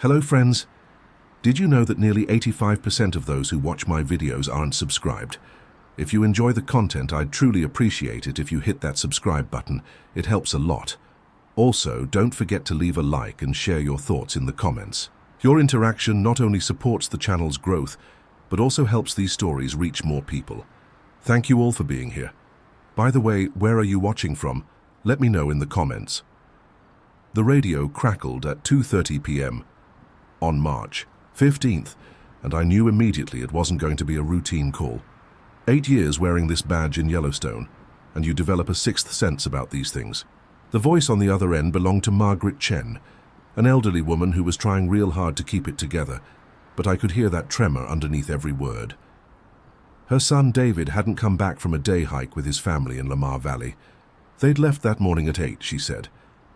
Hello friends! Did you know that nearly 85% of those who watch my videos aren't subscribed? If you enjoy the content, I'd truly appreciate it if you hit that subscribe button. It helps a lot. Also, don't forget to leave a like and share your thoughts in the comments. Your interaction not only supports the channel's growth, but also helps these stories reach more people. Thank you all for being here. By the way, where are you watching from? Let me know in the comments. The radio crackled at 2:30 p.m. on March 15th, and I knew immediately it wasn't going to be a routine call. 8 years wearing this badge in Yellowstone, and you develop a sixth sense about these things. The voice on the other end belonged to Margaret Chen, an elderly woman who was trying real hard to keep it together, but I could hear that tremor underneath every word. Her son David hadn't come back from a day hike with his family in Lamar Valley. They'd left that morning at 8, she said,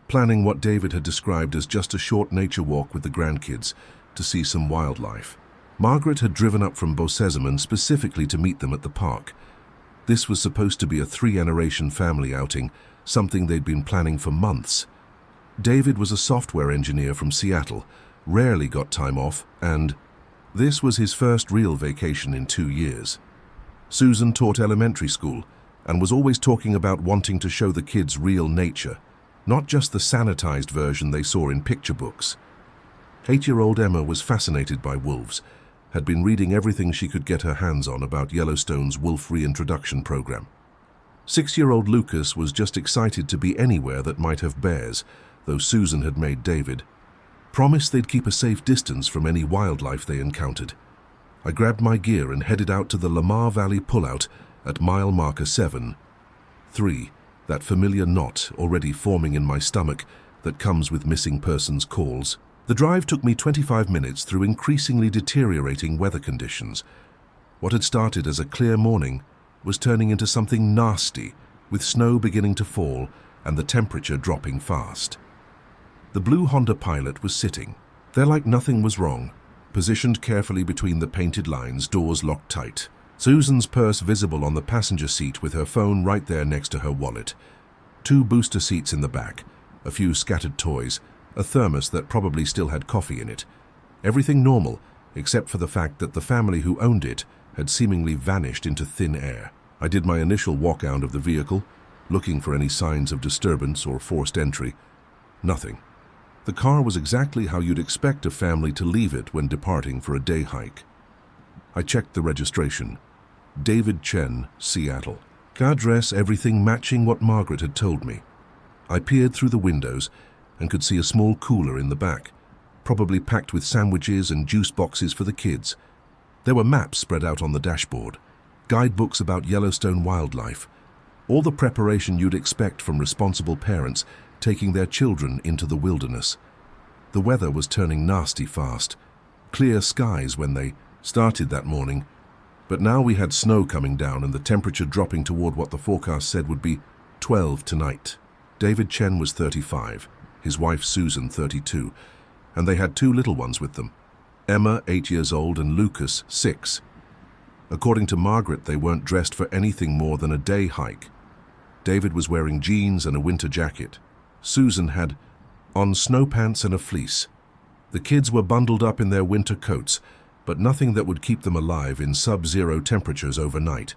planning what David had described as just a short nature walk with the grandkids to see some wildlife. Margaret had driven up from Bosesamon specifically to meet them at the park. This was supposed to be a three-generation family outing, something they'd been planning for months. David was a software engineer from Seattle, rarely got time off, and this was his first real vacation in 2 years. Susan taught elementary school and was always talking about wanting to show the kids real nature, not just the sanitized version they saw in picture books. 8-year-old Emma was fascinated by wolves, had been reading everything she could get her hands on about Yellowstone's wolf reintroduction program. 6-year-old Lucas was just excited to be anywhere that might have bears, though Susan had made David promise they'd keep a safe distance from any wildlife they encountered. I grabbed my gear and headed out to the Lamar Valley pullout at mile marker 7-3, that familiar knot already forming in my stomach that comes with missing persons calls. The drive took me 25 minutes through increasingly deteriorating weather conditions. What had started as a clear morning was turning into something nasty, with snow beginning to fall and the temperature dropping fast. The blue Honda Pilot was sitting there like nothing was wrong, positioned carefully between the painted lines, doors locked tight. Susan's purse visible on the passenger seat with her phone right there next to her wallet. 2 booster seats in the back, a few scattered toys, a thermos that probably still had coffee in it. Everything normal, except for the fact that the family who owned it had seemingly vanished into thin air. I did my initial walk out of the vehicle, looking for any signs of disturbance or forced entry. Nothing. The car was exactly how you'd expect a family to leave it when departing for a day hike. I checked the registration. David Chen, Seattle. Address, everything matching what Margaret had told me. I peered through the windows and could see a small cooler in the back, probably packed with sandwiches and juice boxes for the kids. There were maps spread out on the dashboard, guidebooks about Yellowstone wildlife, all the preparation you'd expect from responsible parents taking their children into the wilderness. The weather was turning nasty fast. Clear skies when they started that morning, but now we had snow coming down and the temperature dropping toward what the forecast said would be 12 tonight. David Chen was 35, his wife Susan 32, and they had 2 little ones with them, Emma 8 years old and Lucas 6. According to Margaret, they weren't dressed for anything more than a day hike. David was wearing jeans and a winter jacket. Susan had on snow pants and a fleece. The kids were bundled up in their winter coats, but nothing that would keep them alive in sub-zero temperatures overnight.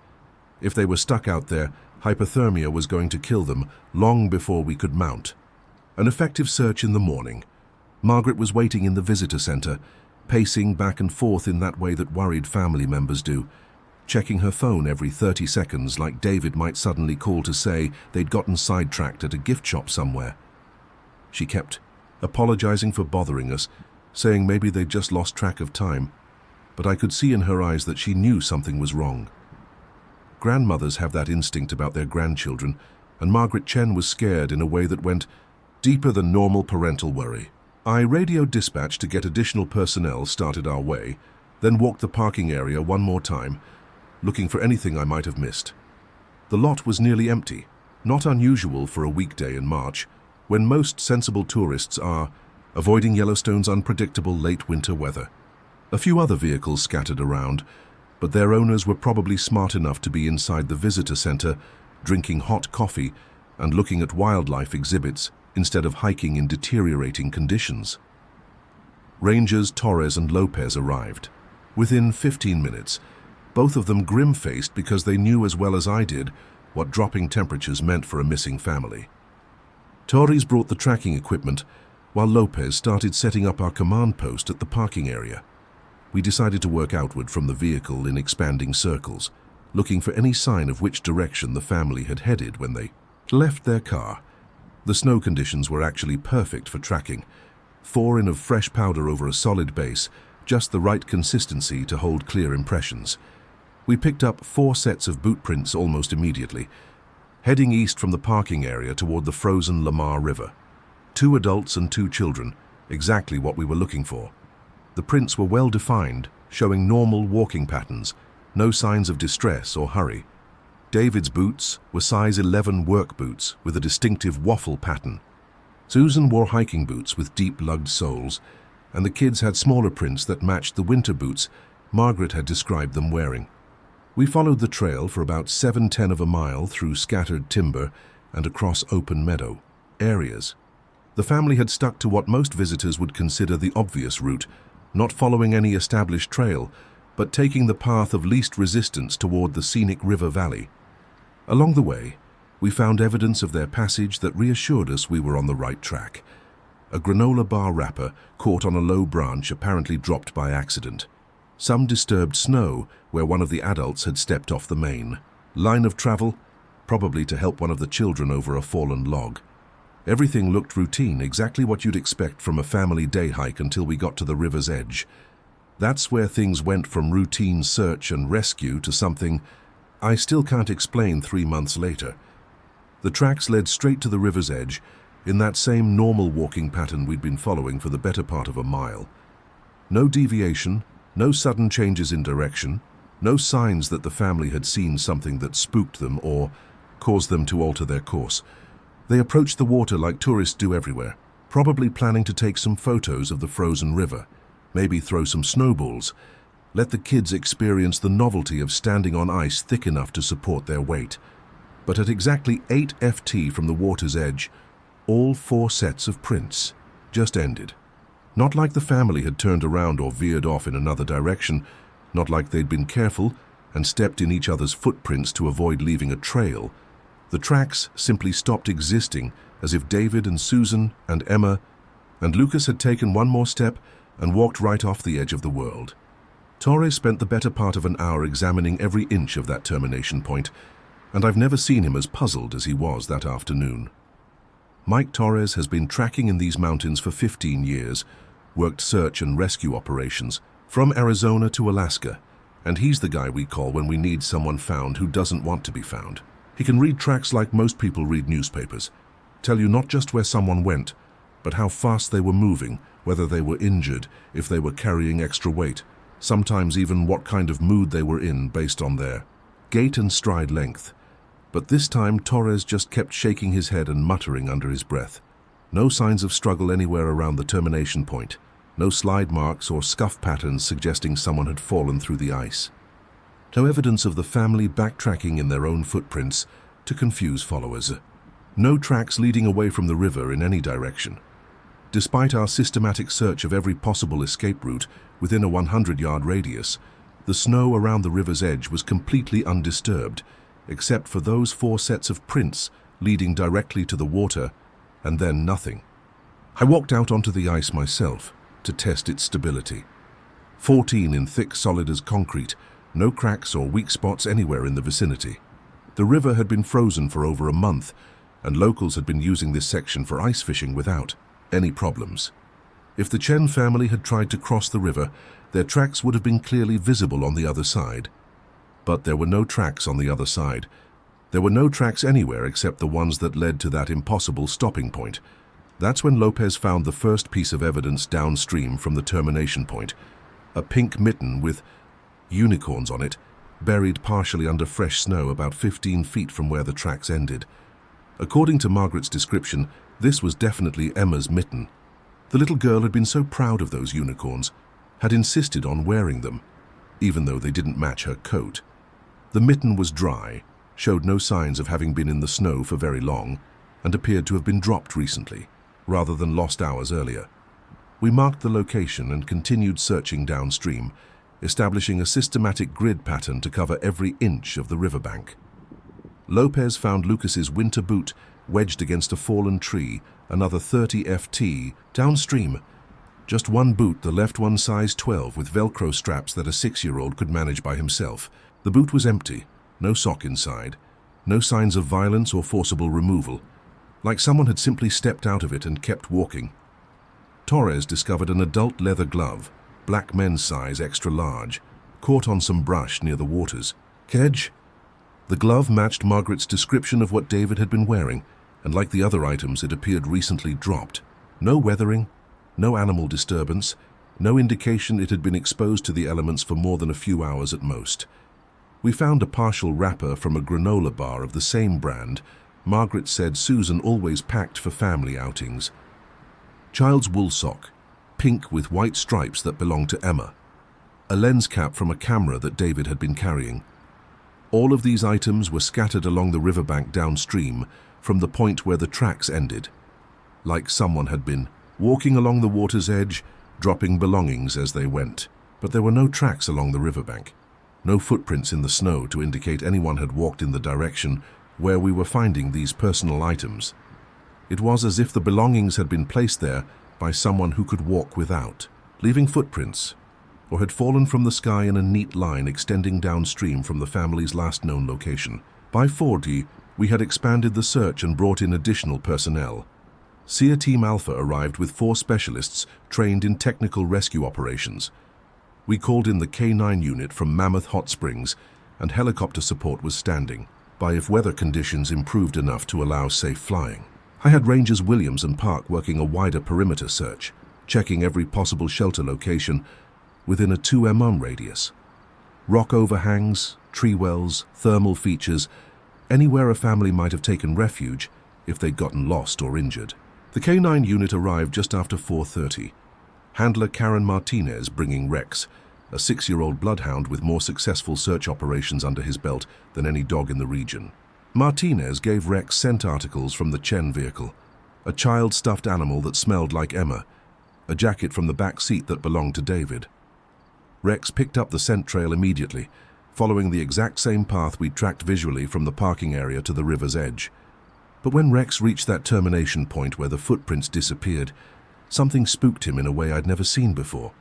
If they were stuck out there, hypothermia was going to kill them long before we could mount. An effective search in the morning. Margaret was waiting in the visitor center, pacing back and forth in that way that worried family members do, checking her phone every 30 seconds like David might suddenly call to say they'd gotten sidetracked at a gift shop somewhere. She kept apologizing for bothering us, saying maybe they'd just lost track of time, but I could see in her eyes that she knew something was wrong. Grandmothers have that instinct about their grandchildren, and Margaret Chen was scared in a way that went deeper than normal parental worry. I radioed dispatch to get additional personnel started our way, then walked the parking area one more time, looking for anything I might have missed. The lot was nearly empty, not unusual for a weekday in March, when most sensible tourists are avoiding Yellowstone's unpredictable late winter weather. A few other vehicles scattered around, but their owners were probably smart enough to be inside the visitor center, drinking hot coffee and looking at wildlife exhibits instead of hiking in deteriorating conditions. Rangers Torres and Lopez arrived. Within 15 minutes, both of them grim-faced because they knew as well as I did what dropping temperatures meant for a missing family. Torres brought the tracking equipment, while Lopez started setting up our command post at the parking area. We decided to work outward from the vehicle in expanding circles, looking for any sign of which direction the family had headed when they left their car. The snow conditions were actually perfect for tracking. 4 in of fresh powder over a solid base, just the right consistency to hold clear impressions. We picked up 4 sets of boot prints almost immediately, heading east from the parking area toward the frozen Lamar River. 2 adults and 2 children, exactly what we were looking for. The prints were well defined, showing normal walking patterns, no signs of distress or hurry. David's boots were size 11 work boots with a distinctive waffle pattern. Susan wore hiking boots with deep lugged soles, and the kids had smaller prints that matched the winter boots Margaret had described them wearing. We followed the trail for about 7/10 of a mile through scattered timber and across open meadow areas. The family had stuck to what most visitors would consider the obvious route, not following any established trail, but taking the path of least resistance toward the scenic river valley. Along the way, we found evidence of their passage that reassured us we were on the right track. A granola bar wrapper caught on a low branch apparently dropped by accident. Some disturbed snow where one of the adults had stepped off the main line of travel, probably to help one of the children over a fallen log. Everything looked routine, exactly what you'd expect from a family day hike until we got to the river's edge. That's where things went from routine search and rescue to something I still can't explain 3 months later. The tracks led straight to the river's edge in that same normal walking pattern we'd been following for the better part of a mile. No deviation, no sudden changes in direction, no signs that the family had seen something that spooked them or caused them to alter their course. They approached the water like tourists do everywhere, probably planning to take some photos of the frozen river, maybe throw some snowballs, let the kids experience the novelty of standing on ice thick enough to support their weight. But at exactly 8 FT from the water's edge, all 4 sets of prints just ended. Not like the family had turned around or veered off in another direction, not like they'd been careful and stepped in each other's footprints to avoid leaving a trail. The tracks simply stopped existing, as if David and Susan and Emma and Lucas had taken one more step and walked right off the edge of the world. Torres spent the better part of an hour examining every inch of that termination point, and I've never seen him as puzzled as he was that afternoon. Mike Torres has been tracking in these mountains for 15 years, worked search and rescue operations from Arizona to Alaska, and he's the guy we call when we need someone found who doesn't want to be found. He can read tracks like most people read newspapers, tell you not just where someone went, but how fast they were moving, whether they were injured, if they were carrying extra weight, sometimes even what kind of mood they were in based on their gait and stride length. But this time Torres just kept shaking his head and muttering under his breath. No signs of struggle anywhere around the termination point. No slide marks or scuff patterns suggesting someone had fallen through the ice. No evidence of the family backtracking in their own footprints to confuse followers. No tracks leading away from the river in any direction. Despite our systematic search of every possible escape route within a 100-yard radius, the snow around the river's edge was completely undisturbed, except for those 4 sets of prints leading directly to the water, and then nothing. I walked out onto the ice myself to test its stability. 14 in thick solid as concrete, no cracks or weak spots anywhere in the vicinity. The river had been frozen for over a month, and locals had been using this section for ice fishing without any problems. If the Chen family had tried to cross the river, their tracks would have been clearly visible on the other side. But there were no tracks on the other side. There were no tracks anywhere except the ones that led to that impossible stopping point. That's when Lopez found the first piece of evidence downstream from the termination point, a pink mitten with unicorns on it, buried partially under fresh snow about 15 feet from where the tracks ended. According to Margaret's description, this was definitely Emma's mitten. The little girl had been so proud of those unicorns, had insisted on wearing them, even though they didn't match her coat. The mitten was dry, showed no signs of having been in the snow for very long, and appeared to have been dropped recently, rather than lost hours earlier. We marked the location and continued searching downstream, establishing a systematic grid pattern to cover every inch of the riverbank. Lopez found Lucas's winter boot wedged against a fallen tree, another 30 FT downstream. Just one boot, the left one size 12, with Velcro straps that a 6-year-old could manage by himself. The boot was empty, no sock inside, no signs of violence or forcible removal, like someone had simply stepped out of it and kept walking. Torres discovered an adult leather glove, black men's size, extra large, caught on some brush near the waters. Kedge? The glove matched Margaret's description of what David had been wearing, and like the other items, it appeared recently dropped. No weathering, no animal disturbance, no indication it had been exposed to the elements for more than a few hours at most. We found a partial wrapper from a granola bar of the same brand Margaret said Susan always packed for family outings. Child's wool sock, pink with white stripes that belonged to Emma. A lens cap from a camera that David had been carrying. All of these items were scattered along the riverbank downstream from the point where the tracks ended, like someone had been walking along the water's edge, dropping belongings as they went. But there were no tracks along the riverbank, no footprints in the snow to indicate anyone had walked in the direction where we were finding these personal items. It was as if the belongings had been placed there by someone who could walk without, leaving footprints, or had fallen from the sky in a neat line extending downstream from the family's last known location. By 4D, we had expanded the search and brought in additional personnel. SEER Team Alpha arrived with 4 specialists trained in technical rescue operations. We called in the K9 unit from Mammoth Hot Springs, and helicopter support was standing by if weather conditions improved enough to allow safe flying. I had Rangers Williams and Park working a wider perimeter search, checking every possible shelter location within a 2 mm radius. Rock overhangs, tree wells, thermal features, anywhere a family might have taken refuge if they'd gotten lost or injured. The K9 unit arrived just after 4:30. Handler Karen Martinez bringing Rex, a 6-year-old bloodhound with more successful search operations under his belt than any dog in the region. Martinez gave Rex scent articles from the Chen vehicle, a child stuffed animal that smelled like Emma, a jacket from the back seat that belonged to David. Rex picked up the scent trail immediately, following the exact same path we'd tracked visually from the parking area to the river's edge. But when Rex reached that termination point where the footprints disappeared, something spooked him in a way I'd never seen before.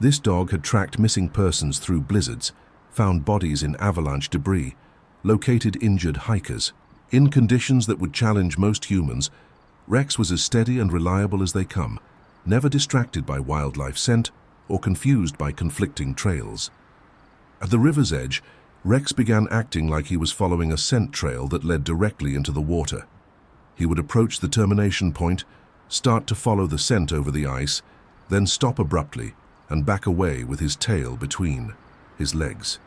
This dog had tracked missing persons through blizzards, found bodies in avalanche debris, located injured hikers. In conditions that would challenge most humans, Rex was as steady and reliable as they come, never distracted by wildlife scent or confused by conflicting trails. At the river's edge, Rex began acting like he was following a scent trail that led directly into the water. He would approach the termination point, start to follow the scent over the ice, then stop abruptly and back away with his tail between his legs.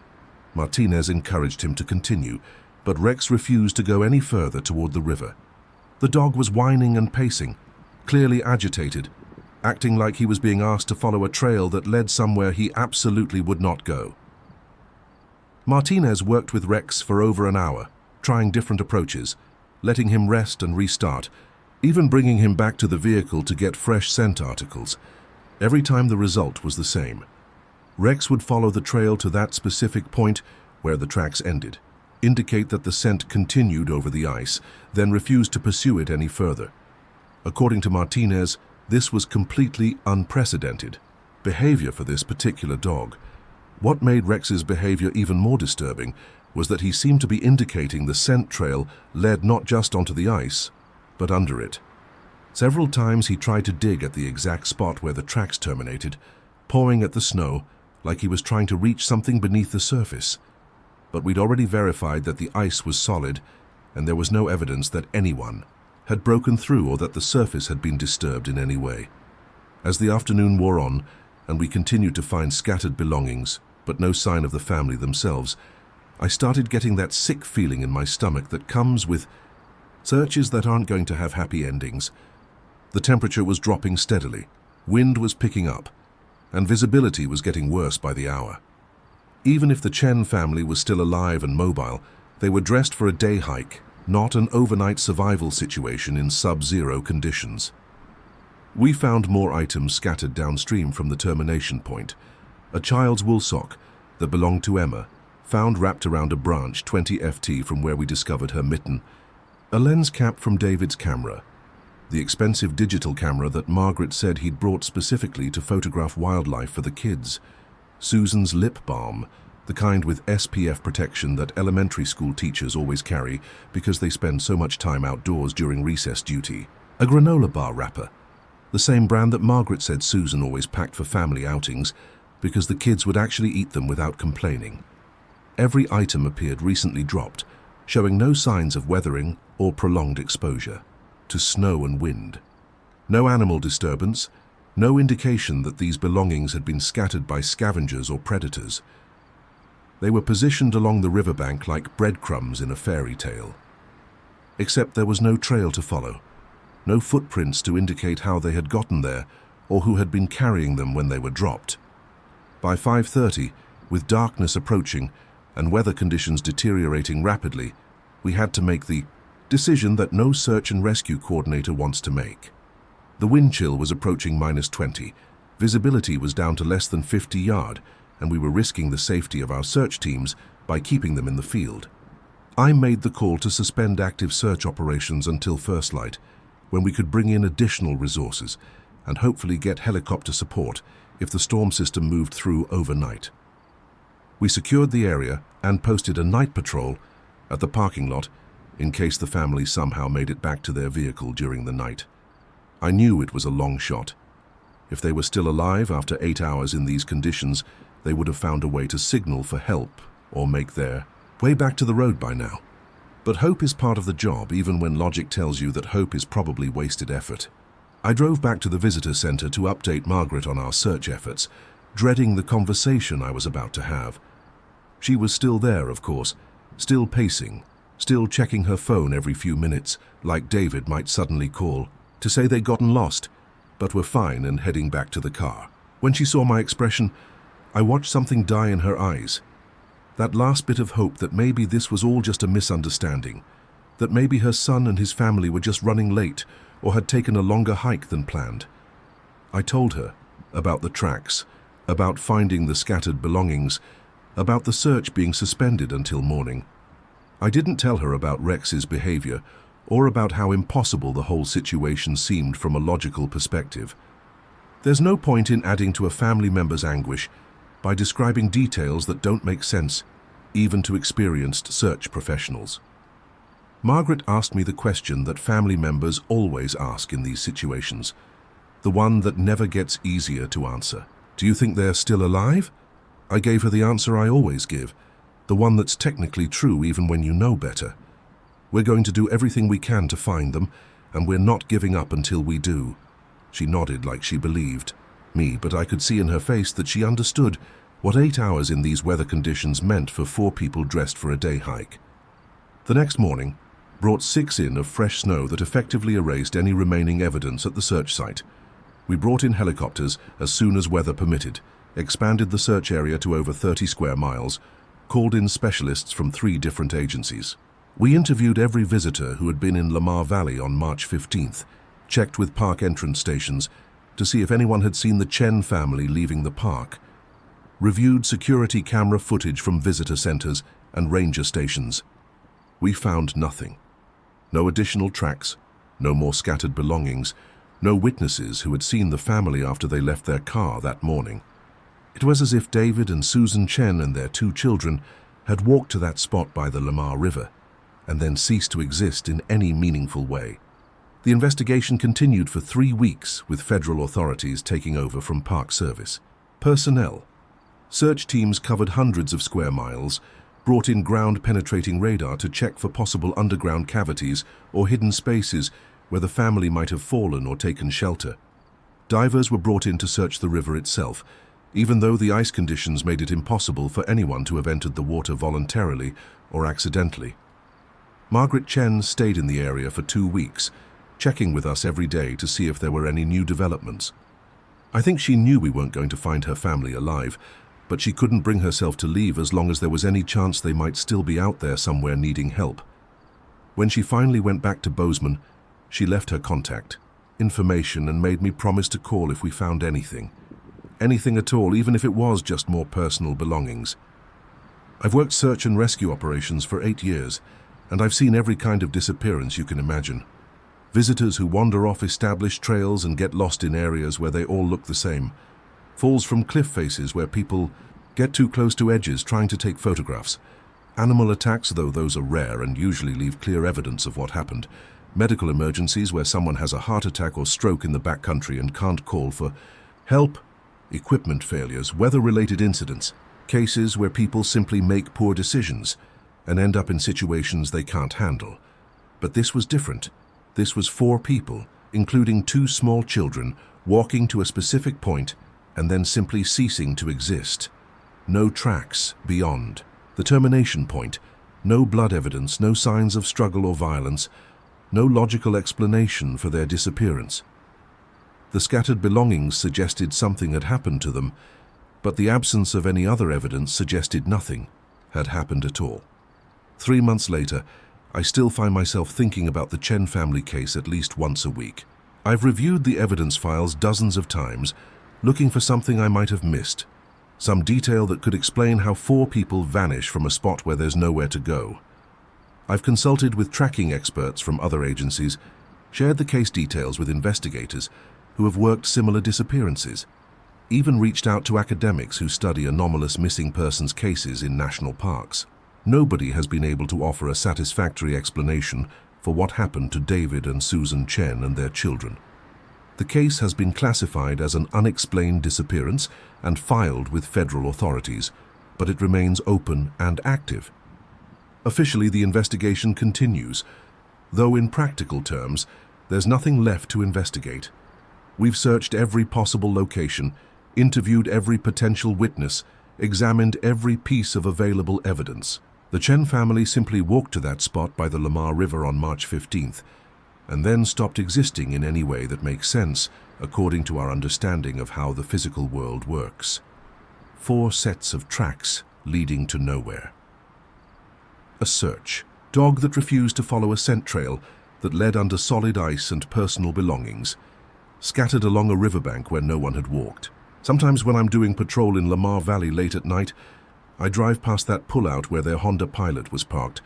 Martinez encouraged him to continue, but Rex refused to go any further toward the river. The dog was whining and pacing, clearly agitated, acting like he was being asked to follow a trail that led somewhere he absolutely would not go. Martinez worked with Rex for over an hour, trying different approaches, letting him rest and restart, even bringing him back to the vehicle to get fresh scent articles. Every time the result was the same. Rex would follow the trail to that specific point where the tracks ended, indicate that the scent continued over the ice, then refused to pursue it any further. According to Martinez, this was completely unprecedented behavior for this particular dog. What made Rex's behavior even more disturbing was that he seemed to be indicating the scent trail led not just onto the ice, but under it. Several times he tried to dig at the exact spot where the tracks terminated, pawing at the snow like he was trying to reach something beneath the surface. But we'd already verified that the ice was solid, and there was no evidence that anyone had broken through or that the surface had been disturbed in any way. As the afternoon wore on, and we continued to find scattered belongings, but no sign of the family themselves, I started getting that sick feeling in my stomach that comes with searches that aren't going to have happy endings. The temperature was dropping steadily, wind was picking up, and visibility was getting worse by the hour. Even if the Chen family was still alive and mobile, they were dressed for a day hike, not an overnight survival situation in sub-zero conditions. We found more items scattered downstream from the termination point. A child's wool sock that belonged to Emma, found wrapped around a branch 20 ft from where we discovered her mitten. A lens cap from David's camera, the expensive digital camera that Margaret said he'd brought specifically to photograph wildlife for the kids. Susan's lip balm, the kind with SPF protection that elementary school teachers always carry because they spend so much time outdoors during recess duty. A granola bar wrapper, the same brand that Margaret said Susan always packed for family outings because the kids would actually eat them without complaining. Every item appeared recently dropped, showing no signs of weathering or prolonged exposure to snow and wind. No animal disturbance, no indication that these belongings had been scattered by scavengers or predators. They were positioned along the riverbank like breadcrumbs in a fairy tale. Except there was no trail to follow, no footprints to indicate how they had gotten there or who had been carrying them when they were dropped. By 5:30, with darkness approaching and weather conditions deteriorating rapidly, we had to make the decision that no search and rescue coordinator wants to make. The wind chill was approaching -20, visibility was down to less than 50 yards, and we were risking the safety of our search teams by keeping them in the field. I made the call to suspend active search operations until first light, when we could bring in additional resources and hopefully get helicopter support if the storm system moved through overnight. We secured the area and posted a night patrol at the parking lot in case the family somehow made it back to their vehicle during the night. I knew it was a long shot. If they were still alive after 8 hours in these conditions, they would have found a way to signal for help or make their way back to the road by now. But hope is part of the job, even when logic tells you that hope is probably wasted effort. I drove back to the visitor center to update Margaret on our search efforts, dreading the conversation I was about to have. She was still there, of course, still pacing, still checking her phone every few minutes, like David might suddenly call to say they'd gotten lost, but were fine and heading back to the car. When she saw my expression, I watched something die in her eyes. That last bit of hope that maybe this was all just a misunderstanding, that maybe her son and his family were just running late or had taken a longer hike than planned. I told her about the tracks, about finding the scattered belongings, about the search being suspended until morning. I didn't tell her about Rex's behavior or about how impossible the whole situation seemed from a logical perspective. There's no point in adding to a family member's anguish by describing details that don't make sense, even to experienced search professionals. Margaret asked me the question that family members always ask in these situations, the one that never gets easier to answer. Do you think they're still alive? I gave her the answer I always give, the one that's technically true even when you know better. We're going to do everything we can to find them, and we're not giving up until we do. She nodded like she believed me, but I could see in her face that she understood what 8 hours in these weather conditions meant for 4 people dressed for a day hike. The next morning brought 6 in of fresh snow that effectively erased any remaining evidence at the search site. We brought in helicopters as soon as weather permitted, expanded the search area to over 30 square miles, called in specialists from 3 different agencies. We interviewed every visitor who had been in Lamar Valley on March 15th, checked with park entrance stations to see if anyone had seen the Chen family leaving the park, reviewed security camera footage from visitor centers and ranger stations. We found nothing. No additional tracks, no more scattered belongings, no witnesses who had seen the family after they left their car that morning. It was as if David and Susan Chen and their 2 children had walked to that spot by the Lamar River and then ceased to exist in any meaningful way. The investigation continued for 3 weeks, with federal authorities taking over from Park Service. Personnel. Search teams covered hundreds of square miles, brought in ground-penetrating radar to check for possible underground cavities or hidden spaces where the family might have fallen or taken shelter. Divers were brought in to search the river itself, even though the ice conditions made it impossible for anyone to have entered the water voluntarily or accidentally. Margaret Chen stayed in the area for 2 weeks, checking with us every day to see if there were any new developments. I think she knew we weren't going to find her family alive, but she couldn't bring herself to leave as long as there was any chance they might still be out there somewhere needing help. When she finally went back to Bozeman, she left her contact information and made me promise to call if we found anything. Anything at all, even if it was just more personal belongings. I've worked search and rescue operations for 8 years, and I've seen every kind of disappearance you can imagine. Visitors who wander off established trails and get lost in areas where they all look the same. Falls from cliff faces where people get too close to edges trying to take photographs. Animal attacks, though those are rare and usually leave clear evidence of what happened. Medical emergencies where someone has a heart attack or stroke in the backcountry and can't call for help. Equipment failures, weather-related incidents. Cases where people simply make poor decisions and end up in situations they can't handle. But this was different. This was 4 people, including 2 small children, walking to a specific point and then simply ceasing to exist. No tracks beyond. The termination point. No blood evidence, no signs of struggle or violence, no logical explanation for their disappearance. The scattered belongings suggested something had happened to them, but the absence of any other evidence suggested nothing had happened at all. 3 months later, I still find myself thinking about the Chen family case at least once a week. I've reviewed the evidence files dozens of times, looking for something I might have missed, some detail that could explain how 4 people vanish from a spot where there's nowhere to go. I've consulted with tracking experts from other agencies, shared the case details with investigators who have worked similar disappearances, even reached out to academics who study anomalous missing persons cases in national parks. Nobody has been able to offer a satisfactory explanation for what happened to David and Susan Chen and their children. The case has been classified as an unexplained disappearance and filed with federal authorities, but it remains open and active. Officially, the investigation continues, though in practical terms, there's nothing left to investigate. We've searched every possible location, interviewed every potential witness, examined every piece of available evidence. The Chen family simply walked to that spot by the Lamar River on March 15th, and then stopped existing in any way that makes sense according to our understanding of how the physical world works. 4 sets of tracks leading to nowhere. A search. Dog that refused to follow a scent trail that led under solid ice and personal belongings, scattered along a riverbank where no one had walked. Sometimes when I'm doing patrol in Lamar Valley late at night, I drive past that pullout where their Honda Pilot was parked.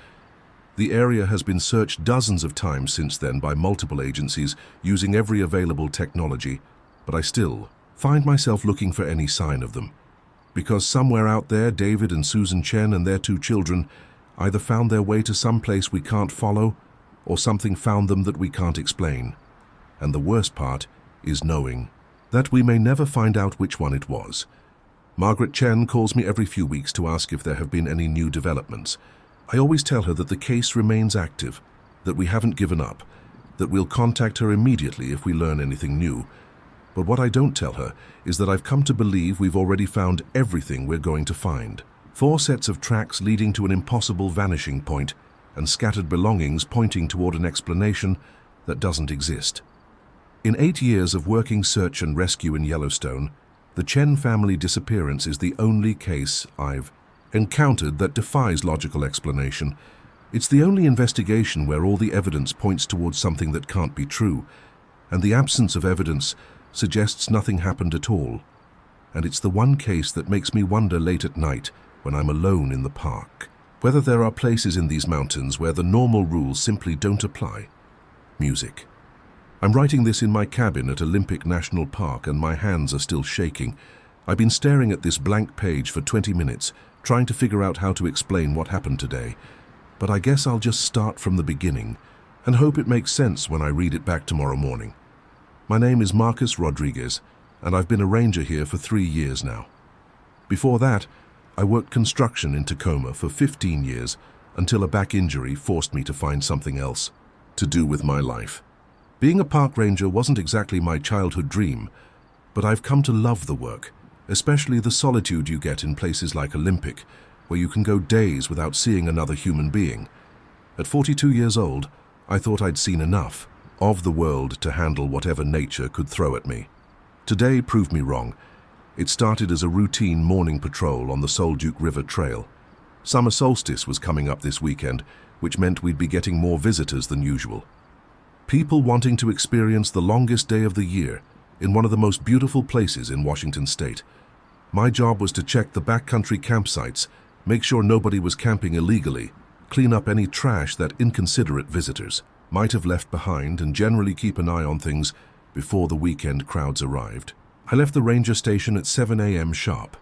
The area has been searched dozens of times since then by multiple agencies using every available technology, but I still find myself looking for any sign of them. Because somewhere out there, David and Susan Chen and their 2 children either found their way to some place we can't follow, or something found them that we can't explain. And the worst part is knowing that we may never find out which one it was. Margaret Chen calls me every few weeks to ask if there have been any new developments. I always tell her that the case remains active, that we haven't given up, that we'll contact her immediately if we learn anything new. But what I don't tell her is that I've come to believe we've already found everything we're going to find. 4 sets of tracks leading to an impossible vanishing point, and scattered belongings pointing toward an explanation that doesn't exist. In 8 years of working search and rescue in Yellowstone, the Chen family disappearance is the only case I've encountered that defies logical explanation. It's the only investigation where all the evidence points towards something that can't be true, and the absence of evidence suggests nothing happened at all. And it's the one case that makes me wonder late at night when I'm alone in the park, whether there are places in these mountains where the normal rules simply don't apply. Music. I'm writing this in my cabin at Olympic National Park and my hands are still shaking. I've been staring at this blank page for 20 minutes, trying to figure out how to explain what happened today. But I guess I'll just start from the beginning and hope it makes sense when I read it back tomorrow morning. My name is Marcus Rodriguez, and I've been a ranger here for 3 years now. Before that, I worked construction in Tacoma for 15 years until a back injury forced me to find something else to do with my life. Being a park ranger wasn't exactly my childhood dream, but I've come to love the work, especially the solitude you get in places like Olympic, where you can go days without seeing another human being. At 42 years old, I thought I'd seen enough of the world to handle whatever nature could throw at me. Today proved me wrong. It started as a routine morning patrol on the Solduke River Trail. Summer solstice was coming up this weekend, which meant we'd be getting more visitors than usual. People wanting to experience the longest day of the year in one of the most beautiful places in Washington state. My job was to check the backcountry campsites, make sure nobody was camping illegally, clean up any trash that inconsiderate visitors might have left behind, and generally keep an eye on things before the weekend crowds arrived. I left the ranger station at 7 a.m. sharp.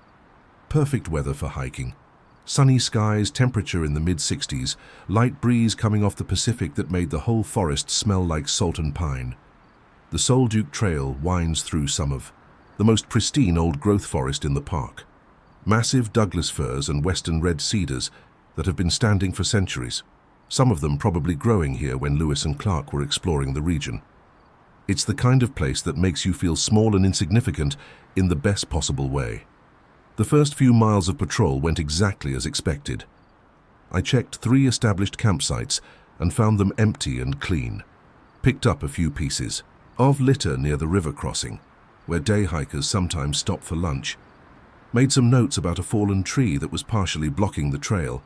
Perfect weather for hiking. Sunny skies, temperature in the mid-60s, light breeze coming off the Pacific that made the whole forest smell like salt and pine. The Solduke Trail winds through some of the most pristine old-growth forest in the park. Massive Douglas firs and western red cedars that have been standing for centuries, some of them probably growing here when Lewis and Clark were exploring the region. It's the kind of place that makes you feel small and insignificant in the best possible way. The first few miles of patrol went exactly as expected. I checked 3 established campsites and found them empty and clean. Picked up a few pieces of litter near the river crossing, where day hikers sometimes stop for lunch. Made some notes about a fallen tree that was partially blocking the trail,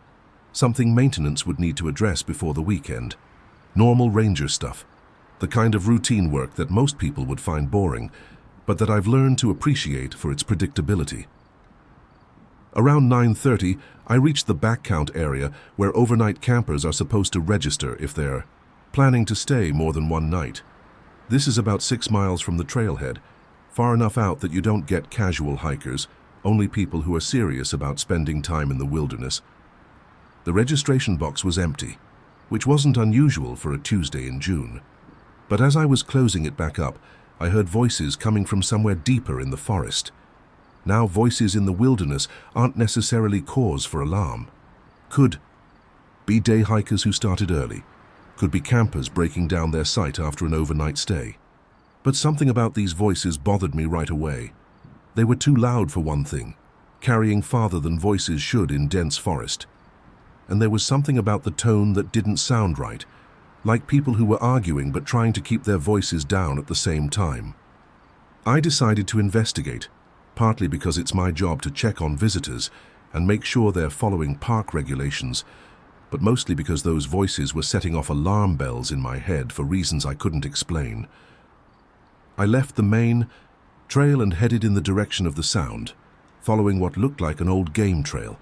something maintenance would need to address before the weekend. Normal ranger stuff, the kind of routine work that most people would find boring, but that I've learned to appreciate for its predictability. Around 9:30, I reached the back count area where overnight campers are supposed to register if they're planning to stay more than one night. This is about 6 miles from the trailhead, far enough out that you don't get casual hikers, only people who are serious about spending time in the wilderness. The registration box was empty, which wasn't unusual for a Tuesday in June. But as I was closing it back up, I heard voices coming from somewhere deeper in the forest. Now, voices in the wilderness aren't necessarily cause for alarm. Could be day hikers who started early, could be campers breaking down their site after an overnight stay. But something about these voices bothered me right away. They were too loud for one thing, carrying farther than voices should in dense forest. And there was something about the tone that didn't sound right, like people who were arguing but trying to keep their voices down at the same time. I decided to investigate, partly because it's my job to check on visitors and make sure they're following park regulations, but mostly because those voices were setting off alarm bells in my head for reasons I couldn't explain. I left the main trail and headed in the direction of the sound, following what looked like an old game trail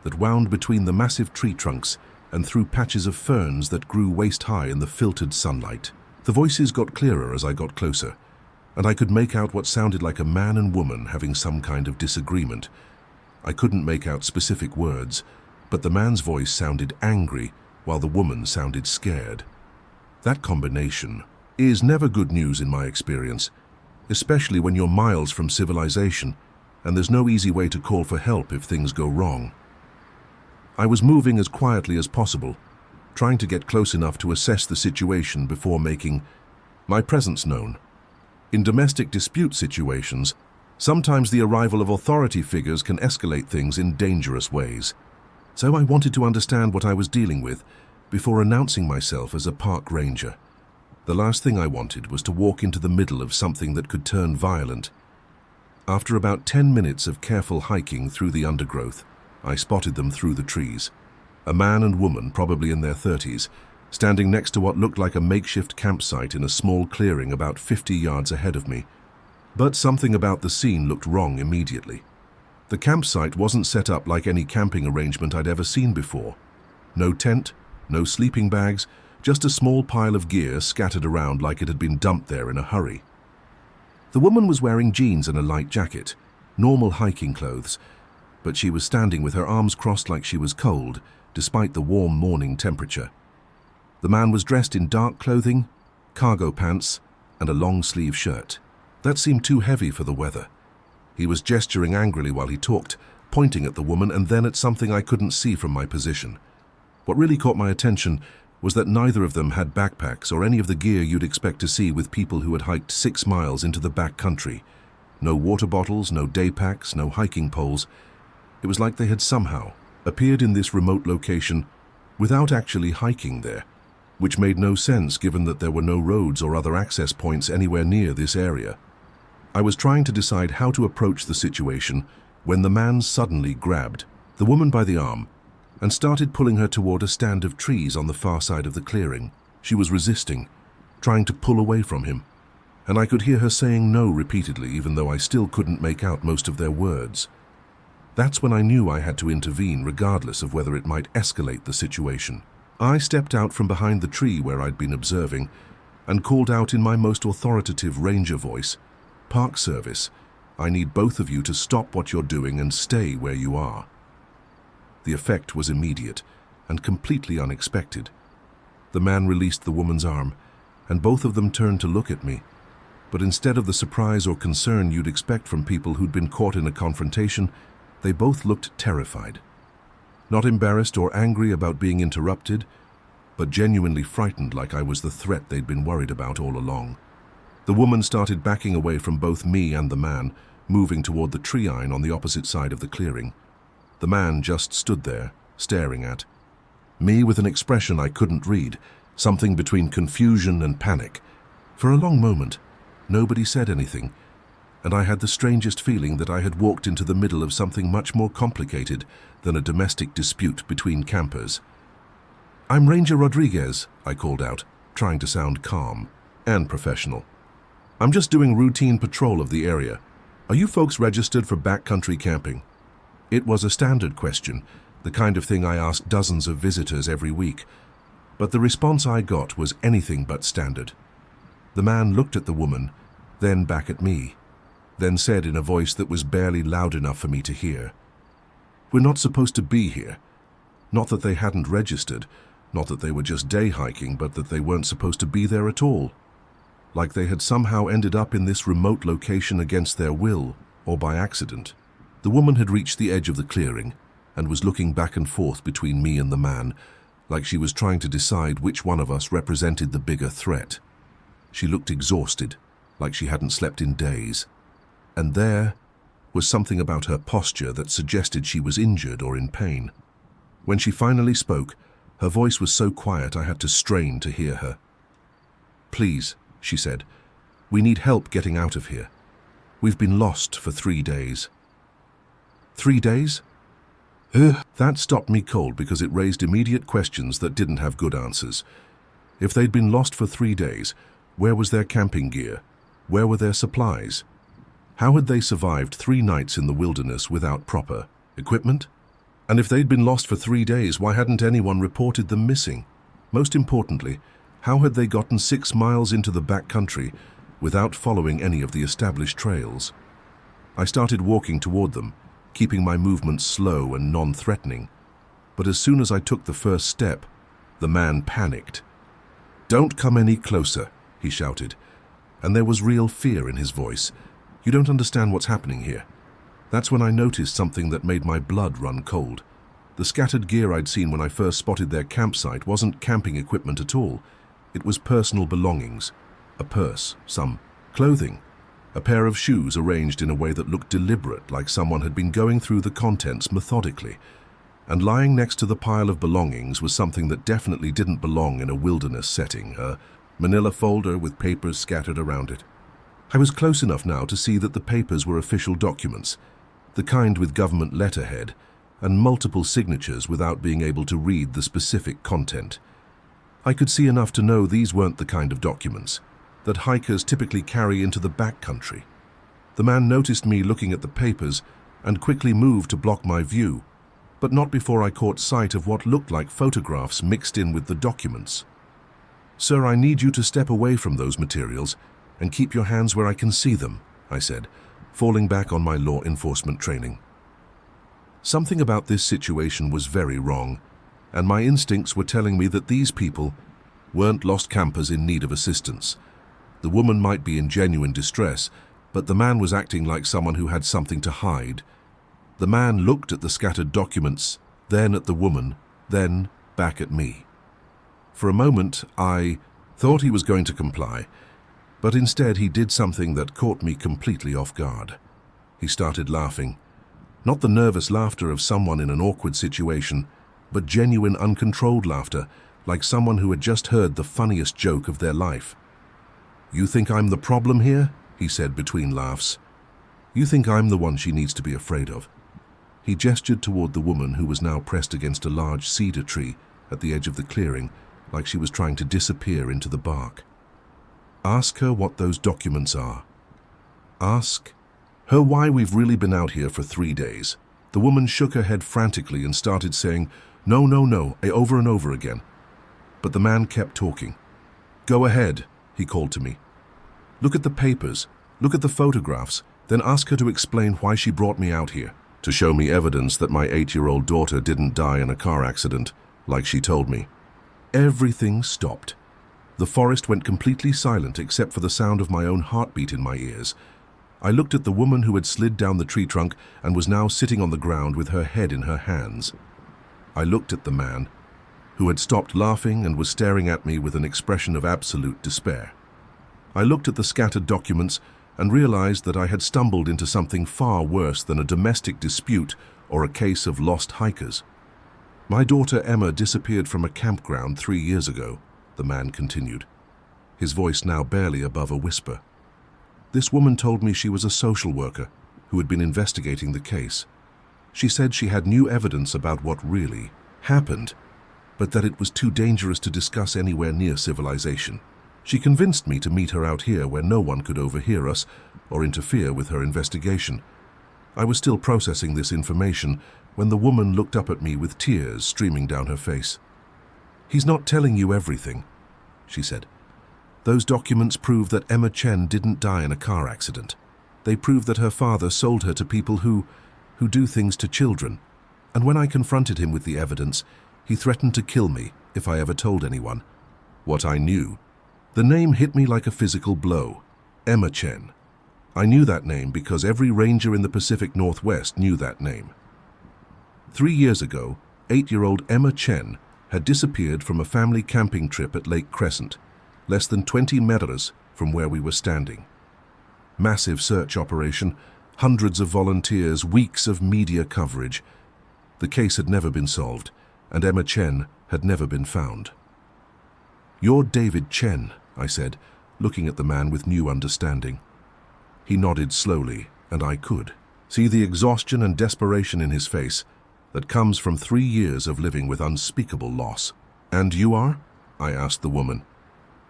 that wound between the massive tree trunks and through patches of ferns that grew waist-high in the filtered sunlight. The voices got clearer as I got closer, and I could make out what sounded like a man and woman having some kind of disagreement. I couldn't make out specific words, but the man's voice sounded angry while the woman sounded scared. That combination is never good news in my experience, especially when you're miles from civilization and there's no easy way to call for help if things go wrong. I was moving as quietly as possible, trying to get close enough to assess the situation before making my presence known. In domestic dispute situations, sometimes the arrival of authority figures can escalate things in dangerous ways. So I wanted to understand what I was dealing with before announcing myself as a park ranger. The last thing I wanted was to walk into the middle of something that could turn violent. After about 10 minutes of careful hiking through the undergrowth, I spotted them through the trees. A man and woman, probably in their 30s, standing next to what looked like a makeshift campsite in a small clearing about 50 yards ahead of me. But something about the scene looked wrong immediately. The campsite wasn't set up like any camping arrangement I'd ever seen before. No tent, no sleeping bags, just a small pile of gear scattered around like it had been dumped there in a hurry. The woman was wearing jeans and a light jacket, normal hiking clothes, but she was standing with her arms crossed like she was cold, despite the warm morning temperature. The man was dressed in dark clothing, cargo pants, and a long-sleeve shirt. That seemed too heavy for the weather. He was gesturing angrily while he talked, pointing at the woman and then at something I couldn't see from my position. What really caught my attention was that neither of them had backpacks or any of the gear you'd expect to see with people who had hiked 6 miles into the back country. No water bottles, no day packs, no hiking poles. It was like they had somehow appeared in this remote location without actually hiking there, which made no sense given that there were no roads or other access points anywhere near this area. I was trying to decide how to approach the situation when the man suddenly grabbed the woman by the arm and started pulling her toward a stand of trees on the far side of the clearing. She was resisting, trying to pull away from him, and I could hear her saying no repeatedly, even though I still couldn't make out most of their words. That's when I knew I had to intervene, regardless of whether it might escalate the situation. I stepped out from behind the tree where I'd been observing and called out in my most authoritative ranger voice, "Park Service, I need both of you to stop what you're doing and stay where you are." The effect was immediate and completely unexpected. The man released the woman's arm, and both of them turned to look at me. But instead of the surprise or concern you'd expect from people who'd been caught in a confrontation, they both looked terrified. Not embarrassed or angry about being interrupted, but genuinely frightened, like I was the threat they'd been worried about all along. The woman started backing away from both me and the man, moving toward the tree line on the opposite side of the clearing. The man just stood there, staring at me with an expression I couldn't read, something between confusion and panic. For a long moment, nobody said anything, and I had the strangest feeling that I had walked into the middle of something much more complicated than a domestic dispute between campers. "I'm Ranger Rodriguez," I called out, trying to sound calm and professional. "I'm just doing routine patrol of the area. Are you folks registered for backcountry camping?" It was a standard question, the kind of thing I asked dozens of visitors every week, but the response I got was anything but standard. The man looked at the woman, then back at me, then said in a voice that was barely loud enough for me to hear, "We're not supposed to be here." Not that they hadn't registered, not that they were just day hiking, but that they weren't supposed to be there at all. Like they had somehow ended up in this remote location against their will, or by accident. The woman had reached the edge of the clearing and was looking back and forth between me and the man, like she was trying to decide which one of us represented the bigger threat. She looked exhausted, like she hadn't slept in days. And there was something about her posture that suggested she was injured or in pain. When she finally spoke, her voice was so quiet I had to strain to hear her. "Please," she said, "we need help getting out of here. We've been lost for 3 days." 3 days? That stopped me cold because it raised immediate questions that didn't have good answers. If they'd been lost for 3 days, where was their camping gear? Where were their supplies? How had they survived 3 nights in the wilderness without proper equipment? And if they'd been lost for 3 days, why hadn't anyone reported them missing? Most importantly, how had they gotten 6 miles into the backcountry without following any of the established trails? I started walking toward them, keeping my movements slow and non-threatening. But as soon as I took the first step, the man panicked. "Don't come any closer," he shouted, and there was real fear in his voice. "You don't understand what's happening here." That's when I noticed something that made my blood run cold. The scattered gear I'd seen when I first spotted their campsite wasn't camping equipment at all. It was personal belongings. A purse, some clothing, a pair of shoes arranged in a way that looked deliberate, like someone had been going through the contents methodically. And lying next to the pile of belongings was something that definitely didn't belong in a wilderness setting, a manila folder with papers scattered around it. I was close enough now to see that the papers were official documents, the kind with government letterhead and multiple signatures without being able to read the specific content. I could see enough to know these weren't the kind of documents that hikers typically carry into the backcountry. The man noticed me looking at the papers and quickly moved to block my view, but not before I caught sight of what looked like photographs mixed in with the documents. "Sir, I need you to step away from those materials and keep your hands where I can see them," I said, falling back on my law enforcement training. Something about this situation was very wrong, and my instincts were telling me that these people weren't lost campers in need of assistance. The woman might be in genuine distress, but the man was acting like someone who had something to hide. The man looked at the scattered documents, then at the woman, then back at me. For a moment, I thought he was going to comply, but instead he did something that caught me completely off guard. He started laughing. Not the nervous laughter of someone in an awkward situation, but genuine, uncontrolled laughter, like someone who had just heard the funniest joke of their life. "You think I'm the problem here?" he said between laughs. "You think I'm the one she needs to be afraid of?" He gestured toward the woman who was now pressed against a large cedar tree at the edge of the clearing, like she was trying to disappear into the bark. Ask her what those documents are. Ask her why we've really been out here for 3 days. The woman shook her head frantically and started saying, "No, no, no," over and over again. But the man kept talking. "Go ahead," he called to me. "Look at the papers, look at the photographs, then ask her to explain why she brought me out here. To show me evidence that my 8-year-old daughter didn't die in a car accident, like she told me." Everything stopped. The forest went completely silent except for the sound of my own heartbeat in my ears. I looked at the woman who had slid down the tree trunk and was now sitting on the ground with her head in her hands. I looked at the man, who had stopped laughing and was staring at me with an expression of absolute despair. I looked at the scattered documents and realized that I had stumbled into something far worse than a domestic dispute or a case of lost hikers. "My daughter Emma disappeared from a campground 3 years ago," the man continued, his voice now barely above a whisper. "This woman told me she was a social worker who had been investigating the case. She said she had new evidence about what really happened, but that it was too dangerous to discuss anywhere near civilization. She convinced me to meet her out here where no one could overhear us or interfere with her investigation. I was still processing this information when the woman looked up at me with tears streaming down her face. "He's not telling you everything," she said. "Those documents prove that Emma Chen didn't die in a car accident. They prove that her father sold her to people who do things to children. And when I confronted him with the evidence, he threatened to kill me if I ever told anyone what I knew. The name hit me like a physical blow. Emma Chen. I knew that name because every ranger in the Pacific Northwest knew that name. 3 years ago, 8-year-old Emma Chen had disappeared from a family camping trip at Lake Crescent, less than 20 meters from where we were standing. Massive search operation, hundreds of volunteers, weeks of media coverage. The case had never been solved, and Emma Chen had never been found. "You're David Chen," I said, looking at the man with new understanding. He nodded slowly, and I could see the exhaustion and desperation in his face that comes from 3 years of living with unspeakable loss. "And you are?" I asked the woman.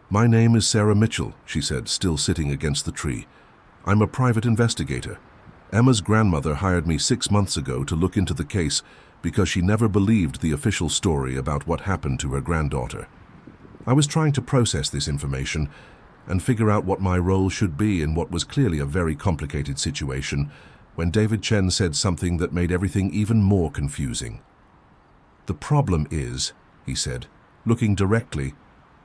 "My name is Sarah Mitchell," she said, still sitting against the tree. "I'm a private investigator. Emma's grandmother hired me 6 months ago to look into the case because she never believed the official story about what happened to her granddaughter. I was trying to process this information and figure out what my role should be in what was clearly a very complicated situation when David Chen said something that made everything even more confusing. "The problem is," he said, looking directly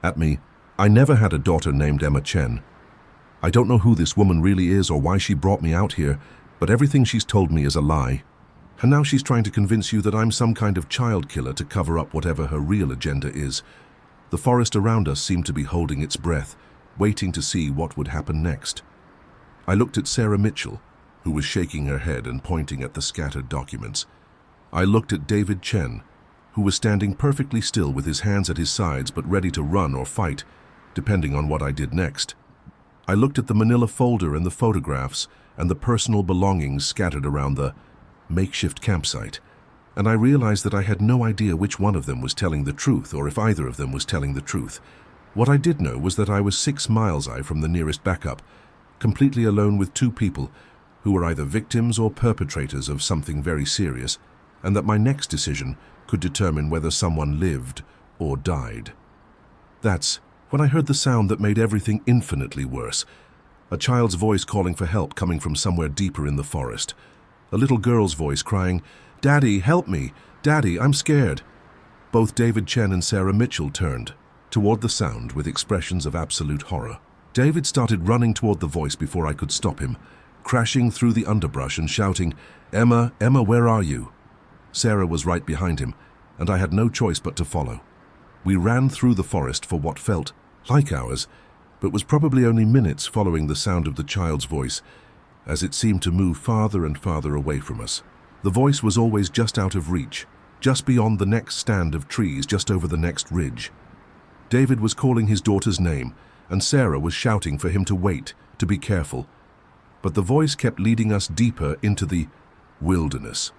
at me, "I never had a daughter named Emma Chen. I don't know who this woman really is or why she brought me out here, but everything she's told me is a lie. And now she's trying to convince you that I'm some kind of child killer to cover up whatever her real agenda is." The forest around us seemed to be holding its breath, waiting to see what would happen next. I looked at Sarah Mitchell, who was shaking her head and pointing at the scattered documents. I looked at David Chen, who was standing perfectly still with his hands at his sides but ready to run or fight, depending on what I did next. I looked at the manila folder and the photographs and the personal belongings scattered around the makeshift campsite, and I realized that I had no idea which one of them was telling the truth or if either of them was telling the truth. What I did know was that I was 6 miles from the nearest backup, completely alone with 2 people who were either victims or perpetrators of something very serious, and that my next decision could determine whether someone lived or died. That's when I heard the sound that made everything infinitely worse. A child's voice calling for help coming from somewhere deeper in the forest. A little girl's voice crying, "Daddy, help me! Daddy, I'm scared!" Both David Chen and Sarah Mitchell turned toward the sound with expressions of absolute horror. David started running toward the voice before I could stop him, crashing through the underbrush and shouting, "Emma, Emma, where are you?" Sarah was right behind him, and I had no choice but to follow. We ran through the forest for what felt like hours, but was probably only minutes following the sound of the child's voice, as it seemed to move farther and farther away from us. The voice was always just out of reach, just beyond the next stand of trees, just over the next ridge. David was calling his daughter's name, and Sarah was shouting for him to wait, to be careful. But the voice kept leading us deeper into the wilderness.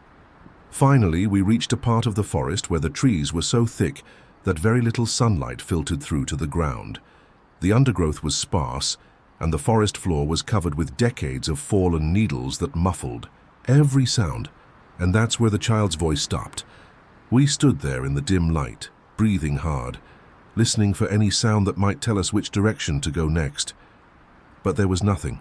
Finally, we reached a part of the forest where the trees were so thick that very little sunlight filtered through to the ground. The undergrowth was sparse, and the forest floor was covered with decades of fallen needles that muffled every sound, and that's where the child's voice stopped. We stood there in the dim light, breathing hard, listening for any sound that might tell us which direction to go next. But there was nothing.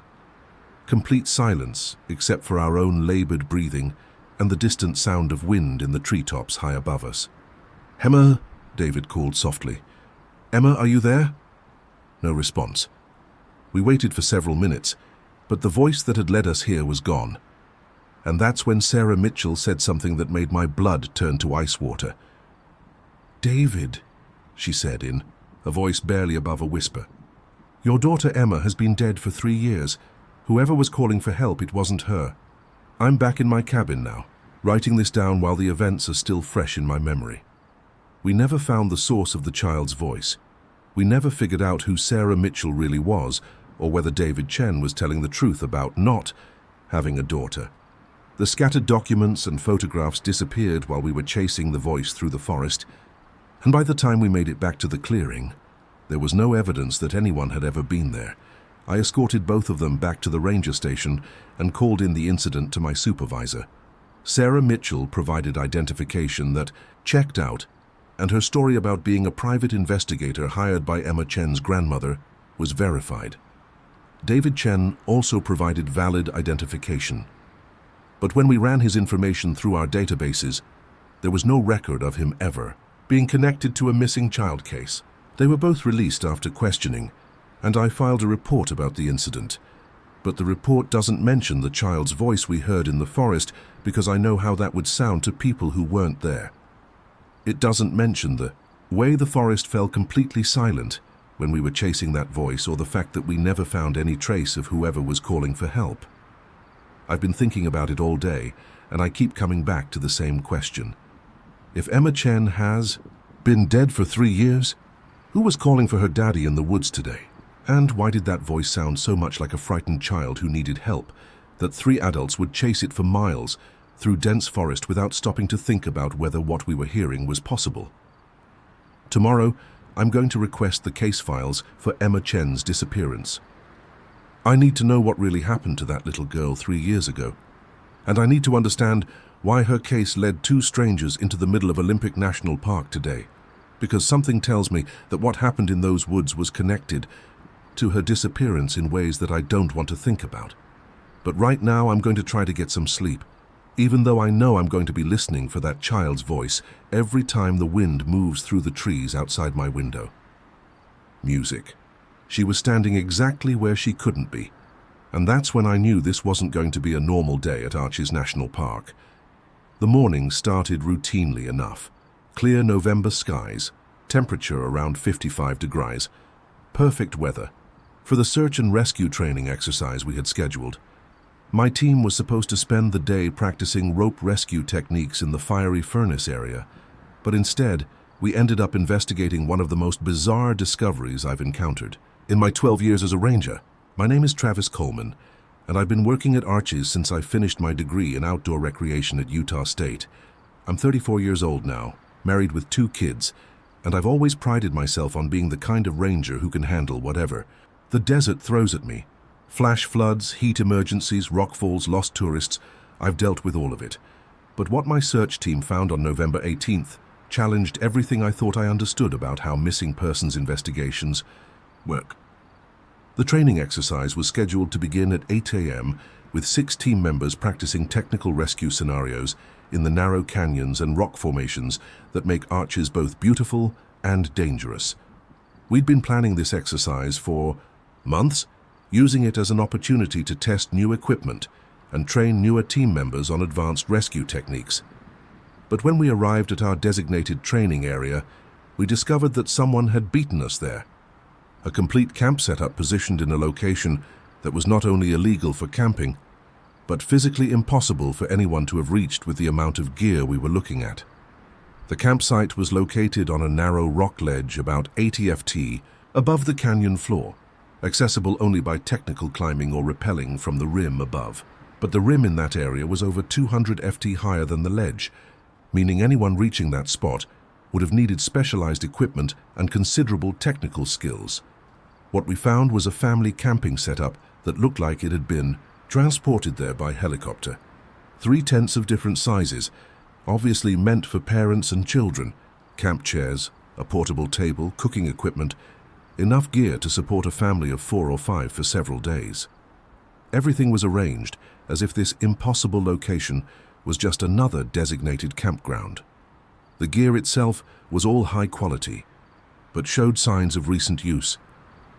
Complete silence, except for our own labored breathing and the distant sound of wind in the treetops high above us. "Emma," David called softly. "Emma, are you there?" No response. We waited for several minutes, but the voice that had led us here was gone. And that's when Sarah Mitchell said something that made my blood turn to ice water. "David," she said in a voice barely above a whisper, "your daughter Emma has been dead for 3 years. Whoever was calling for help, it wasn't her. I'm back in my cabin now, writing this down while the events are still fresh in my memory." We never found the source of the child's voice. We never figured out who Sarah Mitchell really was, or whether David Chen was telling the truth about not having a daughter. The scattered documents and photographs disappeared while we were chasing the voice through the forest, and by the time we made it back to the clearing, there was no evidence that anyone had ever been there. I escorted both of them back to the ranger station and called in the incident to my supervisor. Sarah Mitchell provided identification that checked out, and her story about being a private investigator hired by Emma Chen's grandmother was verified. David Chen also provided valid identification. But when we ran his information through our databases, there was no record of him ever being connected to a missing child case. They were both released after questioning, and I filed a report about the incident. But the report doesn't mention the child's voice we heard in the forest because I know how that would sound to people who weren't there. It doesn't mention the way the forest fell completely silent when we were chasing that voice, or the fact that we never found any trace of whoever was calling for help. I've been thinking about it all day, and I keep coming back to the same question. If Emma Chen has been dead for 3 years, who was calling for her daddy in the woods today? And why did that voice sound so much like a frightened child who needed help, that 3 adults would chase it for miles through dense forest without stopping to think about whether what we were hearing was possible? Tomorrow, I'm going to request the case files for Emma Chen's disappearance. I need to know what really happened to that little girl 3 years ago. And I need to understand why her case led 2 strangers into the middle of Olympic National Park today. Because something tells me that what happened in those woods was connected to her disappearance in ways that I don't want to think about. But right now I'm going to try to get some sleep, even though I know I'm going to be listening for that child's voice every time the wind moves through the trees outside my window. Music. She was standing exactly where she couldn't be, and that's when I knew this wasn't going to be a normal day at Arches National Park. The morning started routinely enough. Clear November skies, temperature around 55 degrees, perfect weather for the search and rescue training exercise we had scheduled. My team was supposed to spend the day practicing rope rescue techniques in the fiery furnace area, but instead, we ended up investigating one of the most bizarre discoveries I've encountered in my 12 years as a ranger. My name is Travis Coleman, and I've been working at Arches since I finished my degree in outdoor recreation at Utah State. I'm 34 years old now, married with 2 kids, and I've always prided myself on being the kind of ranger who can handle whatever the desert throws at me. Flash floods, heat emergencies, rockfalls, lost tourists, I've dealt with all of it. But what my search team found on November 18th challenged everything I thought I understood about how missing persons investigations work. The training exercise was scheduled to begin at 8 a.m. with 6 team members practicing technical rescue scenarios in the narrow canyons and rock formations that make Arches both beautiful and dangerous. We'd been planning this exercise for months, using it as an opportunity to test new equipment and train newer team members on advanced rescue techniques. But when we arrived at our designated training area, we discovered that someone had beaten us there. A complete camp setup positioned in a location that was not only illegal for camping, but physically impossible for anyone to have reached with the amount of gear we were looking at. The campsite was located on a narrow rock ledge about 80 ft above the canyon floor, accessible only by technical climbing or rappelling from the rim above. But the rim in that area was over 200 ft higher than the ledge, meaning anyone reaching that spot would have needed specialized equipment and considerable technical skills. What we found was a family camping setup that looked like it had been transported there by helicopter. 3 tents of different sizes, obviously meant for parents and children, camp chairs, a portable table, cooking equipment, enough gear to support a family of 4 or 5 for several days. Everything was arranged as if this impossible location was just another designated campground. The gear itself was all high quality, but showed signs of recent use.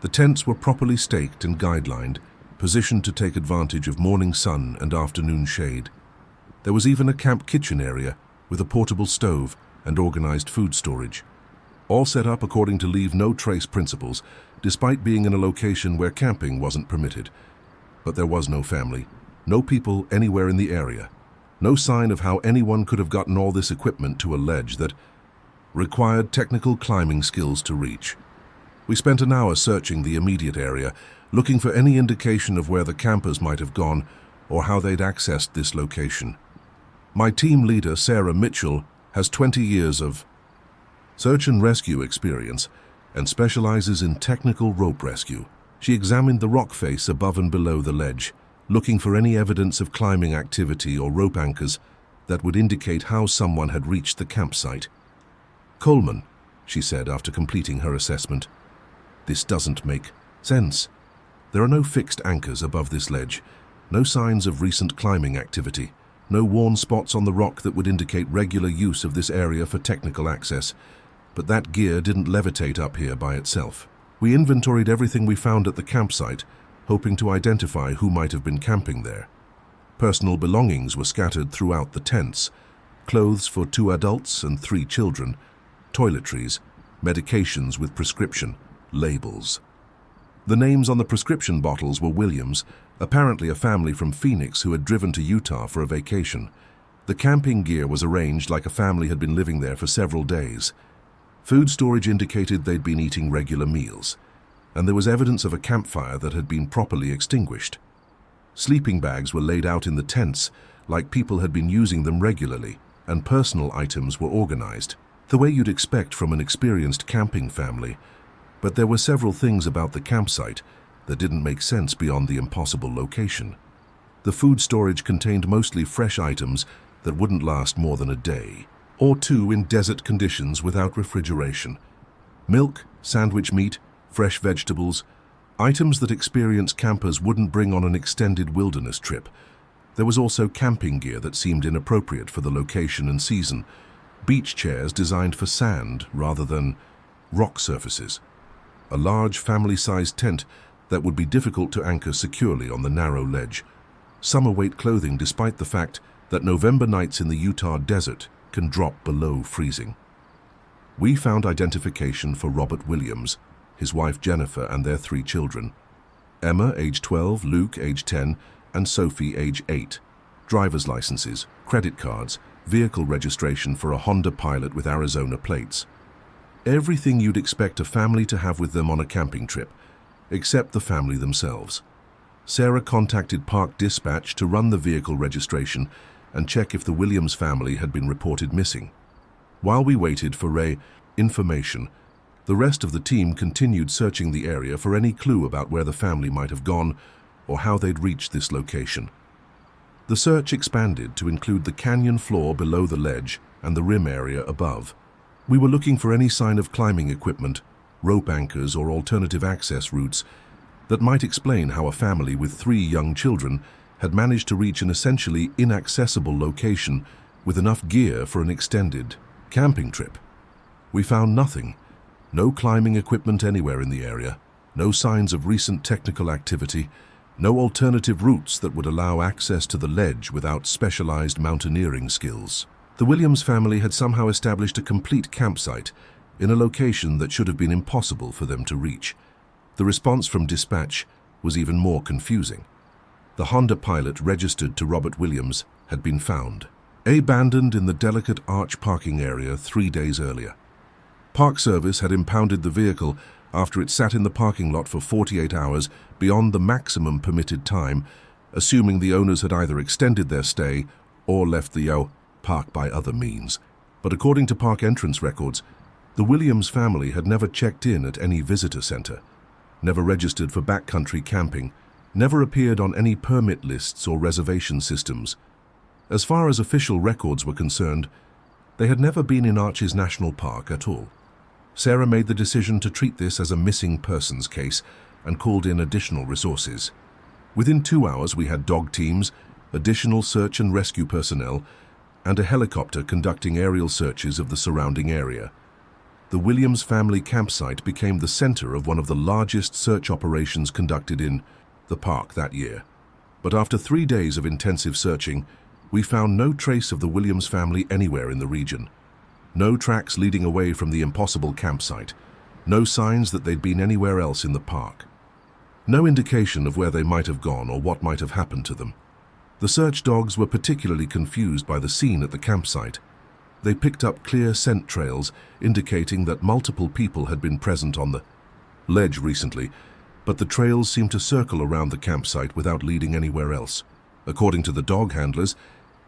The tents were properly staked and guidelined, positioned to take advantage of morning sun and afternoon shade. There was even a camp kitchen area with a portable stove and organized food storage, all set up according to leave no trace principles, despite being in a location where camping wasn't permitted. But there was no family, no people anywhere in the area, no sign of how anyone could have gotten all this equipment to a ledge that required technical climbing skills to reach. We spent an hour searching the immediate area, looking for any indication of where the campers might have gone or how they'd accessed this location. My team leader, Sarah Mitchell, has 20 years of search and rescue experience and specializes in technical rope rescue. She examined the rock face above and below the ledge, looking for any evidence of climbing activity or rope anchors that would indicate how someone had reached the campsite. "Coleman," she said after completing her assessment, "this doesn't make sense. There are no fixed anchors above this ledge, no signs of recent climbing activity, no worn spots on the rock that would indicate regular use of this area for technical access. But that gear didn't levitate up here by itself. We inventoried everything we found at the campsite, hoping to identify who might have been camping there. Personal belongings were scattered throughout the tents, clothes for 2 adults and 3 children, toiletries, medications with prescription, labels. The names on the prescription bottles were Williams, apparently a family from Phoenix who had driven to Utah for a vacation. The camping gear was arranged like a family had been living there for several days. Food storage indicated they'd been eating regular meals, and there was evidence of a campfire that had been properly extinguished. Sleeping bags were laid out in the tents, like people had been using them regularly, and personal items were organized, the way you'd expect from an experienced camping family. But there were several things about the campsite that didn't make sense beyond the impossible location. The food storage contained mostly fresh items that wouldn't last more than a day, or 2 in desert conditions without refrigeration. Milk, sandwich meat, fresh vegetables, items that experienced campers wouldn't bring on an extended wilderness trip. There was also camping gear that seemed inappropriate for the location and season, beach chairs designed for sand rather than rock surfaces, a large family-sized tent that would be difficult to anchor securely on the narrow ledge, summer-weight clothing despite the fact that November nights in the Utah desert can drop below freezing. We found identification for Robert Williams, his wife Jennifer, and their 3 children. Emma, age 12, Luke, age 10, and Sophie, age 8. Driver's licenses, credit cards, vehicle registration for a Honda Pilot with Arizona plates. Everything you'd expect a family to have with them on a camping trip, except the family themselves. Sarah contacted Park Dispatch to run the vehicle registration and check if the Williams family had been reported missing. While we waited for information, the rest of the team continued searching the area for any clue about where the family might have gone or how they'd reached this location. The search expanded to include the canyon floor below the ledge and the rim area above. We were looking for any sign of climbing equipment, rope anchors, or alternative access routes that might explain how a family with 3 young children had managed to reach an essentially inaccessible location with enough gear for an extended camping trip. We found nothing. No climbing equipment anywhere in the area, no signs of recent technical activity, no alternative routes that would allow access to the ledge without specialized mountaineering skills. The Williams family had somehow established a complete campsite in a location that should have been impossible for them to reach. The response from dispatch was even more confusing. The Honda Pilot registered to Robert Williams had been found, abandoned in the delicate arch parking area 3 days earlier. Park Service had impounded the vehicle after it sat in the parking lot for 48 hours beyond the maximum permitted time, assuming the owners had either extended their stay or left the park by other means. But according to park entrance records, the Williams family had never checked in at any visitor center. never registered for backcountry camping, never appeared on any permit lists or reservation systems. As far as official records were concerned, they had never been in Arches National Park at all. Sarah made the decision to treat this as a missing persons case and called in additional resources. Within 2 hours, we had dog teams, additional search and rescue personnel, and a helicopter conducting aerial searches of the surrounding area. The Williams family campsite became the center of one of the largest search operations conducted in the park that year. But after 3 days of intensive searching, we found no trace of the Williams family anywhere in the region. No tracks leading away from the impossible campsite. No signs that they'd been anywhere else in the park. No indication of where they might have gone or what might have happened to them. The search dogs were particularly confused by the scene at the campsite. They picked up clear scent trails indicating that multiple people had been present on the ledge recently, but the trails seemed to circle around the campsite without leading anywhere else. According to the dog handlers,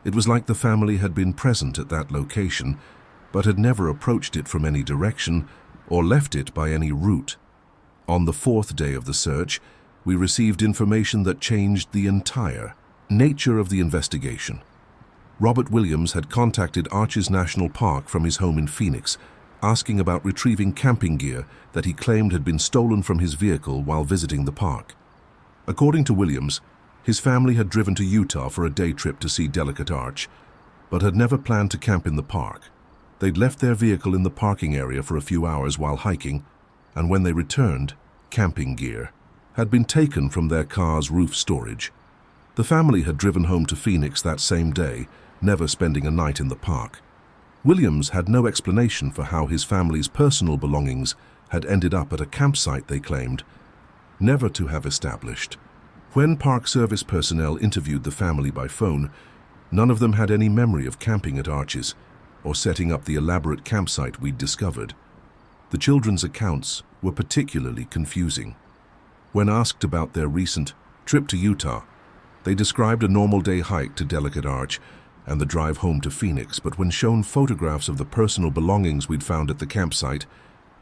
it was like the family had been present at that location, but had never approached it from any direction or left it by any route. On the 4th day of the search, we received information that changed the entire nature of the investigation. Robert Williams had contacted Arches National Park from his home in Phoenix, asking about retrieving camping gear that he claimed had been stolen from his vehicle while visiting the park. According to Williams, his family had driven to Utah for a day trip to see Delicate Arch, but had never planned to camp in the park. They'd left their vehicle in the parking area for a few hours while hiking, and when they returned, camping gear had been taken from their car's roof storage. The family had driven home to Phoenix that same day, never spending a night in the park. Williams had no explanation for how his family's personal belongings had ended up at a campsite they claimed never to have established. When Park Service personnel interviewed the family by phone, none of them had any memory of camping at Arches or setting up the elaborate campsite we'd discovered. The children's accounts were particularly confusing. When asked about their recent trip to Utah, they described a normal day hike to Delicate Arch and the drive home to Phoenix, but when shown photographs of the personal belongings we'd found at the campsite,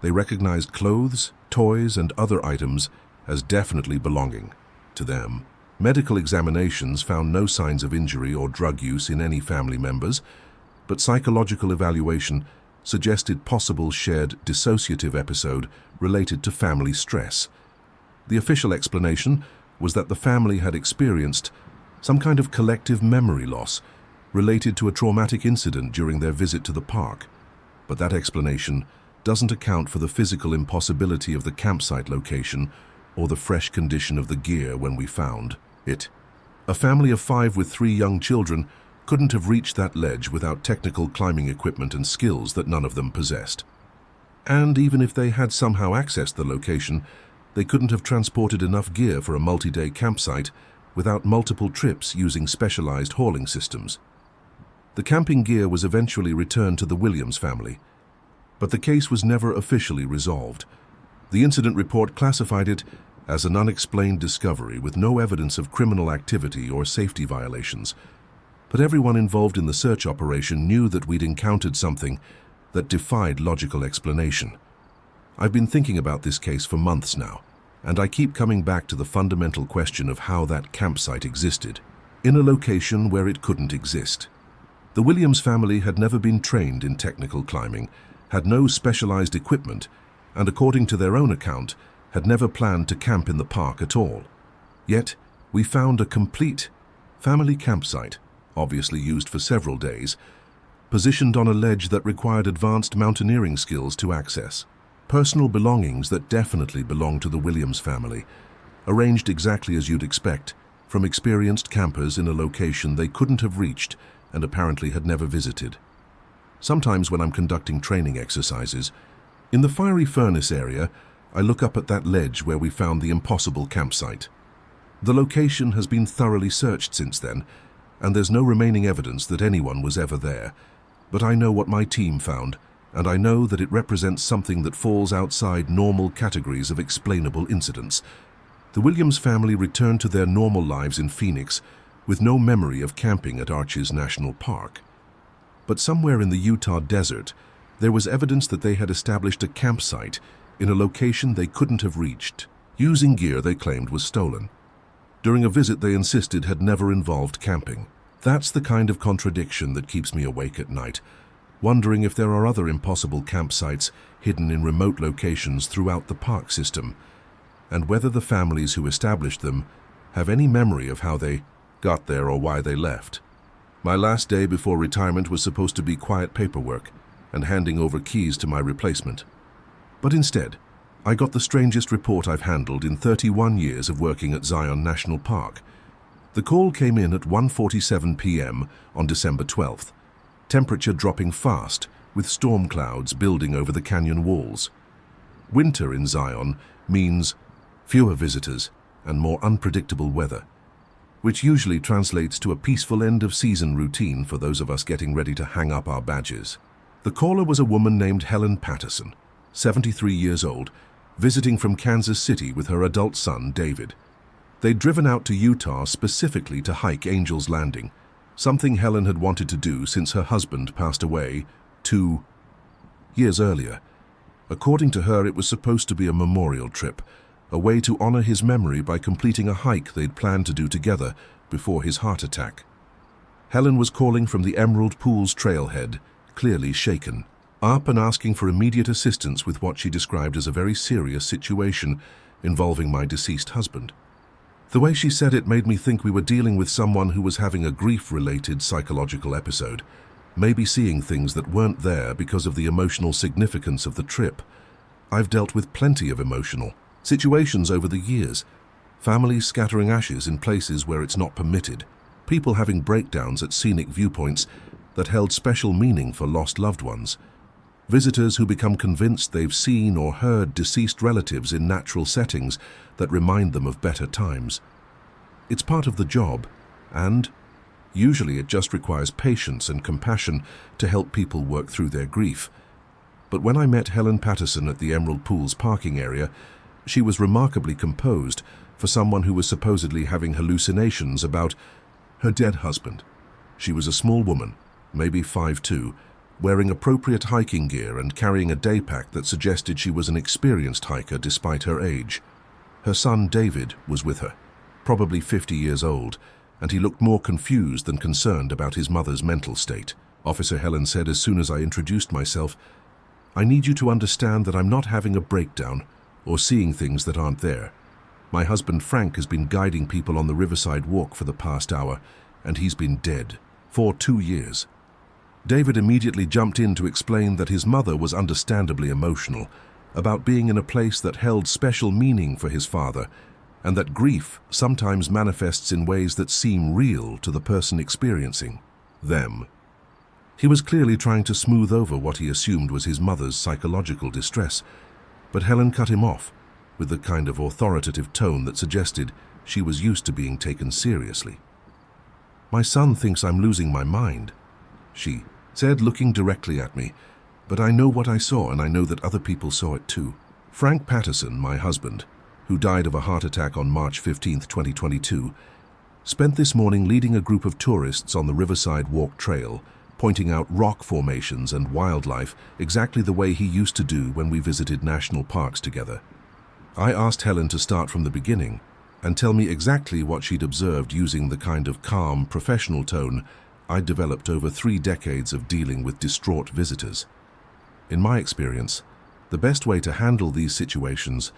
they recognized clothes, toys, and other items as definitely belonging to them. Medical examinations found no signs of injury or drug use in any family members, but psychological evaluation suggested possible shared dissociative episode related to family stress. The official explanation was that the family had experienced some kind of collective memory loss related to a traumatic incident during their visit to the park. But that explanation doesn't account for the physical impossibility of the campsite location or the fresh condition of the gear when we found it. A family of 5 with 3 young children couldn't have reached that ledge without technical climbing equipment and skills that none of them possessed. And even if they had somehow accessed the location, they couldn't have transported enough gear for a multi-day campsite without multiple trips using specialized hauling systems. The camping gear was eventually returned to the Williams family, but the case was never officially resolved. The incident report classified it as an unexplained discovery with no evidence of criminal activity or safety violations. But everyone involved in the search operation knew that we'd encountered something that defied logical explanation. I've been thinking about this case for months now, and I keep coming back to the fundamental question of how that campsite existed in a location where it couldn't exist. The Williams family had never been trained in technical climbing, had no specialized equipment, and according to their own account, had never planned to camp in the park at all. Yet, we found a complete family campsite, obviously used for several days, positioned on a ledge that required advanced mountaineering skills to access. Personal belongings that definitely belonged to the Williams family, arranged exactly as you'd expect, from experienced campers in a location they couldn't have reached and apparently had never visited. Sometimes when I'm conducting training exercises, in the fiery furnace area, I look up at that ledge where we found the impossible campsite. The location has been thoroughly searched since then, and there's no remaining evidence that anyone was ever there. But I know what my team found, and I know that it represents something that falls outside normal categories of explainable incidents. The Williams family returned to their normal lives in Phoenix with no memory of camping at Arches National Park. But somewhere in the Utah desert, there was evidence that they had established a campsite in a location they couldn't have reached. using gear they claimed was stolen. During a visit they insisted had never involved camping. That's the kind of contradiction that keeps me awake at night, wondering if there are other impossible campsites hidden in remote locations throughout the park system, and whether the families who established them have any memory of how they got there or why they left. My last day before retirement was supposed to be quiet paperwork and handing over keys to my replacement. But instead, I got the strangest report I've handled in 31 years of working at Zion National Park. The call came in at 1:47 p.m. on December 12th, temperature dropping fast with storm clouds building over the canyon walls. Winter in Zion means fewer visitors and more unpredictable weather, which usually translates to a peaceful end-of-season routine for those of us getting ready to hang up our badges. The caller was a woman named Helen Patterson, 73 years old, visiting from Kansas City with her adult son, David. They'd driven out to Utah specifically to hike Angel's Landing, something Helen had wanted to do since her husband passed away 2 years earlier. According to her, it was supposed to be a memorial trip, a way to honor his memory by completing a hike they'd planned to do together before his heart attack. Helen was calling from the Emerald Pools trailhead, clearly shaken, up and asking for immediate assistance with what she described as a very serious situation involving my deceased husband. The way she said it made me think we were dealing with someone who was having a grief-related psychological episode, maybe seeing things that weren't there because of the emotional significance of the trip. I've dealt with plenty of emotional situations over the years. Families scattering ashes in places where it's not permitted. People having breakdowns at scenic viewpoints that held special meaning for lost loved ones. Visitors who become convinced they've seen or heard deceased relatives in natural settings that remind them of better times. It's part of the job, and usually it just requires patience and compassion to help people work through their grief. But when I met Helen Patterson at the Emerald Pools parking area, she was remarkably composed for someone who was supposedly having hallucinations about her dead husband. She was a small woman, maybe 5'2", wearing appropriate hiking gear and carrying a day pack that suggested she was an experienced hiker despite her age. Her son David was with her, probably 50 years old, and he looked more confused than concerned about his mother's mental state. Officer Helen said as soon as I introduced myself, "I need you to understand that I'm not having a breakdown or seeing things that aren't there. My husband Frank has been guiding people on the Riverside Walk for the past hour, and he's been dead for 2 years." David immediately jumped in to explain that his mother was understandably emotional about being in a place that held special meaning for his father, and that grief sometimes manifests in ways that seem real to the person experiencing them. He was clearly trying to smooth over what he assumed was his mother's psychological distress, but Helen cut him off with the kind of authoritative tone that suggested she was used to being taken seriously. "My son thinks I'm losing my mind," she said, looking directly at me, "but I know what I saw, and I know that other people saw it too." Frank Patterson, my husband, who died of a heart attack on March 15, 2022, spent this morning leading a group of tourists on the Riverside Walk Trail, pointing out rock formations and wildlife exactly the way he used to do when we visited national parks together. I asked Helen to start from the beginning and tell me exactly what she'd observed using the kind of calm, professional tone I'd developed over 3 decades of dealing with distraught visitors. In my experience, the best way to handle these situations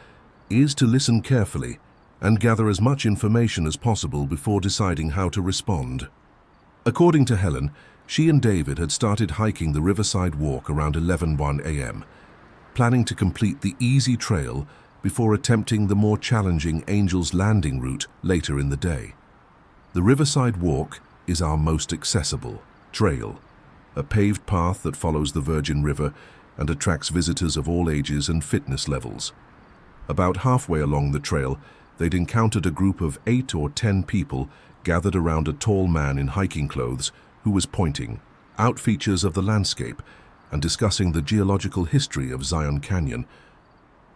is to listen carefully and gather as much information as possible before deciding how to respond. According to Helen, she and David had started hiking the Riverside Walk around 11:01 a.m., planning to complete the easy trail before attempting the more challenging Angel's Landing route later in the day. The Riverside Walk is our most accessible trail, a paved path that follows the Virgin River and attracts visitors of all ages and fitness levels. About halfway along the trail, they'd encountered a group of 8 or 10 people gathered around a tall man in hiking clothes who was pointing out features of the landscape and discussing the geological history of Zion Canyon.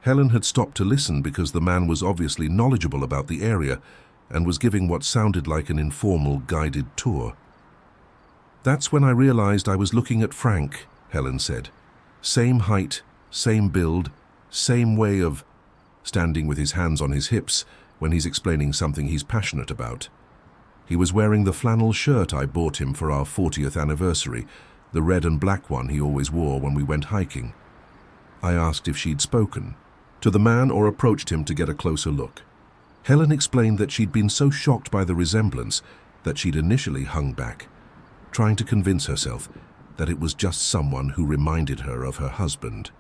Helen had stopped to listen because the man was obviously knowledgeable about the area and was giving what sounded like an informal guided tour. "That's when I realized I was looking at Frank," Helen said. "Same height, same build, same way of standing with his hands on his hips when he's explaining something he's passionate about. He was wearing the flannel shirt I bought him for our 40th anniversary, the red and black one he always wore when we went hiking. I asked if she'd spoken to the man or approached him to get a closer look. Helen explained that she'd been so shocked by the resemblance that she'd initially hung back, trying to convince herself that it was just someone who reminded her of her husband.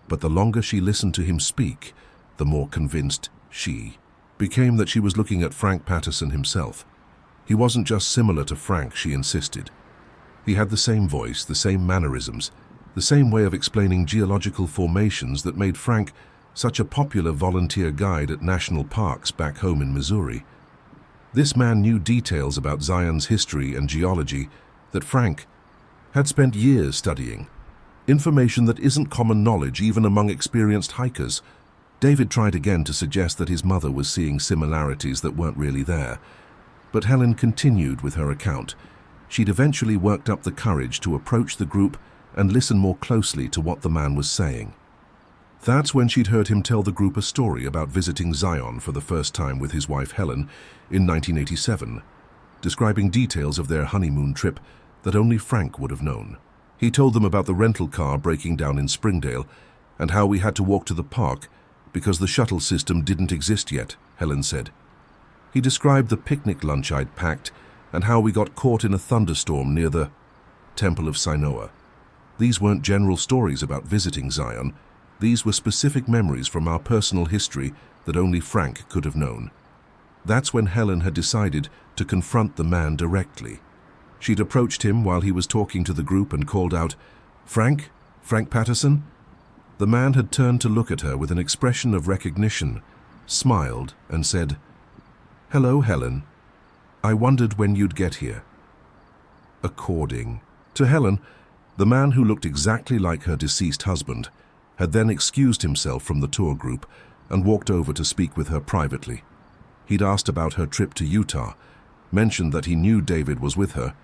But the longer she listened to him speak, the more convinced she became that she was looking at Frank Patterson himself. He wasn't just similar to Frank, she insisted. He had the same voice, the same mannerisms, the same way of explaining geological formations that made Frank such a popular volunteer guide at national parks back home in Missouri. This man knew details about Zion's history and geology that Frank had spent years studying, information that isn't common knowledge even among experienced hikers. David tried again to suggest that his mother was seeing similarities that weren't really there, but Helen continued with her account. She'd eventually worked up the courage to approach the group and listen more closely to what the man was saying. That's when she'd heard him tell the group a story about visiting Zion for the first time with his wife Helen in 1987, describing details of their honeymoon trip that only Frank would have known. He told them about the rental car breaking down in Springdale and how we had to walk to the park because the shuttle system didn't exist yet, Helen said. He described the picnic lunch I'd packed and how we got caught in a thunderstorm near the Temple of Sinoa. These weren't general stories about visiting Zion. These were specific memories from our personal history that only Frank could have known. That's when Helen had decided to confront the man directly. She'd approached him while he was talking to the group and called out, "Frank? Frank Patterson?" The man had turned to look at her with an expression of recognition, smiled, and said, "Hello, Helen. I wondered when you'd get here." According to Helen, the man who looked exactly like her deceased husband had then excused himself from the tour group and walked over to speak with her privately. He'd asked about her trip to Utah, mentioned that he knew David was with her,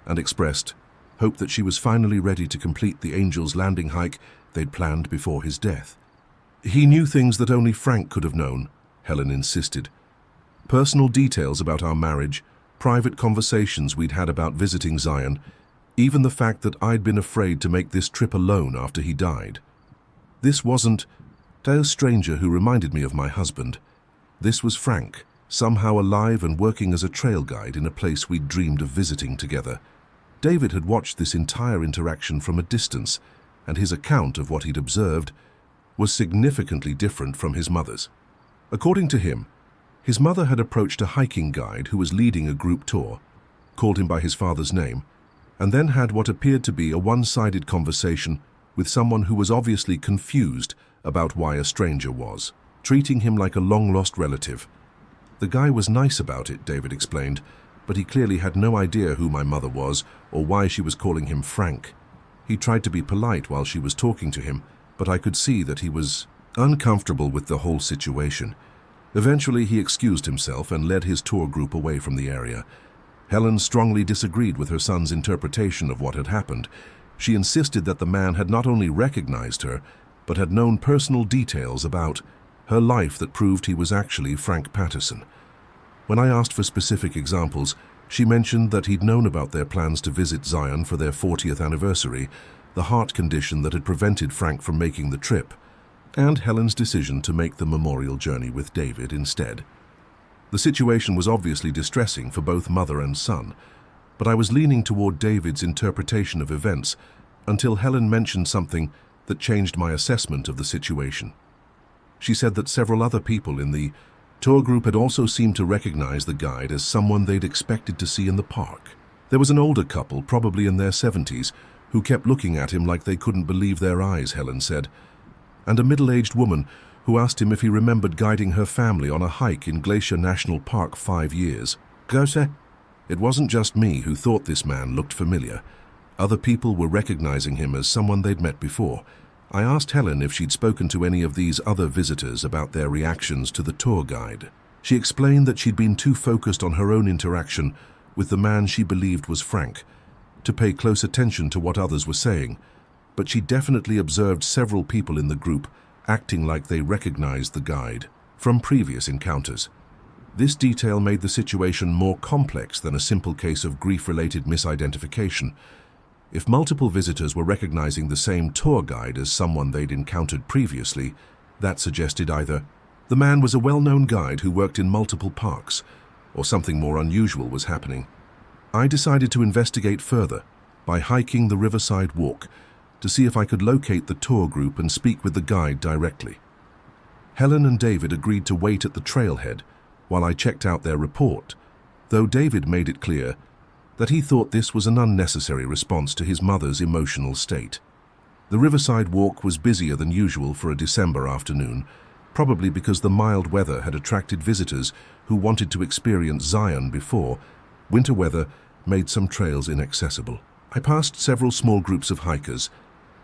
and expressed hope that she was finally ready to complete the Angel's Landing hike they'd planned before his death. He knew things that only Frank could have known, Helen insisted. Personal details about our marriage, private conversations we'd had about visiting Zion, even the fact that I'd been afraid to make this trip alone after he died. This wasn't a stranger who reminded me of my husband. This was Frank, somehow alive and working as a trail guide in a place we'd dreamed of visiting together. David had watched this entire interaction from a distance, and his account of what he'd observed was significantly different from his mother's. According to him, his mother had approached a hiking guide who was leading a group tour, called him by his father's name, and then had what appeared to be a one-sided conversation with someone who was obviously confused about why a stranger was, treating him like a long-lost relative. The guy was nice about it, David explained, but he clearly had no idea who my mother was or why she was calling him Frank. He tried to be polite while she was talking to him, but I could see that he was uncomfortable with the whole situation. Eventually, he excused himself and led his tour group away from the area. Helen strongly disagreed with her son's interpretation of what had happened. She insisted that the man had not only recognized her, but had known personal details about her life that proved he was actually Frank Patterson. When I asked for specific examples, she mentioned that he'd known about their plans to visit Zion for their 40th anniversary, the heart condition that had prevented Frank from making the trip, and Helen's decision to make the memorial journey with David instead. The situation was obviously distressing for both mother and son, but I was leaning toward David's interpretation of events until Helen mentioned something that changed my assessment of the situation. She said that several other people in the tour group had also seemed to recognize the guide as someone they'd expected to see in the park. There was an older couple, probably in their 70s, who kept looking at him like they couldn't believe their eyes, Helen said, and a middle-aged woman who asked him if he remembered guiding her family on a hike in Glacier National Park 5 years ago. It wasn't just me who thought this man looked familiar. Other people were recognizing him as someone they'd met before. I asked Helen if she'd spoken to any of these other visitors about their reactions to the tour guide. She explained that she'd been too focused on her own interaction with the man she believed was Frank to pay close attention to what others were saying, but she definitely observed several people in the group acting like they recognized the guide from previous encounters. This detail made the situation more complex than a simple case of grief-related misidentification. If multiple visitors were recognizing the same tour guide as someone they'd encountered previously, that suggested either the man was a well-known guide who worked in multiple parks, or something more unusual was happening. I decided to investigate further by hiking the Riverside Walk to see if I could locate the tour group and speak with the guide directly. Helen and David agreed to wait at the trailhead while I checked out their report, though David made it clear that he thought this was an unnecessary response to his mother's emotional state. The Riverside Walk was busier than usual for a December afternoon, probably because the mild weather had attracted visitors who wanted to experience Zion before winter weather made some trails inaccessible. I passed several small groups of hikers,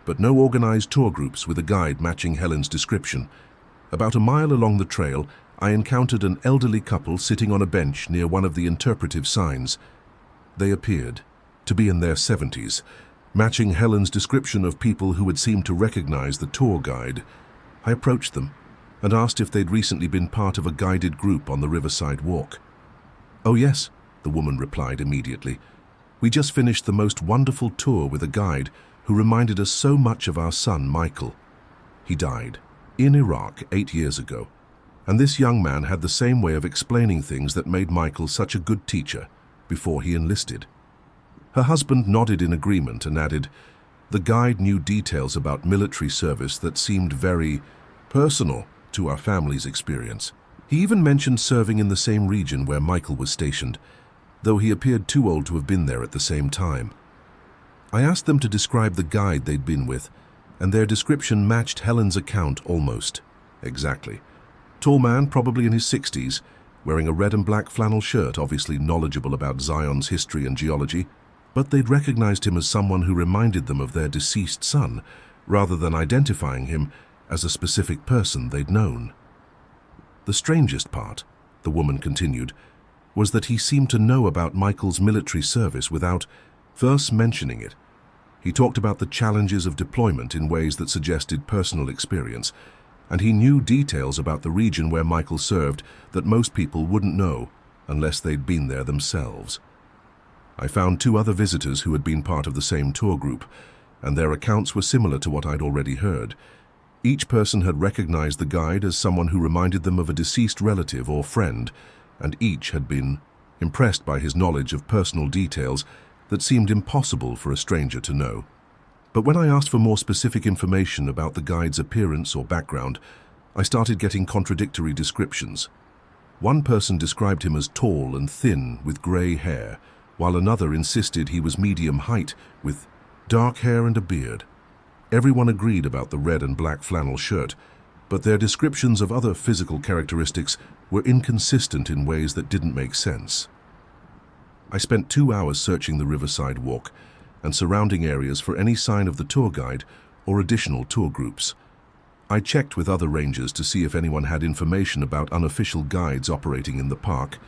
but no organized tour groups with a guide matching Helen's description. About a mile along the trail, I encountered an elderly couple sitting on a bench near one of the interpretive signs. They appeared to be in their 70s, matching Helen's description of people who had seemed to recognize the tour guide. I approached them and asked if they'd recently been part of a guided group on the Riverside Walk. "Oh yes," the woman replied immediately. "We just finished the most wonderful tour with a guide who reminded us so much of our son, Michael. He died in Iraq 8 years ago, and this young man had the same way of explaining things that made Michael such a good teacher before he enlisted." Her husband nodded in agreement and added, "The guide knew details about military service that seemed very personal to our family's experience. He even mentioned serving in the same region where Michael was stationed, though he appeared too old to have been there at the same time." I asked them to describe the guide they'd been with, and their description matched Helen's account almost exactly. Tall man, probably in his 60s, wearing a red and black flannel shirt, obviously knowledgeable about Zion's history and geology, but they'd recognized him as someone who reminded them of their deceased son, rather than identifying him as a specific person they'd known. "The strangest part," the woman continued, "was that he seemed to know about Michael's military service without first mentioning it. He talked about the challenges of deployment in ways that suggested personal experience, and he knew details about the region where Michael served that most people wouldn't know unless they'd been there themselves." I found 2 other visitors who had been part of the same tour group, and their accounts were similar to what I'd already heard. Each person had recognized the guide as someone who reminded them of a deceased relative or friend, and each had been impressed by his knowledge of personal details that seemed impossible for a stranger to know. But when I asked for more specific information about the guide's appearance or background, I started getting contradictory descriptions. One person described him as tall and thin with gray hair, while another insisted he was medium height with dark hair and a beard. Everyone agreed about the red and black flannel shirt, but their descriptions of other physical characteristics were inconsistent in ways that didn't make sense. I spent 2 hours searching the Riverside Walk and surrounding areas for any sign of the tour guide or additional tour groups. I checked with other rangers to see if anyone had information about unofficial guides operating in the park,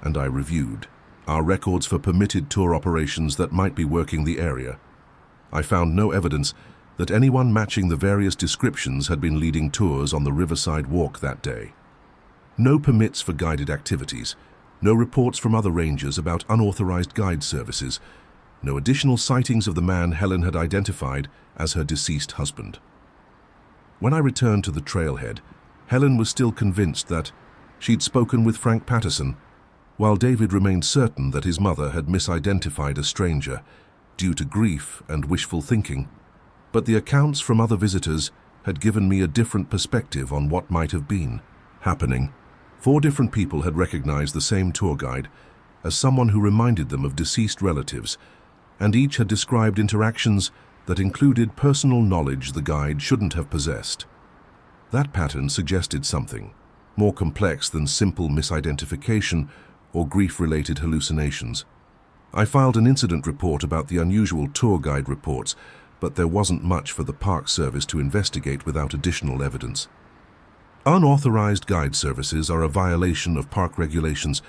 and I reviewed our records for permitted tour operations that might be working the area. I found no evidence that anyone matching the various descriptions had been leading tours on the Riverside Walk that day. No permits for guided activities, no reports from other rangers about unauthorized guide services, no additional sightings of the man Helen had identified as her deceased husband. When I returned to the trailhead, Helen was still convinced that she'd spoken with Frank Patterson, while David remained certain that his mother had misidentified a stranger due to grief and wishful thinking. But the accounts from other visitors had given me a different perspective on what might have been happening. 4 different people had recognized the same tour guide as someone who reminded them of deceased relatives, and each had described interactions that included personal knowledge the guide shouldn't have possessed. That pattern suggested something more complex than simple misidentification or grief-related hallucinations. I filed an incident report about the unusual tour guide reports, but there wasn't much for the Park Service to investigate without additional evidence. Unauthorized guide services are a violation of park regulations,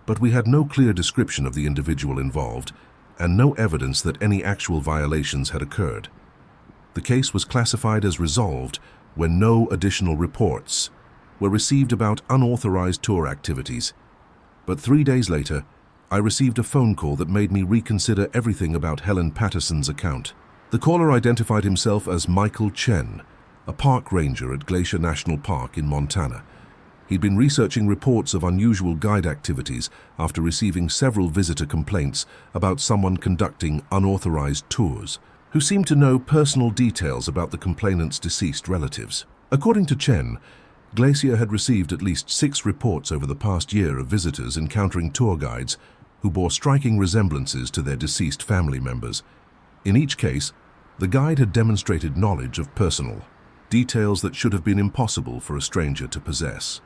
but we had no clear description of the individual involved and no evidence that any actual violations had occurred. The case was classified as resolved, when no additional reports were received about unauthorized tour activities. But 3 days later, I received a phone call that made me reconsider everything about Helen Patterson's account. The caller identified himself as Michael Chen, a park ranger at Glacier National Park in Montana. He'd been researching reports of unusual guide activities after receiving several visitor complaints about someone conducting unauthorized tours, who seemed to know personal details about the complainant's deceased relatives. According to Chen, Glacier had received at least 6 reports over the past year of visitors encountering tour guides who bore striking resemblances to their deceased family members. In each case, the guide had demonstrated knowledge of personal details that should have been impossible for a stranger to possess.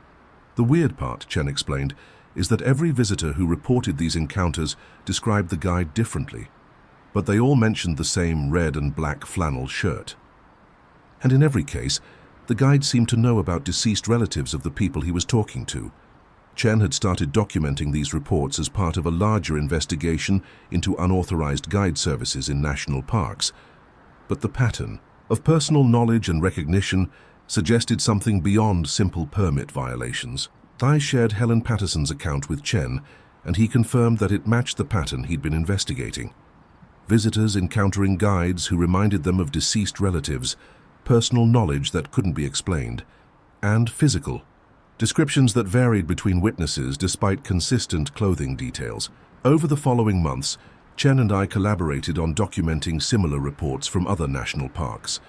The weird part, Chen explained, is that every visitor who reported these encounters described the guide differently, but they all mentioned the same red and black flannel shirt. And in every case, the guide seemed to know about deceased relatives of the people he was talking to. Chen had started documenting these reports as part of a larger investigation into unauthorized guide services in national parks. But the pattern of personal knowledge and recognition suggested something beyond simple permit violations. I shared Helen Patterson's account with Chen, and he confirmed that it matched the pattern he'd been investigating. Visitors encountering guides who reminded them of deceased relatives, personal knowledge that couldn't be explained, and physical descriptions that varied between witnesses despite consistent clothing details. Over the following months, Chen and I collaborated on documenting similar reports from other national parks.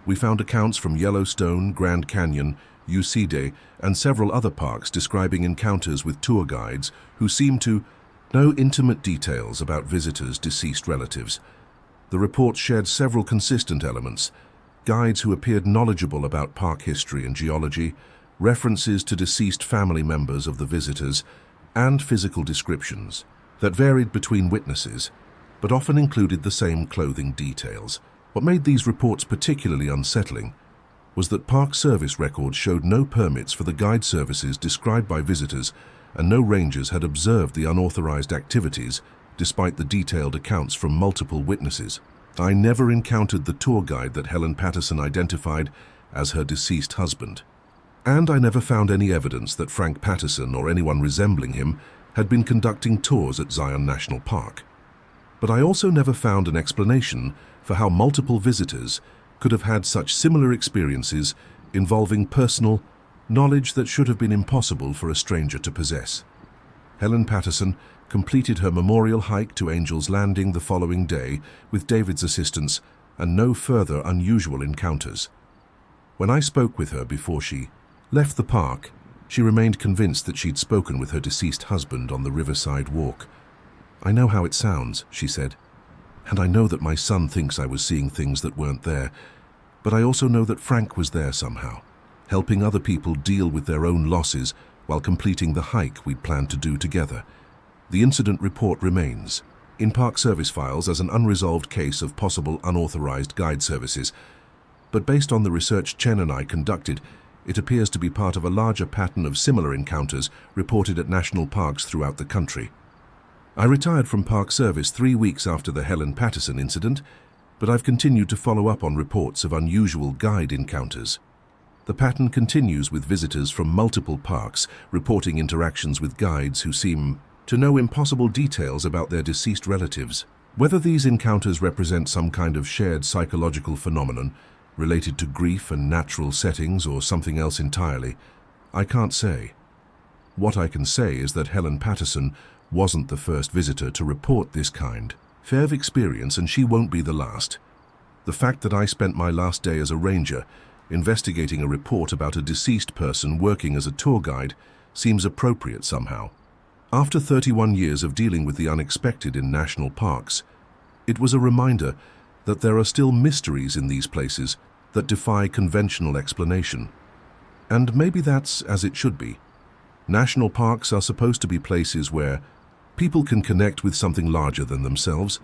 We found accounts from Yellowstone, Grand Canyon, Yosemite, and several other parks describing encounters with tour guides who seemed to know intimate details about visitors' deceased relatives. The reports shared several consistent elements: guides who appeared knowledgeable about park history and geology, references to deceased family members of the visitors, and physical descriptions that varied between witnesses, but often included the same clothing details. What made these reports particularly unsettling was that Park Service records showed no permits for the guide services described by visitors, and no rangers had observed the unauthorized activities, despite the detailed accounts from multiple witnesses. I never encountered the tour guide that Helen Patterson identified as her deceased husband. And I never found any evidence that Frank Patterson or anyone resembling him had been conducting tours at Zion National Park. But I also never found an explanation for how multiple visitors could have had such similar experiences involving personal knowledge that should have been impossible for a stranger to possess. Helen Patterson completed her memorial hike to Angel's Landing the following day with David's assistance and no further unusual encounters. When I spoke with her before she left the park, she remained convinced that she'd spoken with her deceased husband on the riverside walk. "I know how it sounds," she said, "and I know that my son thinks I was seeing things that weren't there, but I also know that Frank was there somehow, helping other people deal with their own losses while completing the hike we'd planned to do together." The incident report remains in Park Service files as an unresolved case of possible unauthorized guide services, but based on the research Chen and I conducted, it appears to be part of a larger pattern of similar encounters reported at national parks throughout the country. I retired from Park Service 3 weeks after the Helen Patterson incident, but I've continued to follow up on reports of unusual guide encounters. The pattern continues with visitors from multiple parks reporting interactions with guides who seem to know impossible details about their deceased relatives. Whether these encounters represent some kind of shared psychological phenomenon related to grief and natural settings or something else entirely, I can't say. What I can say is that Helen Patterson wasn't the first visitor to report this kind of experience, and she won't be the last. The fact that I spent my last day as a ranger investigating a report about a deceased person working as a tour guide seems appropriate somehow. After 31 years of dealing with the unexpected in national parks, it was a reminder that there are still mysteries in these places that defy conventional explanation. And maybe that's as it should be. National parks are supposed to be places where people can connect with something larger than themselves,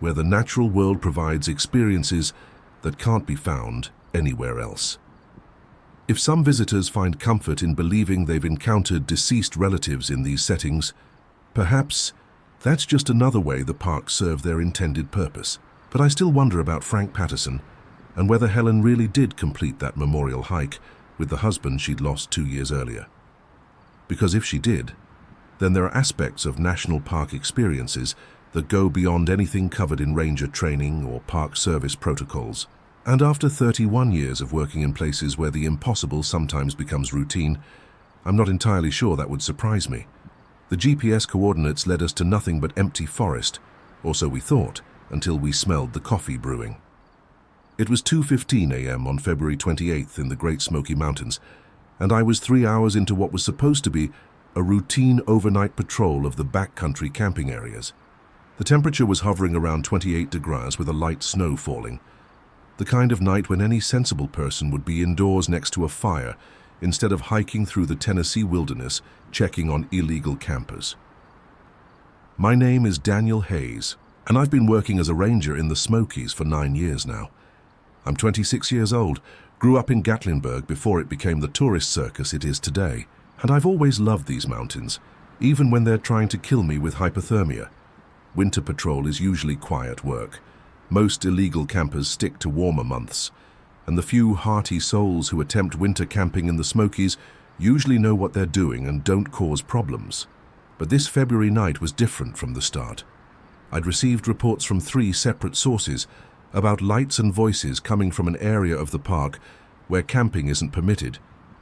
where the natural world provides experiences that can't be found anywhere else. If some visitors find comfort in believing they've encountered deceased relatives in these settings, perhaps that's just another way the parks serve their intended purpose. But I still wonder about Frank Patterson and whether Helen really did complete that memorial hike with the husband she'd lost 2 years earlier. Because if she did, then there are aspects of national park experiences that go beyond anything covered in ranger training or park service protocols. And after 31 years of working in places where the impossible sometimes becomes routine, I'm not entirely sure that would surprise me. The GPS coordinates led us to nothing but empty forest, or so we thought, until we smelled the coffee brewing. It was 2:15 a.m. on February 28th in the Great Smoky Mountains, and I was 3 hours into what was supposed to be a routine overnight patrol of the backcountry camping areas. The temperature was hovering around 28 degrees with a light snow falling. The kind of night when any sensible person would be indoors next to a fire instead of hiking through the Tennessee wilderness checking on illegal campers. My name is Daniel Hayes, and I've been working as a ranger in the Smokies for 9 years now. I'm 26 years old, grew up in Gatlinburg before it became the tourist circus it is today, and I've always loved these mountains, even when they're trying to kill me with hypothermia. Winter patrol is usually quiet work. Most illegal campers stick to warmer months, and the few hearty souls who attempt winter camping in the Smokies usually know what they're doing and don't cause problems. But this February night was different from the start. I'd received reports from 3 separate sources about lights and voices coming from an area of the park where camping isn't permitted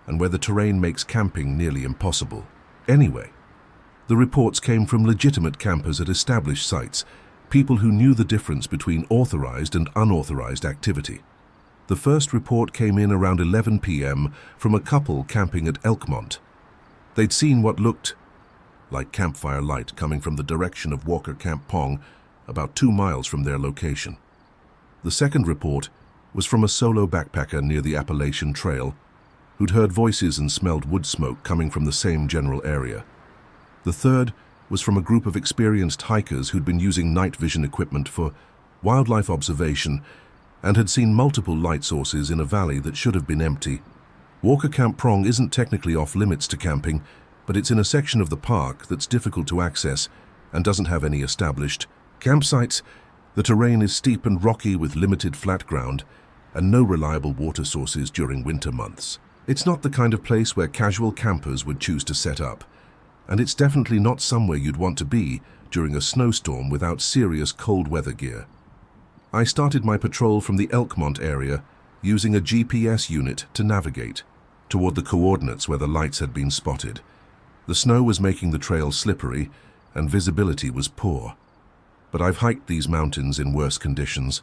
and where the terrain makes camping nearly impossible. Anyway, the reports came from legitimate campers at established sites, people who knew the difference between authorized and unauthorized activity. The first report came in around 11 p.m. from a couple camping at Elkmont. They'd seen what looked like campfire light coming from the direction of Walker Camp Pong, about 2 miles from their location. The second report was from a solo backpacker near the Appalachian Trail who'd heard voices and smelled wood smoke coming from the same general area. The third was from a group of experienced hikers who'd been using night vision equipment for wildlife observation and had seen multiple light sources in a valley that should have been empty. Walker Camp Prong isn't technically off limits to camping, but it's in a section of the park that's difficult to access and doesn't have any established campsites. The terrain is steep and rocky with limited flat ground and no reliable water sources during winter months. It's not the kind of place where casual campers would choose to set up, and it's definitely not somewhere you'd want to be during a snowstorm without serious cold weather gear. I started my patrol from the Elkmont area using a GPS unit to navigate toward the coordinates where the lights had been spotted. The snow was making the trail slippery and visibility was poor. But I've hiked these mountains in worse conditions.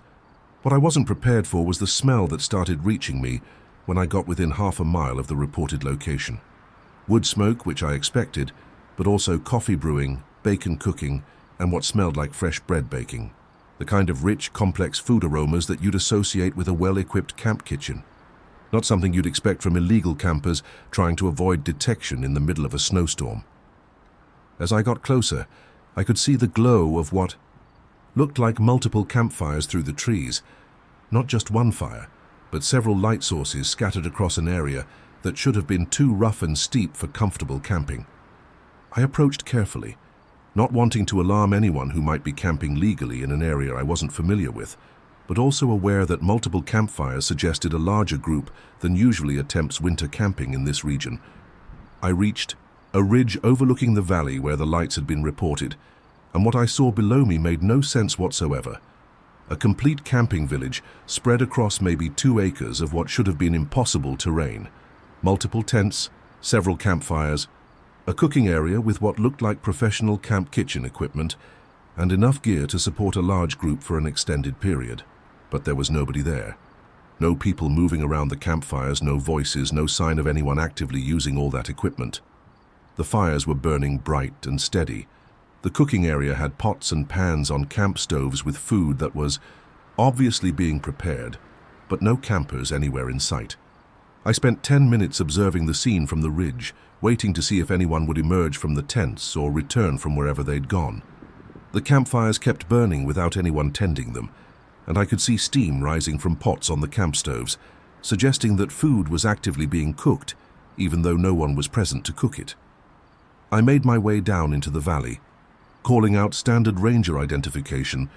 What I wasn't prepared for was the smell that started reaching me when I got within half a mile of the reported location. Wood smoke, which I expected, but also coffee brewing, bacon cooking, and what smelled like fresh bread baking. The kind of rich, complex food aromas that you'd associate with a well-equipped camp kitchen. Not something you'd expect from illegal campers trying to avoid detection in the middle of a snowstorm. As I got closer, I could see the glow of what looked like multiple campfires through the trees. Not just one fire, but several light sources scattered across an area that should have been too rough and steep for comfortable camping. I approached carefully, not wanting to alarm anyone who might be camping legally in an area I wasn't familiar with, but also aware that multiple campfires suggested a larger group than usually attempts winter camping in this region. I reached a ridge overlooking the valley where the lights had been reported, and what I saw below me made no sense whatsoever. A complete camping village spread across maybe 2 acres of what should have been impossible terrain. Multiple tents, several campfires, a cooking area with what looked like professional camp kitchen equipment, and enough gear to support a large group for an extended period. But there was nobody there. No people moving around the campfires, no voices, no sign of anyone actively using all that equipment. The fires were burning bright and steady. The cooking area had pots and pans on camp stoves with food that was obviously being prepared, but no campers anywhere in sight. I spent 10 minutes observing the scene from the ridge, waiting to see if anyone would emerge from the tents or return from wherever they'd gone. The campfires kept burning without anyone tending them, and I could see steam rising from pots on the camp stoves, suggesting that food was actively being cooked, even though no one was present to cook it. I made my way down into the valley, calling out standard ranger identification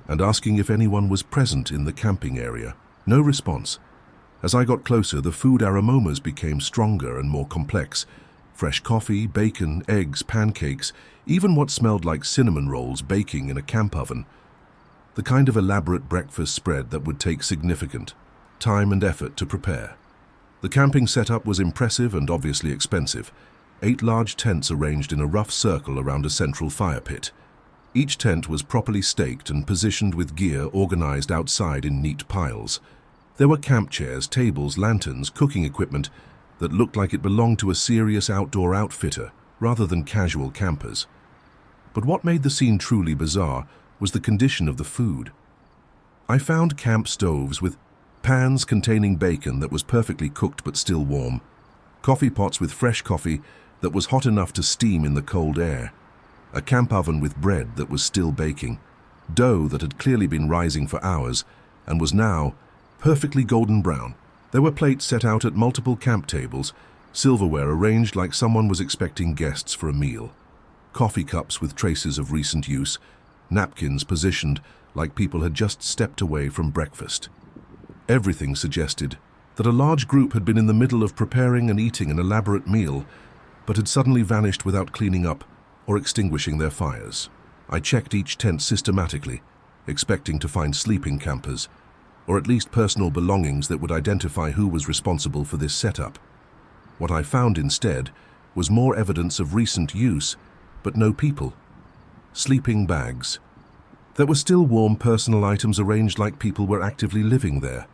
and asking if anyone was present in the camping area. No response. As I got closer, the food aromas became stronger and more complex. Fresh coffee, bacon, eggs, pancakes, even what smelled like cinnamon rolls baking in a camp oven. The kind of elaborate breakfast spread that would take significant time and effort to prepare. The camping setup was impressive and obviously expensive. 8 large tents arranged in a rough circle around a central fire pit. Each tent was properly staked and positioned with gear organized outside in neat piles. There were camp chairs, tables, lanterns, cooking equipment that looked like it belonged to a serious outdoor outfitter rather than casual campers. But what made the scene truly bizarre was the condition of the food. I found camp stoves with pans containing bacon that was perfectly cooked but still warm, coffee pots with fresh coffee that was hot enough to steam in the cold air, a camp oven with bread that was still baking, dough that had clearly been rising for hours and was now perfectly golden brown. There were plates set out at multiple camp tables, silverware arranged like someone was expecting guests for a meal, coffee cups with traces of recent use, napkins positioned like people had just stepped away from breakfast. Everything suggested that a large group had been in the middle of preparing and eating an elaborate meal, but had suddenly vanished without cleaning up or extinguishing their fires. I checked each tent systematically, expecting to find sleeping campers, or at least personal belongings that would identify who was responsible for this setup. What I found instead was more evidence of recent use, but no people. Sleeping bags. There were still warm personal items arranged like people were actively living there.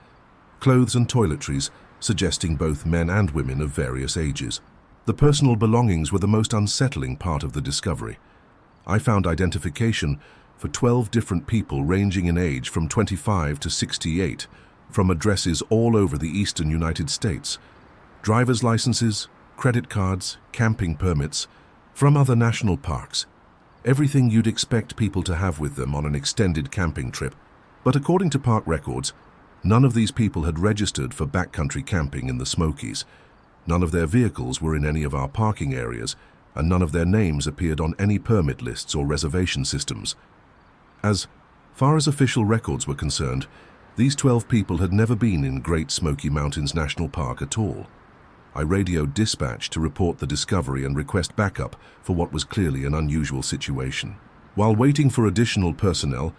Clothes and toiletries, suggesting both men and women of various ages. The personal belongings were the most unsettling part of the discovery. I found identification for 12 different people ranging in age from 25 to 68, from addresses all over the eastern United States. Driver's licenses, credit cards, camping permits, from other national parks. Everything you'd expect people to have with them on an extended camping trip. But according to park records, none of these people had registered for backcountry camping in the Smokies. None of their vehicles were in any of our parking areas, and none of their names appeared on any permit lists or reservation systems. As far as official records were concerned, these 12 people had never been in Great Smoky Mountains National Park at all. I radioed dispatch to report the discovery and request backup for what was clearly an unusual situation. While waiting for additional personnel,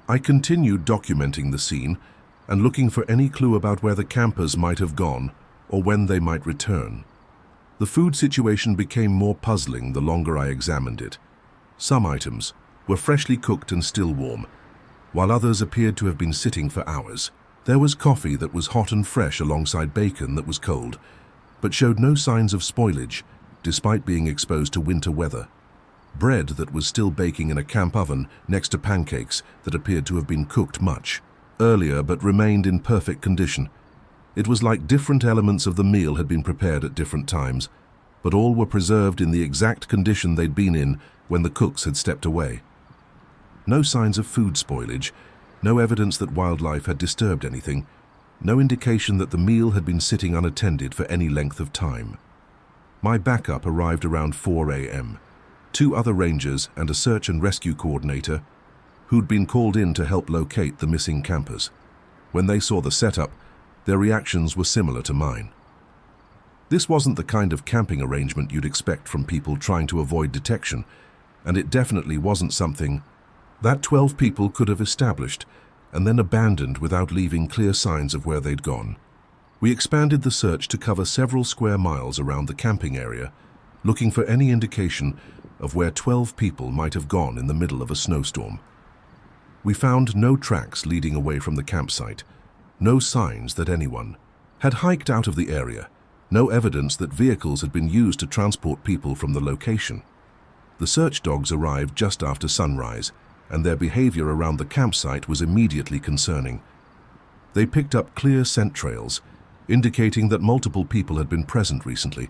I continued documenting the scene and looking for any clue about where the campers might have gone or when they might return. The food situation became more puzzling the longer I examined it. Some items were freshly cooked and still warm, while others appeared to have been sitting for hours. There was coffee that was hot and fresh alongside bacon that was cold, but showed no signs of spoilage, despite being exposed to winter weather. Bread that was still baking in a camp oven next to pancakes that appeared to have been cooked much earlier but remained in perfect condition. It was like different elements of the meal had been prepared at different times, but all were preserved in the exact condition they'd been in when the cooks had stepped away. No signs of food spoilage, no evidence that wildlife had disturbed anything, no indication that the meal had been sitting unattended for any length of time. My backup arrived around 4 a.m. 2 other rangers and a search and rescue coordinator who'd been called in to help locate the missing campers. When they saw the setup, their reactions were similar to mine. This wasn't the kind of camping arrangement you'd expect from people trying to avoid detection, and it definitely wasn't something that 12 people could have established and then abandoned without leaving clear signs of where they'd gone. We expanded the search to cover several square miles around the camping area, looking for any indication of where 12 people might have gone in the middle of a snowstorm. We found no tracks leading away from the campsite, no signs that anyone had hiked out of the area, no evidence that vehicles had been used to transport people from the location. The search dogs arrived just after sunrise, and their behavior around the campsite was immediately concerning. They picked up clear scent trails, indicating that multiple people had been present recently,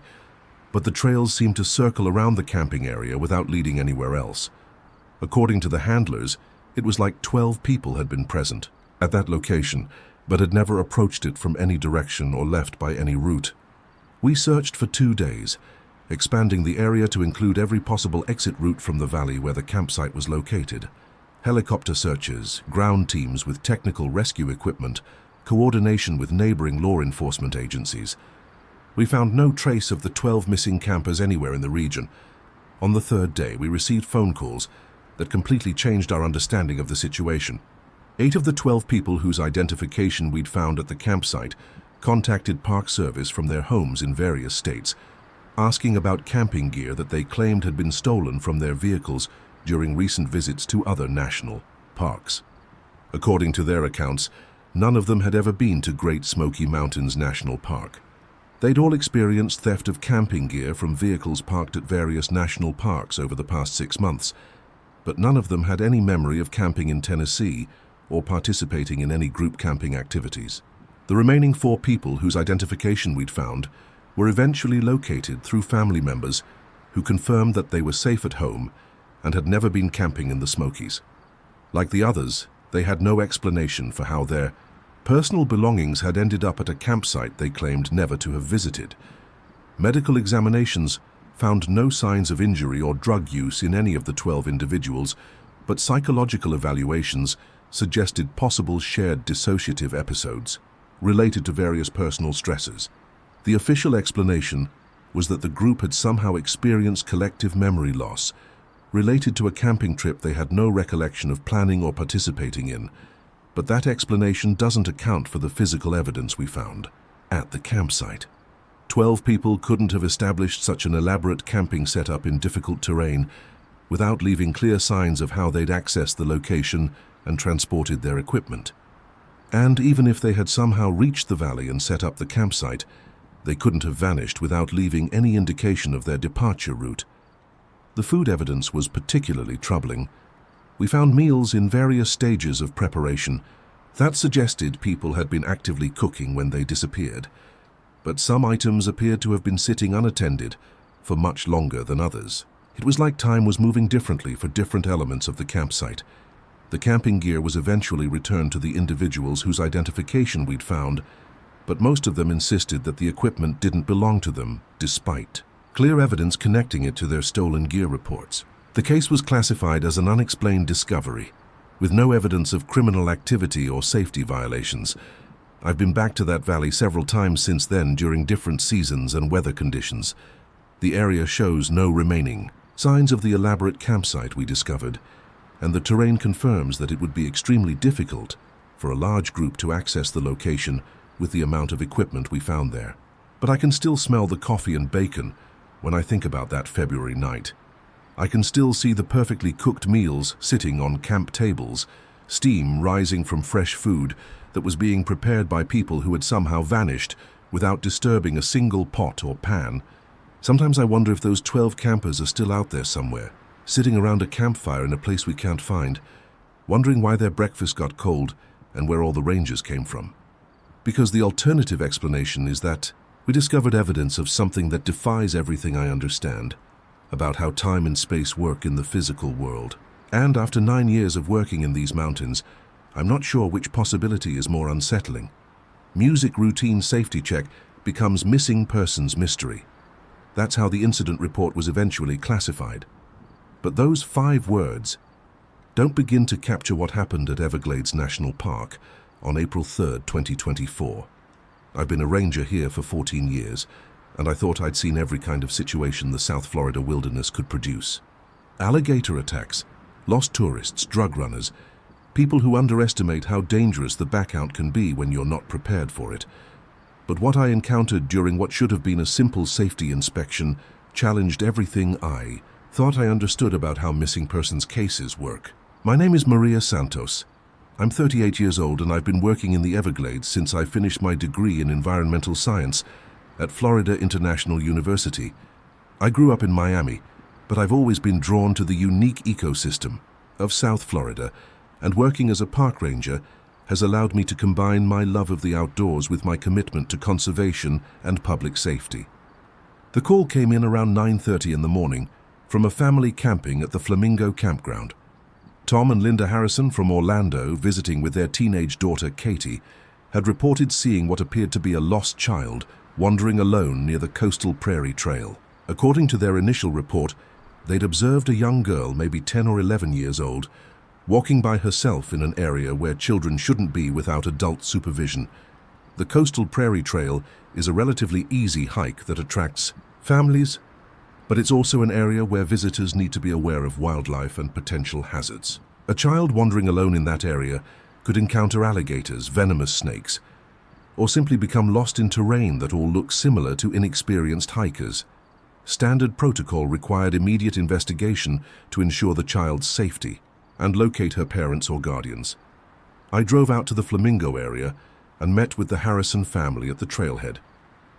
but the trails seemed to circle around the camping area without leading anywhere else. According to the handlers, it was like 12 people had been present at that location, but had never approached it from any direction or left by any route. We searched for 2 days, expanding the area to include every possible exit route from the valley where the campsite was located. Helicopter searches, ground teams with technical rescue equipment, coordination with neighboring law enforcement agencies. We found no trace of the 12 missing campers anywhere in the region. On the third day, we received phone calls that completely changed our understanding of the situation. 8 of the 12 people whose identification we'd found at the campsite contacted Park Service from their homes in various states, asking about camping gear that they claimed had been stolen from their vehicles during recent visits to other national parks. According to their accounts, none of them had ever been to Great Smoky Mountains National Park. They'd all experienced theft of camping gear from vehicles parked at various national parks over the past 6 months, but none of them had any memory of camping in Tennessee or participating in any group camping activities. The remaining 4 people whose identification we'd found were eventually located through family members who confirmed that they were safe at home and had never been camping in the Smokies. Like the others, they had no explanation for how their personal belongings had ended up at a campsite they claimed never to have visited. Medical examinations found no signs of injury or drug use in any of the 12 individuals, but psychological evaluations suggested possible shared dissociative episodes related to various personal stresses. The official explanation was that the group had somehow experienced collective memory loss related to a camping trip they had no recollection of planning or participating in, but that explanation doesn't account for the physical evidence we found at the campsite. 12 people couldn't have established such an elaborate camping setup in difficult terrain without leaving clear signs of how they'd accessed the location and transported their equipment. And even if they had somehow reached the valley and set up the campsite, they couldn't have vanished without leaving any indication of their departure route. The food evidence was particularly troubling. We found meals in various stages of preparation that suggested people had been actively cooking when they disappeared, but some items appeared to have been sitting unattended for much longer than others. It was like time was moving differently for different elements of the campsite. The camping gear was eventually returned to the individuals whose identification we'd found, but most of them insisted that the equipment didn't belong to them, despite clear evidence connecting it to their stolen gear reports. The case was classified as an unexplained discovery, with no evidence of criminal activity or safety violations. I've been back to that valley several times since then during different seasons and weather conditions. The area shows no remaining signs of the elaborate campsite we discovered, and the terrain confirms that it would be extremely difficult for a large group to access the location with the amount of equipment we found there. But I can still smell the coffee and bacon when I think about that February night. I can still see the perfectly cooked meals sitting on camp tables, steam rising from fresh food that was being prepared by people who had somehow vanished without disturbing a single pot or pan. Sometimes I wonder if those 12 campers are still out there somewhere, sitting around a campfire in a place we can't find, wondering why their breakfast got cold and where all the rangers came from. Because the alternative explanation is that we discovered evidence of something that defies everything I understand about how time and space work in the physical world. And after 9 years of working in these mountains, I'm not sure which possibility is more unsettling. Music routine safety check becomes missing persons mystery. That's how the incident report was eventually classified. But those 5 words don't begin to capture what happened at Everglades National Park on April 3rd, 2024. I've been a ranger here for 14 years, and I thought I'd seen every kind of situation the South Florida wilderness could produce. Alligator attacks, lost tourists, drug runners, people who underestimate how dangerous the backout can be when you're not prepared for it. But what I encountered during what should have been a simple safety inspection challenged everything I thought I understood about how missing persons cases work. My name is Maria Santos. I'm 38 years old and I've been working in the Everglades since I finished my degree in environmental science at Florida International University. I grew up in Miami, but I've always been drawn to the unique ecosystem of South Florida, and working as a park ranger has allowed me to combine my love of the outdoors with my commitment to conservation and public safety. The call came in around 9:30 in the morning from a family camping at the Flamingo Campground. Tom and Linda Harrison from Orlando, visiting with their teenage daughter Katie, had reported seeing what appeared to be a lost child wandering alone near the coastal prairie trail. According to their initial report, they'd observed a young girl, maybe 10 or 11 years old, walking by herself in an area where children shouldn't be without adult supervision. The coastal prairie trail is a relatively easy hike that attracts families, but it's also an area where visitors need to be aware of wildlife and potential hazards. A child wandering alone in that area could encounter alligators, venomous snakes, or simply become lost in terrain that all looks similar to inexperienced hikers. Standard protocol required immediate investigation to ensure the child's safety and locate her parents or guardians. I drove out to the Flamingo area and met with the Harrison family at the trailhead.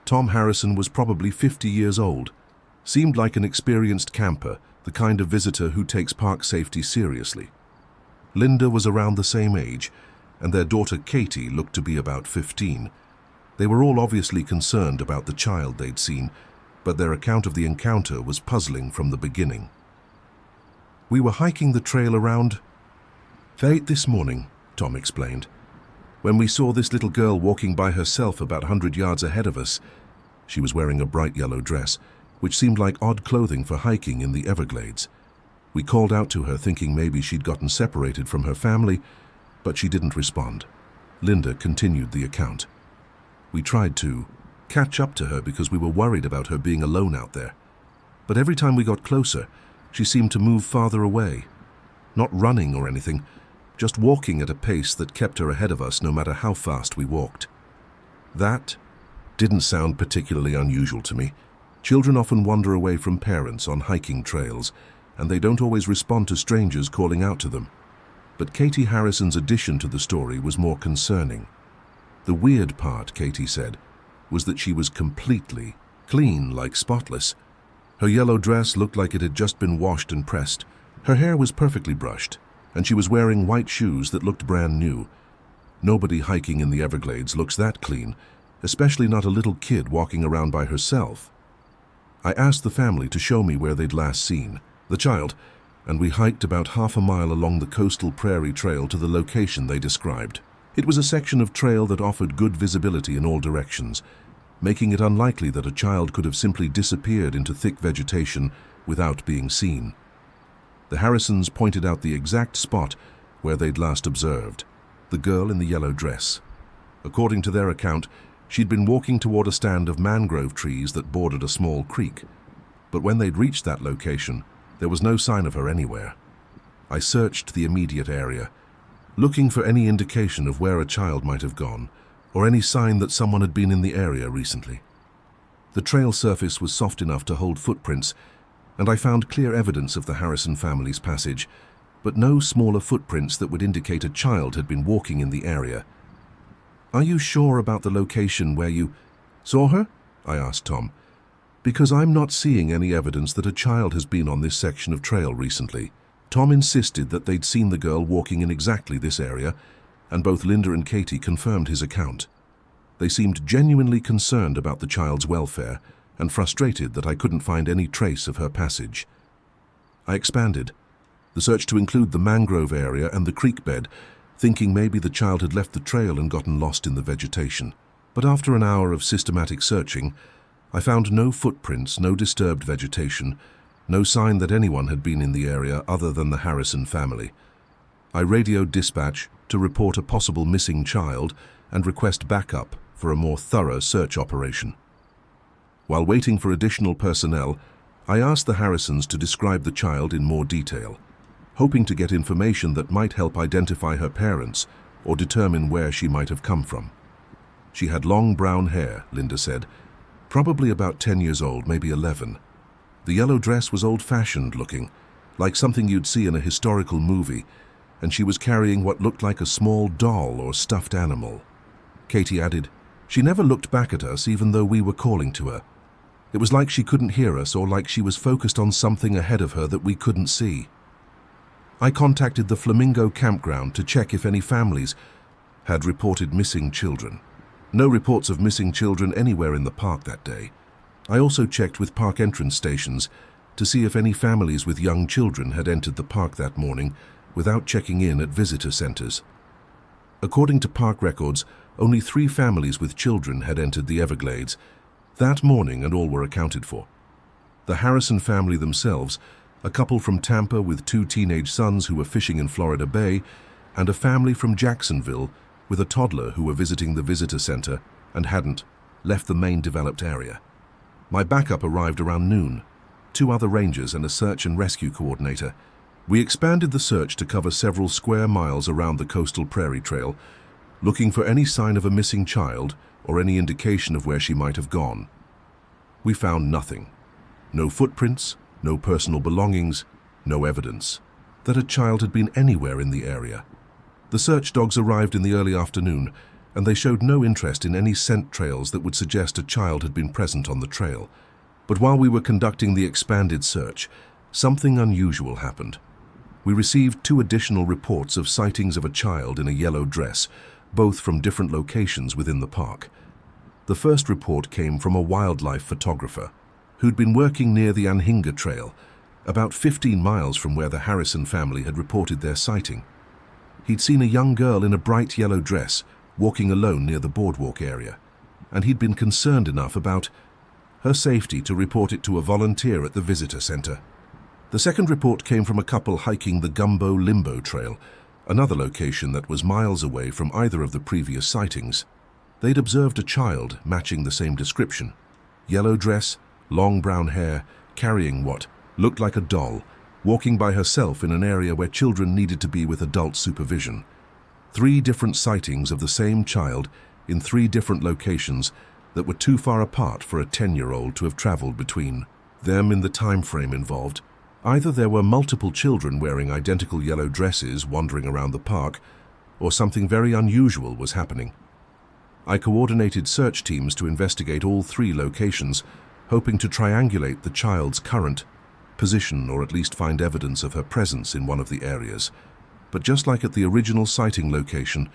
Tom Harrison was probably 50 years old, seemed like an experienced camper, the kind of visitor who takes park safety seriously. Linda was around the same age, and their daughter Katie looked to be about 15. They were all obviously concerned about the child they'd seen, but their account of the encounter was puzzling from the beginning. "We were hiking the trail around 8 this morning," Tom explained, "when we saw this little girl walking by herself about 100 yards ahead of us. She was wearing a bright yellow dress, which seemed like odd clothing for hiking in the Everglades. We called out to her thinking maybe she'd gotten separated from her family, but she didn't respond." Linda continued the account. "We tried to catch up to her because we were worried about her being alone out there. But every time we got closer, she seemed to move farther away. Not running or anything, just walking at a pace that kept her ahead of us no matter how fast we walked." That didn't sound particularly unusual to me. Children often wander away from parents on hiking trails, and they don't always respond to strangers calling out to them. But Katie Harrison's addition to the story was more concerning. The weird part, Katie said, was that she was completely clean, like spotless. Her yellow dress looked like it had just been washed and pressed. Her hair was perfectly brushed, and she was wearing white shoes that looked brand new. Nobody hiking in the Everglades looks that clean, especially not a little kid walking around by herself. I asked the family to show me where they'd last seen the child, and we hiked about half a mile along the coastal prairie trail to the location they described. It was a section of trail that offered good visibility in all directions, making it unlikely that a child could have simply disappeared into thick vegetation without being seen. The Harrisons pointed out the exact spot where they'd last observed the girl in the yellow dress. According to their account, she'd been walking toward a stand of mangrove trees that bordered a small creek. But when they'd reached that location, there was no sign of her anywhere. I searched the immediate area, looking for any indication of where a child might have gone, or any sign that someone had been in the area recently. The trail surface was soft enough to hold footprints, and I found clear evidence of the Harrison family's passage, but no smaller footprints that would indicate a child had been walking in the area. "Are you sure about the location where you saw her?" I asked Tom. "Because I'm not seeing any evidence that a child has been on this section of trail recently." Tom insisted that they'd seen the girl walking in exactly this area, and both Linda and Katie confirmed his account. They seemed genuinely concerned about the child's welfare and frustrated that I couldn't find any trace of her passage. I expanded the search to include the mangrove area and the creek bed, thinking maybe the child had left the trail and gotten lost in the vegetation. But after an hour of systematic searching, I found no footprints, no disturbed vegetation, no sign that anyone had been in the area other than the Harrison family. I radioed dispatch to report a possible missing child and request backup for a more thorough search operation. While waiting for additional personnel, I asked the Harrisons to describe the child in more detail, hoping to get information that might help identify her parents or determine where she might have come from. She had long brown hair, Linda said, probably about 10 years old, maybe 11. The yellow dress was old-fashioned looking, like something you'd see in a historical movie, and she was carrying what looked like a small doll or stuffed animal. Katie added, "She never looked back at us even though we were calling to her. It was like she couldn't hear us or like she was focused on something ahead of her that we couldn't see." I contacted the Flamingo campground to check if any families had reported missing children. No reports of missing children anywhere in the park that day. I also checked with park entrance stations to see if any families with young children had entered the park that morning without checking in at visitor centers. According to park records, only 3 families with children had entered the Everglades that morning, and all were accounted for. The Harrison family themselves a couple from Tampa with 2 teenage sons who were fishing in Florida Bay, and a family from Jacksonville with a toddler who were visiting the visitor center and hadn't left the main developed area. My backup arrived around noon, 2 other rangers and a search and rescue coordinator. We expanded the search to cover several square miles around the coastal prairie trail, looking for any sign of a missing child or any indication of where she might have gone. We found nothing. No footprints, no personal belongings, no evidence that a child had been anywhere in the area. The search dogs arrived in the early afternoon, and they showed no interest in any scent trails that would suggest a child had been present on the trail. But while we were conducting the expanded search, something unusual happened. We received 2 additional reports of sightings of a child in a yellow dress, both from different locations within the park. The first report came from a wildlife photographer who'd been working near the Anhinga Trail, about 15 miles from where the Harrison family had reported their sighting. He'd seen a young girl in a bright yellow dress walking alone near the boardwalk area, and he'd been concerned enough about her safety to report it to a volunteer at the visitor center. The second report came from a couple hiking the Gumbo Limbo Trail, another location that was miles away from either of the previous sightings. They'd observed a child matching the same description. Yellow dress, long brown hair, carrying what looked like a doll, walking by herself in an area where children needed to be with adult supervision. 3 different sightings of the same child in 3 different locations that were too far apart for a 10-year-old to have traveled between them in the time frame involved. Either there were multiple children wearing identical yellow dresses wandering around the park, or something very unusual was happening. I coordinated search teams to investigate all 3 locations, hoping to triangulate the child's current position or at least find evidence of her presence in one of the areas. But just like at the original sighting location,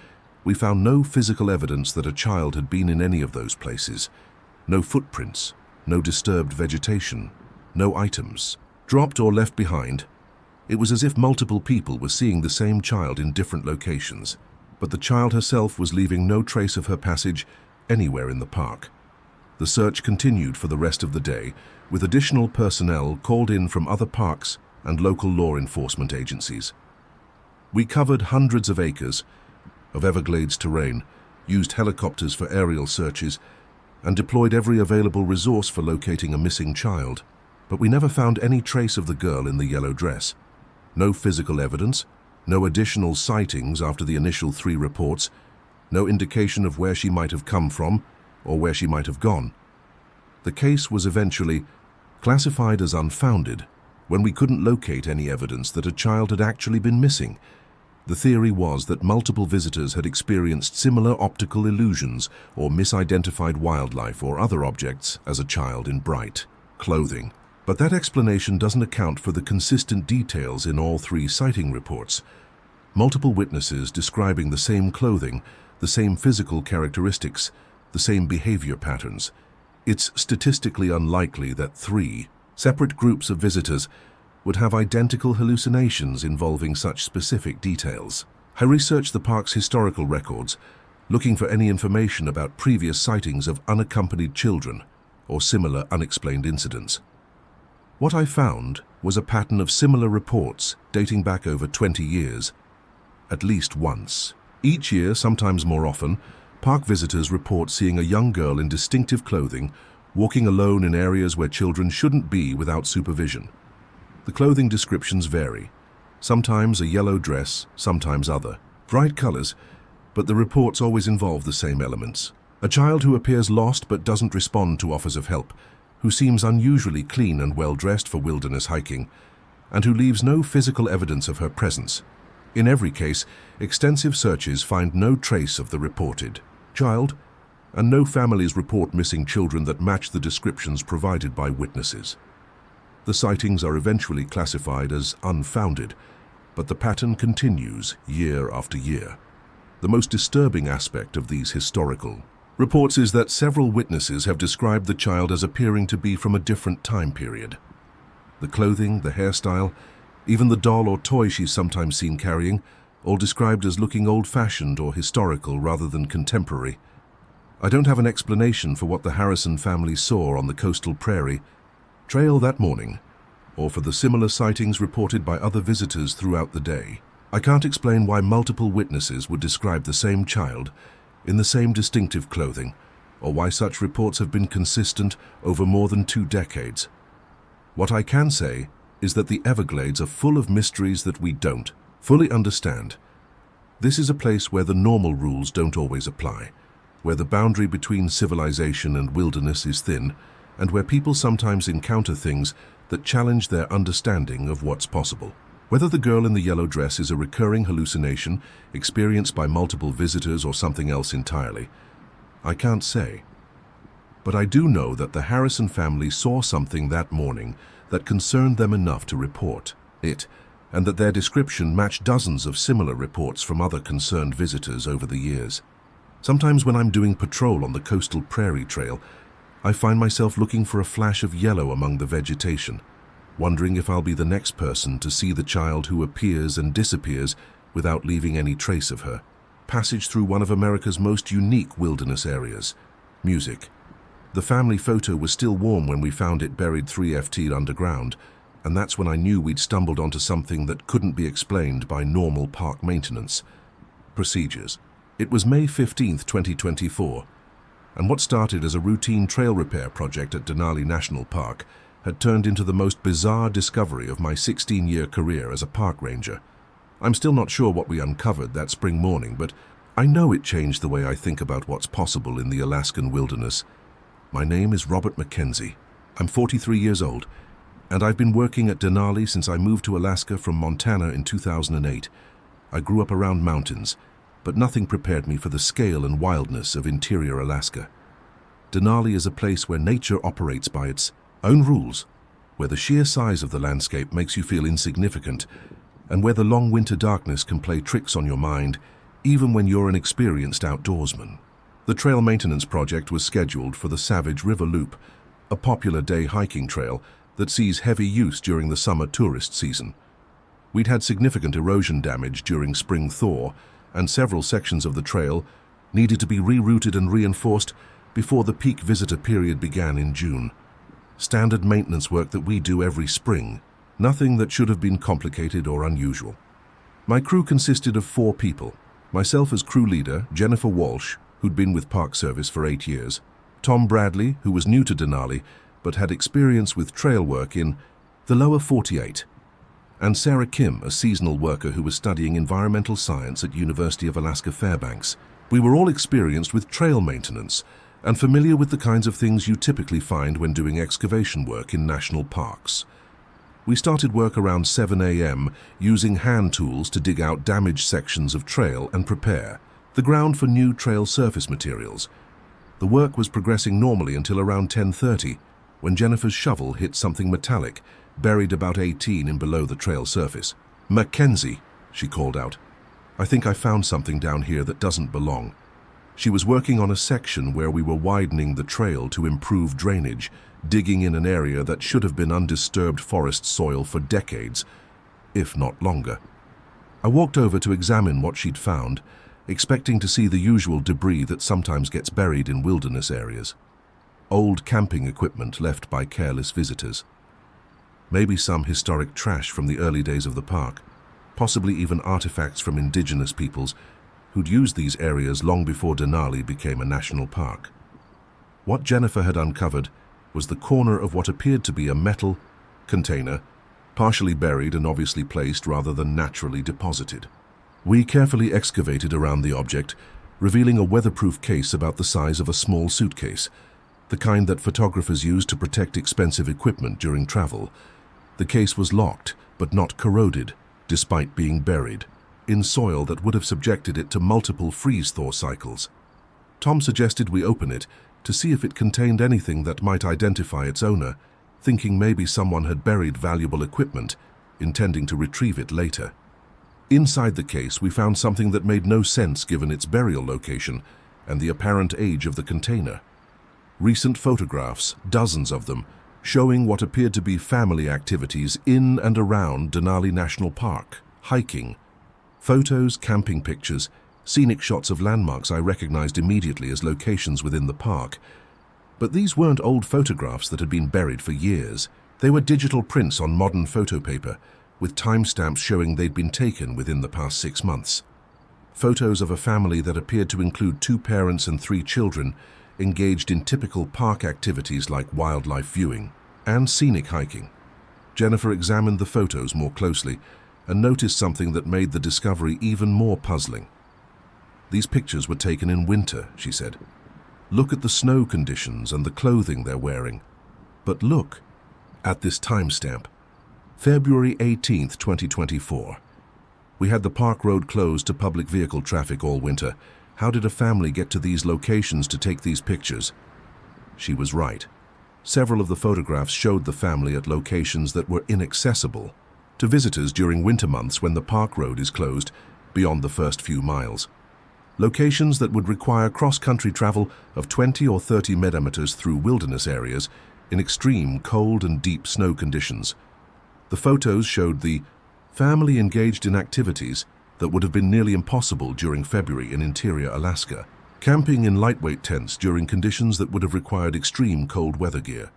we found no physical evidence that a child had been in any of those places. No footprints, no disturbed vegetation, no items dropped or left behind. It was as if multiple people were seeing the same child in different locations, but the child herself was leaving no trace of her passage anywhere in the park. The search continued for the rest of the day, with additional personnel called in from other parks and local law enforcement agencies. We covered hundreds of acres of Everglades terrain, used helicopters for aerial searches, and deployed every available resource for locating a missing child. But we never found any trace of the girl in the yellow dress. No physical evidence, no additional sightings after the initial 3 reports, no indication of where she might have come from or where she might have gone. The case was eventually classified as unfounded when we couldn't locate any evidence that a child had actually been missing. The theory was that multiple visitors had experienced similar optical illusions or misidentified wildlife or other objects as a child in bright clothing. But that explanation doesn't account for the consistent details in all 3 sighting reports. Multiple witnesses describing the same clothing, the same physical characteristics, the same behavior patterns. It's statistically unlikely that 3 separate groups of visitors would have identical hallucinations involving such specific details. I researched the park's historical records, looking for any information about previous sightings of unaccompanied children or similar unexplained incidents. What I found was a pattern of similar reports dating back over 20 years. At least once. Each year, sometimes more often, park visitors report seeing a young girl in distinctive clothing walking alone in areas where children shouldn't be without supervision. The clothing descriptions vary. Sometimes a yellow dress, sometimes other. Bright colors, but the reports always involve the same elements. A child who appears lost but doesn't respond to offers of help, who seems unusually clean and well-dressed for wilderness hiking, and who leaves no physical evidence of her presence. In every case, extensive searches find no trace of the reported child, and no families report missing children that match the descriptions provided by witnesses. The sightings are eventually classified as unfounded, but the pattern continues year after year. The most disturbing aspect of these historical reports is that several witnesses have described the child as appearing to be from a different time period. The clothing, the hairstyle, even the doll or toy she's sometimes seen carrying, all described as looking old-fashioned or historical rather than contemporary. I don't have an explanation for what the Harrison family saw on the coastal prairie trail that morning, or for the similar sightings reported by other visitors throughout the day. I can't explain why multiple witnesses would describe the same child in the same distinctive clothing, or why such reports have been consistent over more than 2 decades. What I can say is that the Everglades are full of mysteries that we don't fully understand. This is a place where the normal rules don't always apply, where the boundary between civilization and wilderness is thin, and where people sometimes encounter things that challenge their understanding of what's possible. Whether the girl in the yellow dress is a recurring hallucination experienced by multiple visitors or something else entirely, I can't say. But I do know that the Harrison family saw something that morning that concerned them enough to report it, and that their description matched dozens of similar reports from other concerned visitors over the years. Sometimes when I'm doing patrol on the coastal prairie trail, I find myself looking for a flash of yellow among the vegetation, wondering if I'll be the next person to see the child who appears and disappears without leaving any trace of her. Passage through one of America's most unique wilderness areas. Music. The family photo was still warm when we found it buried 3 ft underground, and that's when I knew we'd stumbled onto something that couldn't be explained by normal park maintenance procedures. It was May 15th, 2024, and what started as a routine trail repair project at Denali National Park had turned into the most bizarre discovery of my 16-year career as a park ranger. I'm still not sure what we uncovered that spring morning, but I know it changed the way I think about what's possible in the Alaskan wilderness. My name is Robert Mackenzie. I'm 43 years old, and I've been working at Denali since I moved to Alaska from Montana in 2008. I grew up around mountains, but nothing prepared me for the scale and wildness of interior Alaska. Denali is a place where nature operates by its own rules, where the sheer size of the landscape makes you feel insignificant, and where the long winter darkness can play tricks on your mind, even when you're an experienced outdoorsman. The trail maintenance project was scheduled for the Savage River Loop, a popular day hiking trail that sees heavy use during the summer tourist season. We'd had significant erosion damage during spring thaw, and several sections of the trail needed to be rerouted and reinforced before the peak visitor period began in June. Standard maintenance work that we do every spring, nothing that should have been complicated or unusual. My crew consisted of 4 people, myself as crew leader, Jennifer Walsh, who'd been with Park Service for 8 years, Tom Bradley, who was new to Denali but had experience with trail work in the lower 48, and Sarah Kim, a seasonal worker who was studying environmental science at University of Alaska Fairbanks. We were all experienced with trail maintenance and familiar with the kinds of things you typically find when doing excavation work in national parks. We started work around 7 a.m. using hand tools to dig out damaged sections of trail and prepare the ground for new trail surface materials. The work was progressing normally until around 10:30, when Jennifer's shovel hit something metallic, buried about 18 in below the trail surface. "Mackenzie," she called out. "I think I found something down here that doesn't belong." She was working on a section where we were widening the trail to improve drainage, digging in an area that should have been undisturbed forest soil for decades, if not longer. I walked over to examine what she'd found, expecting to see the usual debris that sometimes gets buried in wilderness areas. Old camping equipment left by careless visitors. Maybe some historic trash from the early days of the park, possibly even artifacts from indigenous peoples who'd used these areas long before Denali became a national park. What Jennifer had uncovered was the corner of what appeared to be a metal container, partially buried and obviously placed rather than naturally deposited. We carefully excavated around the object, revealing a weatherproof case about the size of a small suitcase, the kind that photographers use to protect expensive equipment during travel. The case was locked, but not corroded, despite being buried in soil that would have subjected it to multiple freeze-thaw cycles. Tom suggested we open it to see if it contained anything that might identify its owner, thinking maybe someone had buried valuable equipment, intending to retrieve it later. Inside the case, we found something that made no sense given its burial location and the apparent age of the container. Recent photographs, dozens of them, showing what appeared to be family activities in and around Denali National Park, hiking. Photos, camping pictures, scenic shots of landmarks I recognized immediately as locations within the park. But these weren't old photographs that had been buried for years. They were digital prints on modern photo paper, with timestamps showing they'd been taken within the past 6 months. Photos of a family that appeared to include 2 parents and 3 children engaged in typical park activities like wildlife viewing and scenic hiking. Jennifer examined the photos more closely and noticed something that made the discovery even more puzzling. These pictures were taken in winter, she said. Look at the snow conditions and the clothing they're wearing. But look at this timestamp, February 18th, 2024. We had the park road closed to public vehicle traffic all winter. How did a family get to these locations to take these pictures? She was right. Several of the photographs showed the family at locations that were inaccessible to visitors during winter months when the park road is closed beyond the first few miles. Locations that would require cross-country travel of 20 or 30 kilometers through wilderness areas in extreme cold and deep snow conditions. The photos showed the family engaged in activities that would have been nearly impossible during February in interior Alaska, camping in lightweight tents during conditions that would have required extreme cold weather gear,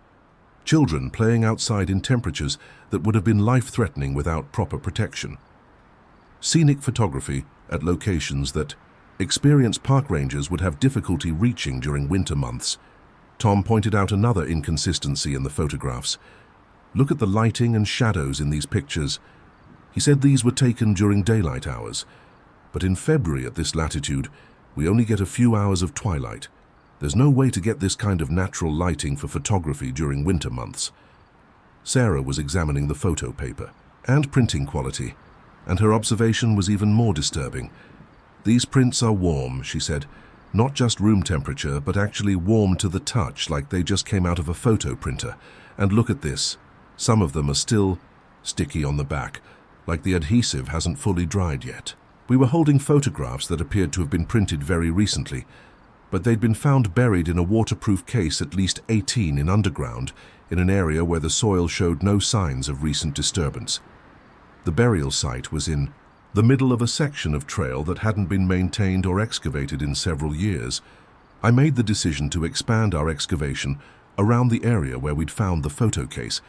children playing outside in temperatures that would have been life-threatening without proper protection, scenic photography at locations that experienced park rangers would have difficulty reaching during winter months. Tom pointed out another inconsistency in the photographs. Look at the lighting and shadows in these pictures. He said these were taken during daylight hours, but in February at this latitude, we only get a few hours of twilight. There's no way to get this kind of natural lighting for photography during winter months. Sarah was examining the photo paper and printing quality, and her observation was even more disturbing. These prints are warm, she said, not just room temperature, but actually warm to the touch, like they just came out of a photo printer. And look at this. Some of them are still sticky on the back, like the adhesive hasn't fully dried yet. We were holding photographs that appeared to have been printed very recently, but they'd been found buried in a waterproof case at least 18 in underground, in an area where the soil showed no signs of recent disturbance. The burial site was in the middle of a section of trail that hadn't been maintained or excavated in several years. I made the decision to expand our excavation around the area where we'd found the photo case,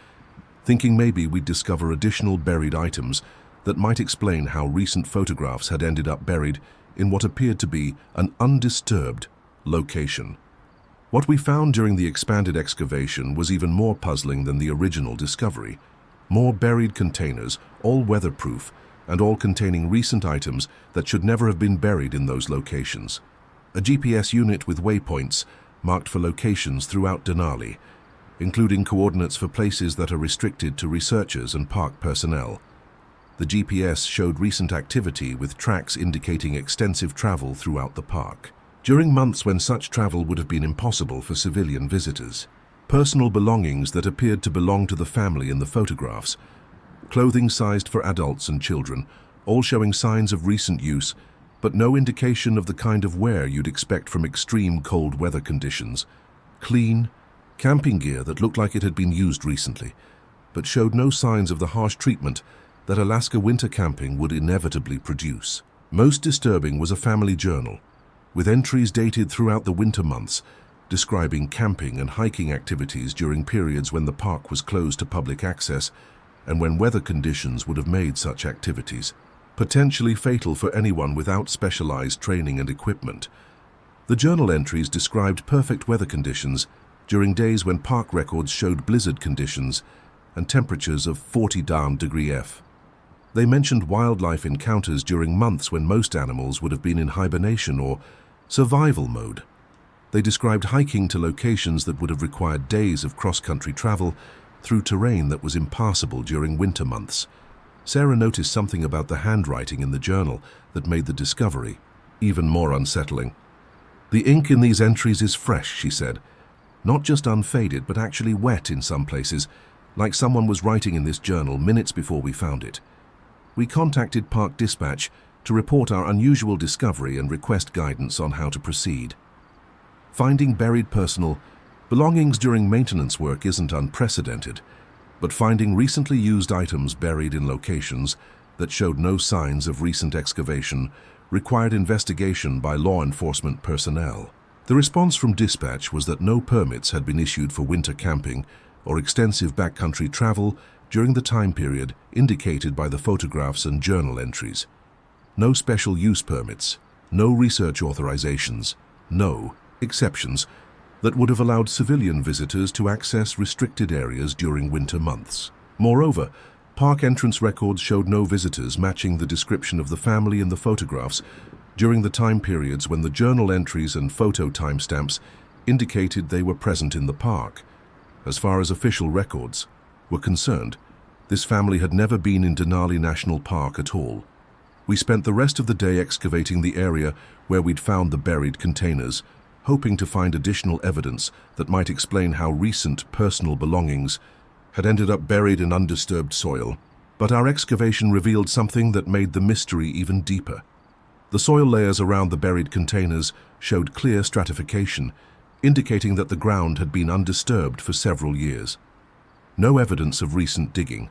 thinking maybe we'd discover additional buried items that might explain how recent photographs had ended up buried in what appeared to be an undisturbed location. What we found during the expanded excavation was even more puzzling than the original discovery. More buried containers, all weatherproof, and all containing recent items that should never have been buried in those locations. A GPS unit with waypoints marked for locations throughout Denali, including coordinates for places that are restricted to researchers and park personnel. The GPS showed recent activity with tracks indicating extensive travel throughout the park, during months when such travel would have been impossible for civilian visitors. Personal belongings that appeared to belong to the family in the photographs, clothing sized for adults and children, all showing signs of recent use, but no indication of the kind of wear you'd expect from extreme cold weather conditions. Clean, camping gear that looked like it had been used recently, but showed no signs of the harsh treatment that Alaska winter camping would inevitably produce. Most disturbing was a family journal, with entries dated throughout the winter months, describing camping and hiking activities during periods when the park was closed to public access and when weather conditions would have made such activities potentially fatal for anyone without specialized training and equipment. The journal entries described perfect weather conditions during days when park records showed blizzard conditions and temperatures of 40 F. They mentioned wildlife encounters during months when most animals would have been in hibernation or survival mode. They described hiking to locations that would have required days of cross-country travel through terrain that was impassable during winter months. Sarah noticed something about the handwriting in the journal that made the discovery even more unsettling. The ink in these entries is fresh, she said. Not just unfaded, but actually wet in some places, like someone was writing in this journal minutes before we found it. We contacted Park Dispatch to report our unusual discovery and request guidance on how to proceed. Finding buried personal belongings during maintenance work isn't unprecedented, but finding recently used items buried in locations that showed no signs of recent excavation required investigation by law enforcement personnel. The response from dispatch was that no permits had been issued for winter camping or extensive backcountry travel during the time period indicated by the photographs and journal entries. No special use permits, no research authorizations, no exceptions that would have allowed civilian visitors to access restricted areas during winter months. Moreover, park entrance records showed no visitors matching the description of the family in the photographs during the time periods when the journal entries and photo timestamps indicated they were present in the park. As far as official records were concerned, this family had never been in Denali National Park at all. We spent the rest of the day excavating the area where we'd found the buried containers, hoping to find additional evidence that might explain how recent personal belongings had ended up buried in undisturbed soil. But our excavation revealed something that made the mystery even deeper. The soil layers around the buried containers showed clear stratification, indicating that the ground had been undisturbed for several years. No evidence of recent digging.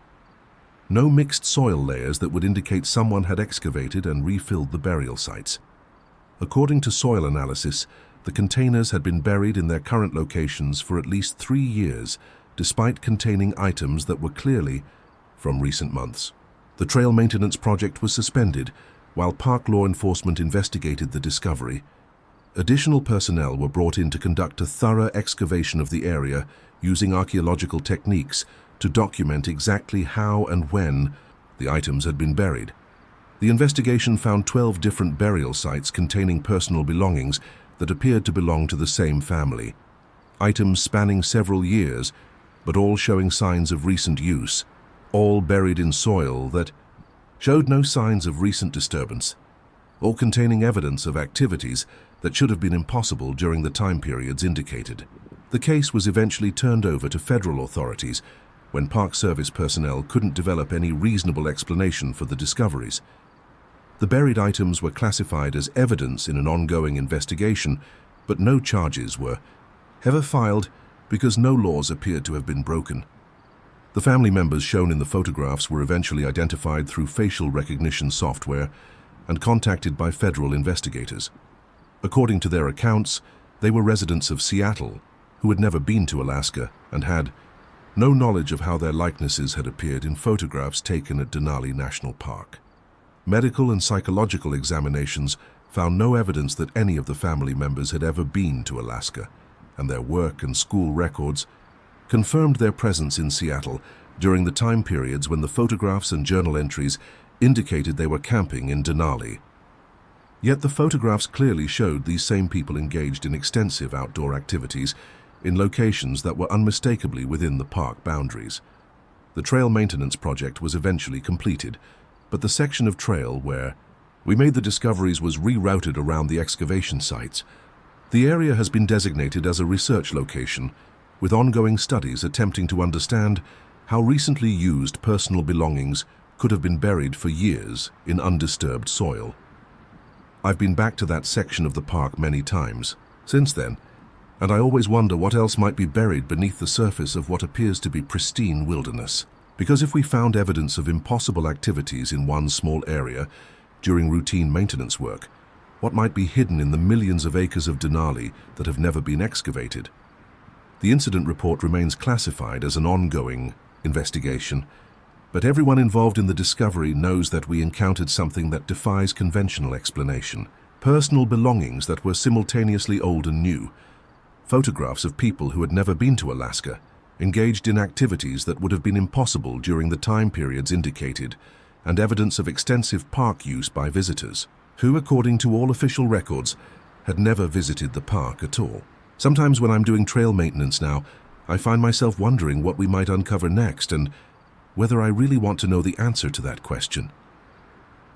No mixed soil layers that would indicate someone had excavated and refilled the burial sites. According to soil analysis, the containers had been buried in their current locations for at least 3 years, despite containing items that were clearly from recent months. The trail maintenance project was suspended while park law enforcement investigated the discovery. Additional personnel were brought in to conduct a thorough excavation of the area using archaeological techniques to document exactly how and when the items had been buried. The investigation found 12 different burial sites containing personal belongings that appeared to belong to the same family. Items spanning several years, but all showing signs of recent use, all buried in soil that showed no signs of recent disturbance, all containing evidence of activities that should have been impossible during the time periods indicated. The case was eventually turned over to federal authorities when Park Service personnel couldn't develop any reasonable explanation for the discoveries. The buried items were classified as evidence in an ongoing investigation, but no charges were ever filed because no laws appeared to have been broken. The family members shown in the photographs were eventually identified through facial recognition software and contacted by federal investigators. According to their accounts, they were residents of Seattle who had never been to Alaska and had no knowledge of how their likenesses had appeared in photographs taken at Denali National Park. Medical and psychological examinations found no evidence that any of the family members had ever been to Alaska, and their work and school records confirmed their presence in Seattle during the time periods when the photographs and journal entries indicated they were camping in Denali. Yet the photographs clearly showed these same people engaged in extensive outdoor activities in locations that were unmistakably within the park boundaries. The trail maintenance project was eventually completed, but the section of trail where we made the discoveries was rerouted around the excavation sites. The area has been designated as a research location, with ongoing studies attempting to understand how recently used personal belongings could have been buried for years in undisturbed soil. I've been back to that section of the park many times since then, and I always wonder what else might be buried beneath the surface of what appears to be pristine wilderness. Because if we found evidence of impossible activities in one small area during routine maintenance work, what might be hidden in the millions of acres of Denali that have never been excavated? The incident report remains classified as an ongoing investigation, but everyone involved in the discovery knows that we encountered something that defies conventional explanation. Personal belongings that were simultaneously old and new, photographs of people who had never been to Alaska, engaged in activities that would have been impossible during the time periods indicated, and evidence of extensive park use by visitors, who, according to all official records, had never visited the park at all. Sometimes when I'm doing trail maintenance now, I find myself wondering what we might uncover next and whether I really want to know the answer to that question.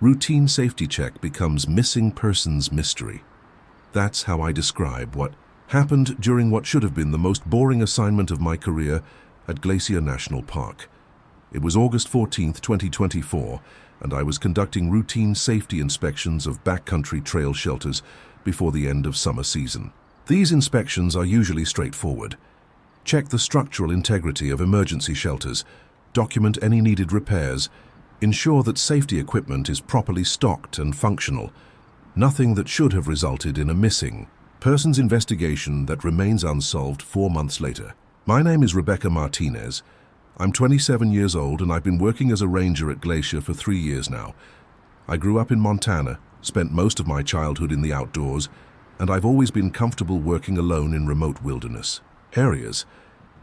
Routine safety check becomes missing persons mystery. That's how I describe what happened during what should have been the most boring assignment of my career at Glacier National Park. It was August 14th, 2024, and I was conducting routine safety inspections of backcountry trail shelters before the end of summer season. These inspections are usually straightforward. Check the structural integrity of emergency shelters, document any needed repairs, ensure that safety equipment is properly stocked and functional. Nothing that should have resulted in a missing persons investigation that remains unsolved 4 months later. My name is Rebecca Martinez. I'm 27 years old and I've been working as a ranger at Glacier for 3 years now. I grew up in Montana, spent most of my childhood in the outdoors, and I've always been comfortable working alone in remote wilderness areas.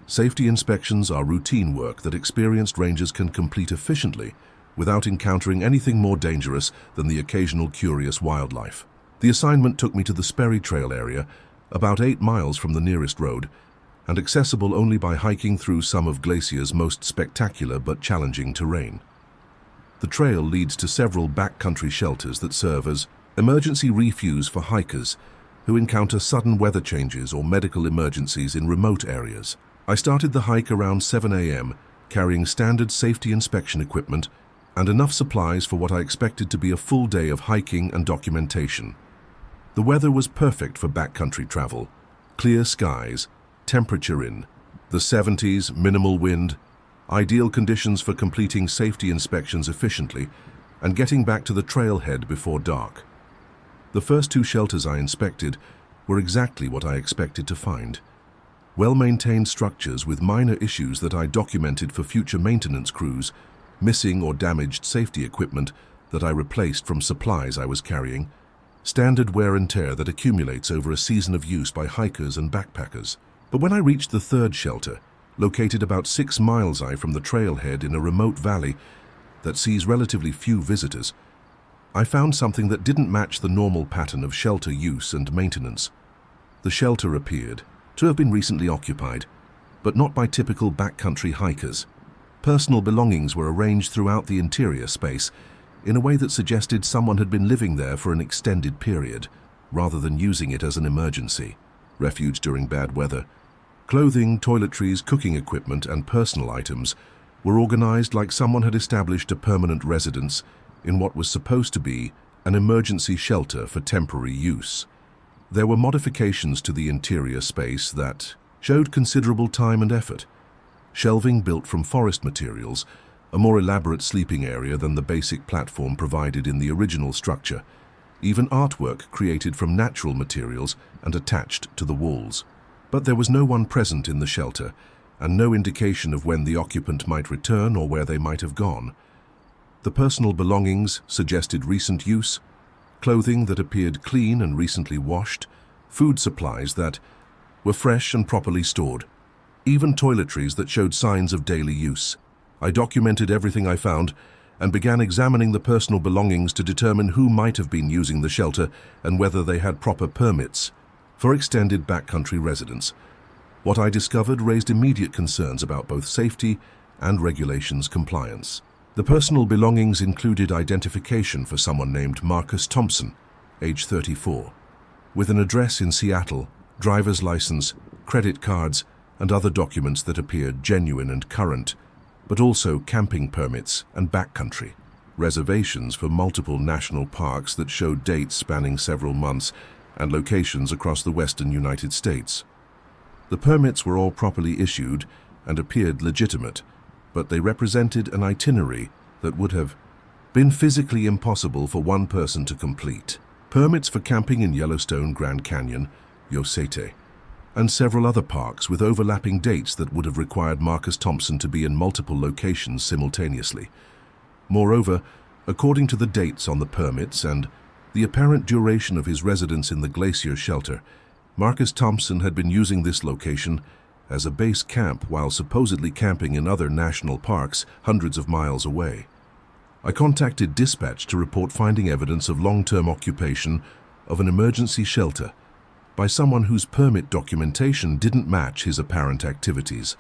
Safety inspections are routine work that experienced rangers can complete efficiently without encountering anything more dangerous than the occasional curious wildlife. The assignment took me to the Sperry Trail area, about 8 miles from the nearest road, and accessible only by hiking through some of Glacier's most spectacular but challenging terrain. The trail leads to several backcountry shelters that serve as emergency refuges for hikers who encounter sudden weather changes or medical emergencies in remote areas. I started the hike around 7 a.m., carrying standard safety inspection equipment and enough supplies for what I expected to be a full day of hiking and documentation. The weather was perfect for backcountry travel. Clear skies, temperature in the 70s, minimal wind, ideal conditions for completing safety inspections efficiently and getting back to the trailhead before dark. The first 2 shelters I inspected were exactly what I expected to find. Well-maintained structures with minor issues that I documented for future maintenance crews, missing or damaged safety equipment that I replaced from supplies I was carrying, standard wear and tear that accumulates over a season of use by hikers and backpackers. But when I reached the 3rd shelter, located about 6 miles from the trailhead in a remote valley that sees relatively few visitors, I found something that didn't match the normal pattern of shelter use and maintenance. The shelter appeared to have been recently occupied, but not by typical backcountry hikers. Personal belongings were arranged throughout the interior space in a way that suggested someone had been living there for an extended period, rather than using it as an emergency refuge during bad weather. Clothing, toiletries, cooking equipment, and personal items were organized like someone had established a permanent residence in what was supposed to be an emergency shelter for temporary use. There were modifications to the interior space that showed considerable time and effort. Shelving built from forest materials, a more elaborate sleeping area than the basic platform provided in the original structure, even artwork created from natural materials and attached to the walls. But there was no one present in the shelter, and no indication of when the occupant might return or where they might have gone. The personal belongings suggested recent use, clothing that appeared clean and recently washed, food supplies that were fresh and properly stored, even toiletries that showed signs of daily use. I documented everything I found and began examining the personal belongings to determine who might have been using the shelter and whether they had proper permits for extended backcountry residence. What I discovered raised immediate concerns about both safety and regulations compliance. The personal belongings included identification for someone named Marcus Thompson, age 34, with an address in Seattle, driver's license, credit cards, and other documents that appeared genuine and current, but also camping permits and backcountry reservations for multiple national parks that showed dates spanning several months and locations across the western United States. The permits were all properly issued and appeared legitimate, but they represented an itinerary that would have been physically impossible for one person to complete. Permits for camping in Yellowstone, Grand Canyon, Yosemite, and several other parks with overlapping dates that would have required Marcus Thompson to be in multiple locations simultaneously. Moreover, according to the dates on the permits and the apparent duration of his residence in the Glacier shelter, Marcus Thompson had been using this location as a base camp while supposedly camping in other national parks hundreds of miles away. I contacted dispatch to report finding evidence of long-term occupation of an emergency shelter by someone whose permit documentation didn't match his apparent activities.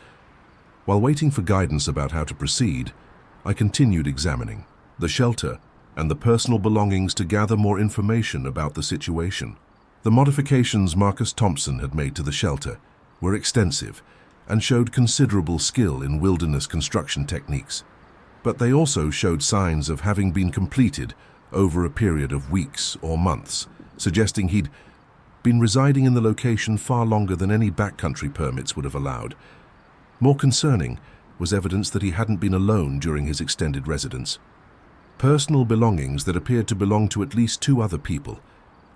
While waiting for guidance about how to proceed, I continued examining the shelter and the personal belongings to gather more information about the situation. The modifications Marcus Thompson had made to the shelter were extensive and showed considerable skill in wilderness construction techniques, but they also showed signs of having been completed over a period of weeks or months, suggesting he'd been residing in the location far longer than any backcountry permits would have allowed. More concerning was evidence that he hadn't been alone during his extended residence. Personal belongings that appeared to belong to at least 2 other people,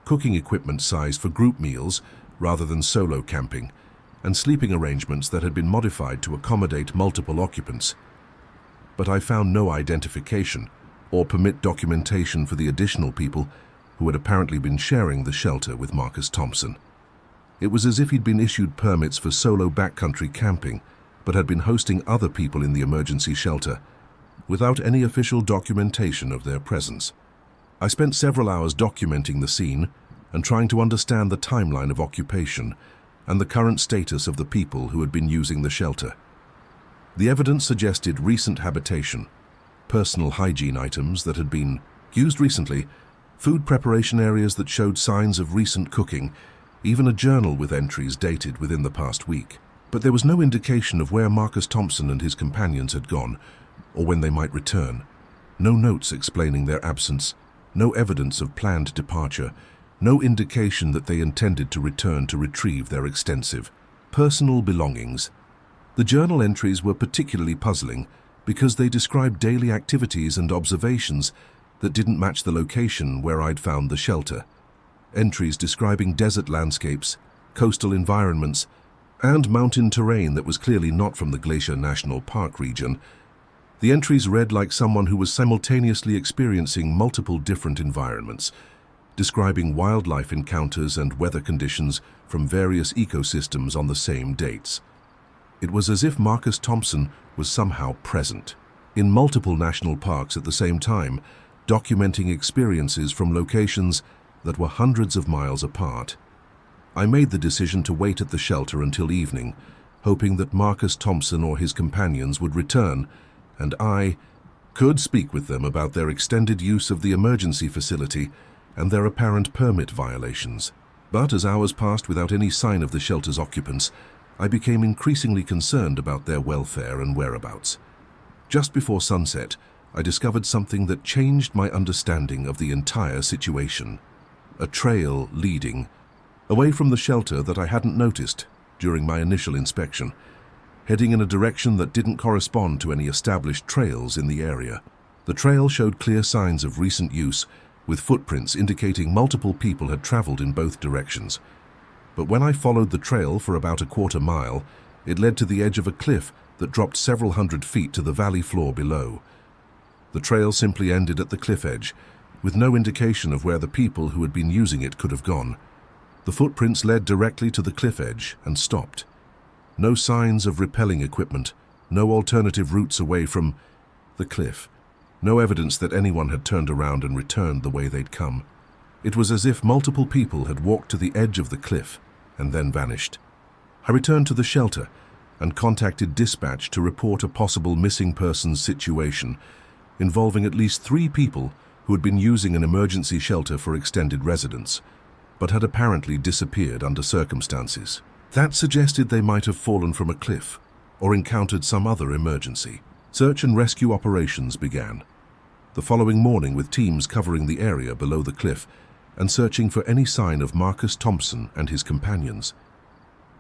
cooking equipment sized for group meals rather than solo camping, and sleeping arrangements that had been modified to accommodate multiple occupants. But I found no identification or permit documentation for the additional people who had apparently been sharing the shelter with Marcus Thompson. It was as if he'd been issued permits for solo backcountry camping, but had been hosting other people in the emergency shelter, without any official documentation of their presence. I spent several hours documenting the scene and trying to understand the timeline of occupation and the current status of the people who had been using the shelter. The evidence suggested recent habitation, personal hygiene items that had been used recently, food preparation areas that showed signs of recent cooking, even a journal with entries dated within the past week. But there was no indication of where Marcus Thompson and his companions had gone, or when they might return. No notes explaining their absence, no evidence of planned departure, no indication that they intended to return to retrieve their extensive personal belongings. The journal entries were particularly puzzling because they described daily activities and observations that didn't match the location where I'd found the shelter. Entries describing desert landscapes, coastal environments, and mountain terrain that was clearly not from the Glacier National Park region. The entries read like someone who was simultaneously experiencing multiple different environments, describing wildlife encounters and weather conditions from various ecosystems on the same dates. It was as if Marcus Thompson was somehow present in multiple national parks at the same time, documenting experiences from locations that were hundreds of miles apart. I made the decision to wait at the shelter until evening, hoping that Marcus Thompson or his companions would return, and I could speak with them about their extended use of the emergency facility and their apparent permit violations. But as hours passed without any sign of the shelter's occupants, I became increasingly concerned about their welfare and whereabouts. Just before sunset, I discovered something that changed my understanding of the entire situation. A trail leading away from the shelter that I hadn't noticed during my initial inspection, heading in a direction that didn't correspond to any established trails in the area. The trail showed clear signs of recent use, with footprints indicating multiple people had traveled in both directions. But when I followed the trail for about a quarter mile, it led to the edge of a cliff that dropped several hundred feet to the valley floor below. The trail simply ended at the cliff edge, with no indication of where the people who had been using it could have gone. The footprints led directly to the cliff edge and stopped. No signs of rappelling equipment, no alternative routes away from the cliff, no evidence that anyone had turned around and returned the way they'd come. It was as if multiple people had walked to the edge of the cliff and then vanished. I returned to the shelter and contacted dispatch to report a possible missing persons situation involving at least 3 people who had been using an emergency shelter for extended residence, but had apparently disappeared under circumstances that suggested they might have fallen from a cliff or encountered some other emergency. Search and rescue operations began the following morning, with teams covering the area below the cliff and searching for any sign of Marcus Thompson and his companions.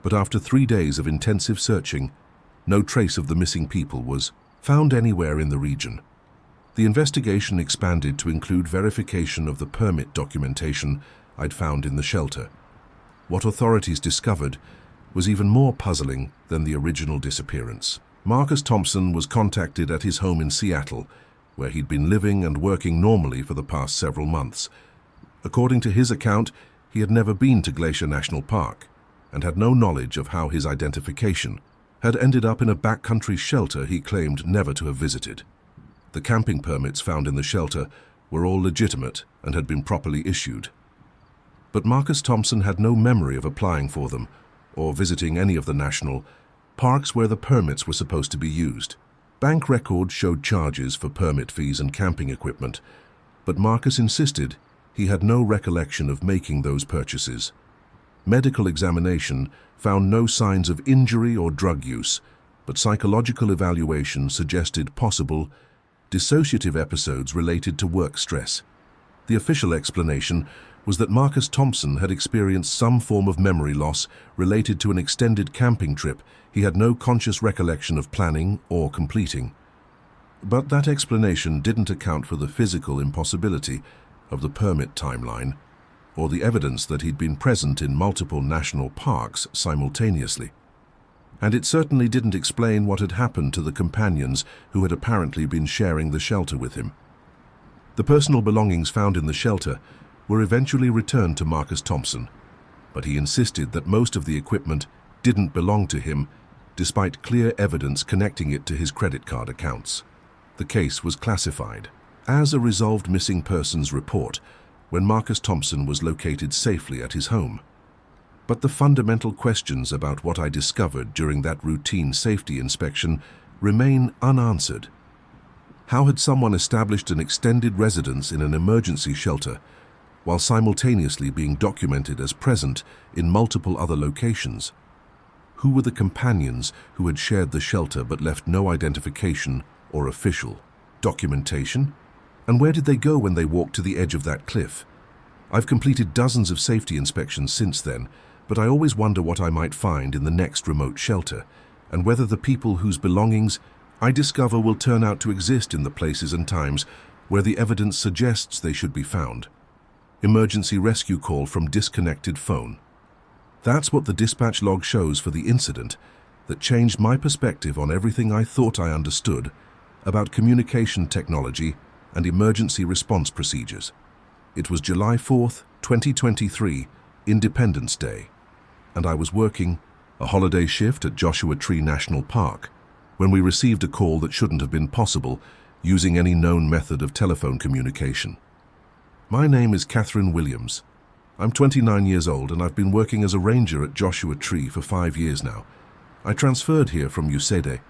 But after 3 days of intensive searching, no trace of the missing people was found anywhere in the region. The investigation expanded to include verification of the permit documentation I'd found in the shelter. What authorities discovered was even more puzzling than the original disappearance. Marcus Thompson was contacted at his home in Seattle, where he'd been living and working normally for the past several months. According to his account, he had never been to Glacier National Park and had no knowledge of how his identification had ended up in a backcountry shelter he claimed never to have visited. The camping permits found in the shelter were all legitimate and had been properly issued. But Marcus Thompson had no memory of applying for them or visiting any of the national parks where the permits were supposed to be used. Bank records showed charges for permit fees and camping equipment, but Marcus insisted he had no recollection of making those purchases. Medical examination found no signs of injury or drug use, but psychological evaluation suggested possible dissociative episodes related to work stress. The official explanation was that Marcus Thompson had experienced some form of memory loss related to an extended camping trip he had no conscious recollection of planning or completing. But that explanation didn't account for the physical impossibility of the permit timeline or the evidence that he'd been present in multiple national parks simultaneously. And it certainly didn't explain what had happened to the companions who had apparently been sharing the shelter with him. The personal belongings found in the shelter were eventually returned to Marcus Thompson, but he insisted that most of the equipment didn't belong to him, despite clear evidence connecting it to his credit card accounts. The case was classified as a resolved missing persons report when Marcus Thompson was located safely at his home. But the fundamental questions about what I discovered during that routine safety inspection remain unanswered. How had someone established an extended residence in an emergency shelter while simultaneously being documented as present in multiple other locations? Who were the companions who had shared the shelter but left no identification or official documentation? And where did they go when they walked to the edge of that cliff? I've completed dozens of safety inspections since then, but I always wonder what I might find in the next remote shelter, and whether the people whose belongings I discover will turn out to exist in the places and times where the evidence suggests they should be found. Emergency rescue call from disconnected phone. That's what the dispatch log shows for the incident that changed my perspective on everything I thought I understood about communication technology and emergency response procedures. It was July 4th, 2023, Independence Day, and I was working a holiday shift at Joshua Tree National Park when we received a call that shouldn't have been possible using any known method of telephone communication. My name is Catherine Williams. I'm 29 years old and I've been working as a ranger at Joshua Tree for 5 years now. I transferred here from UCEDE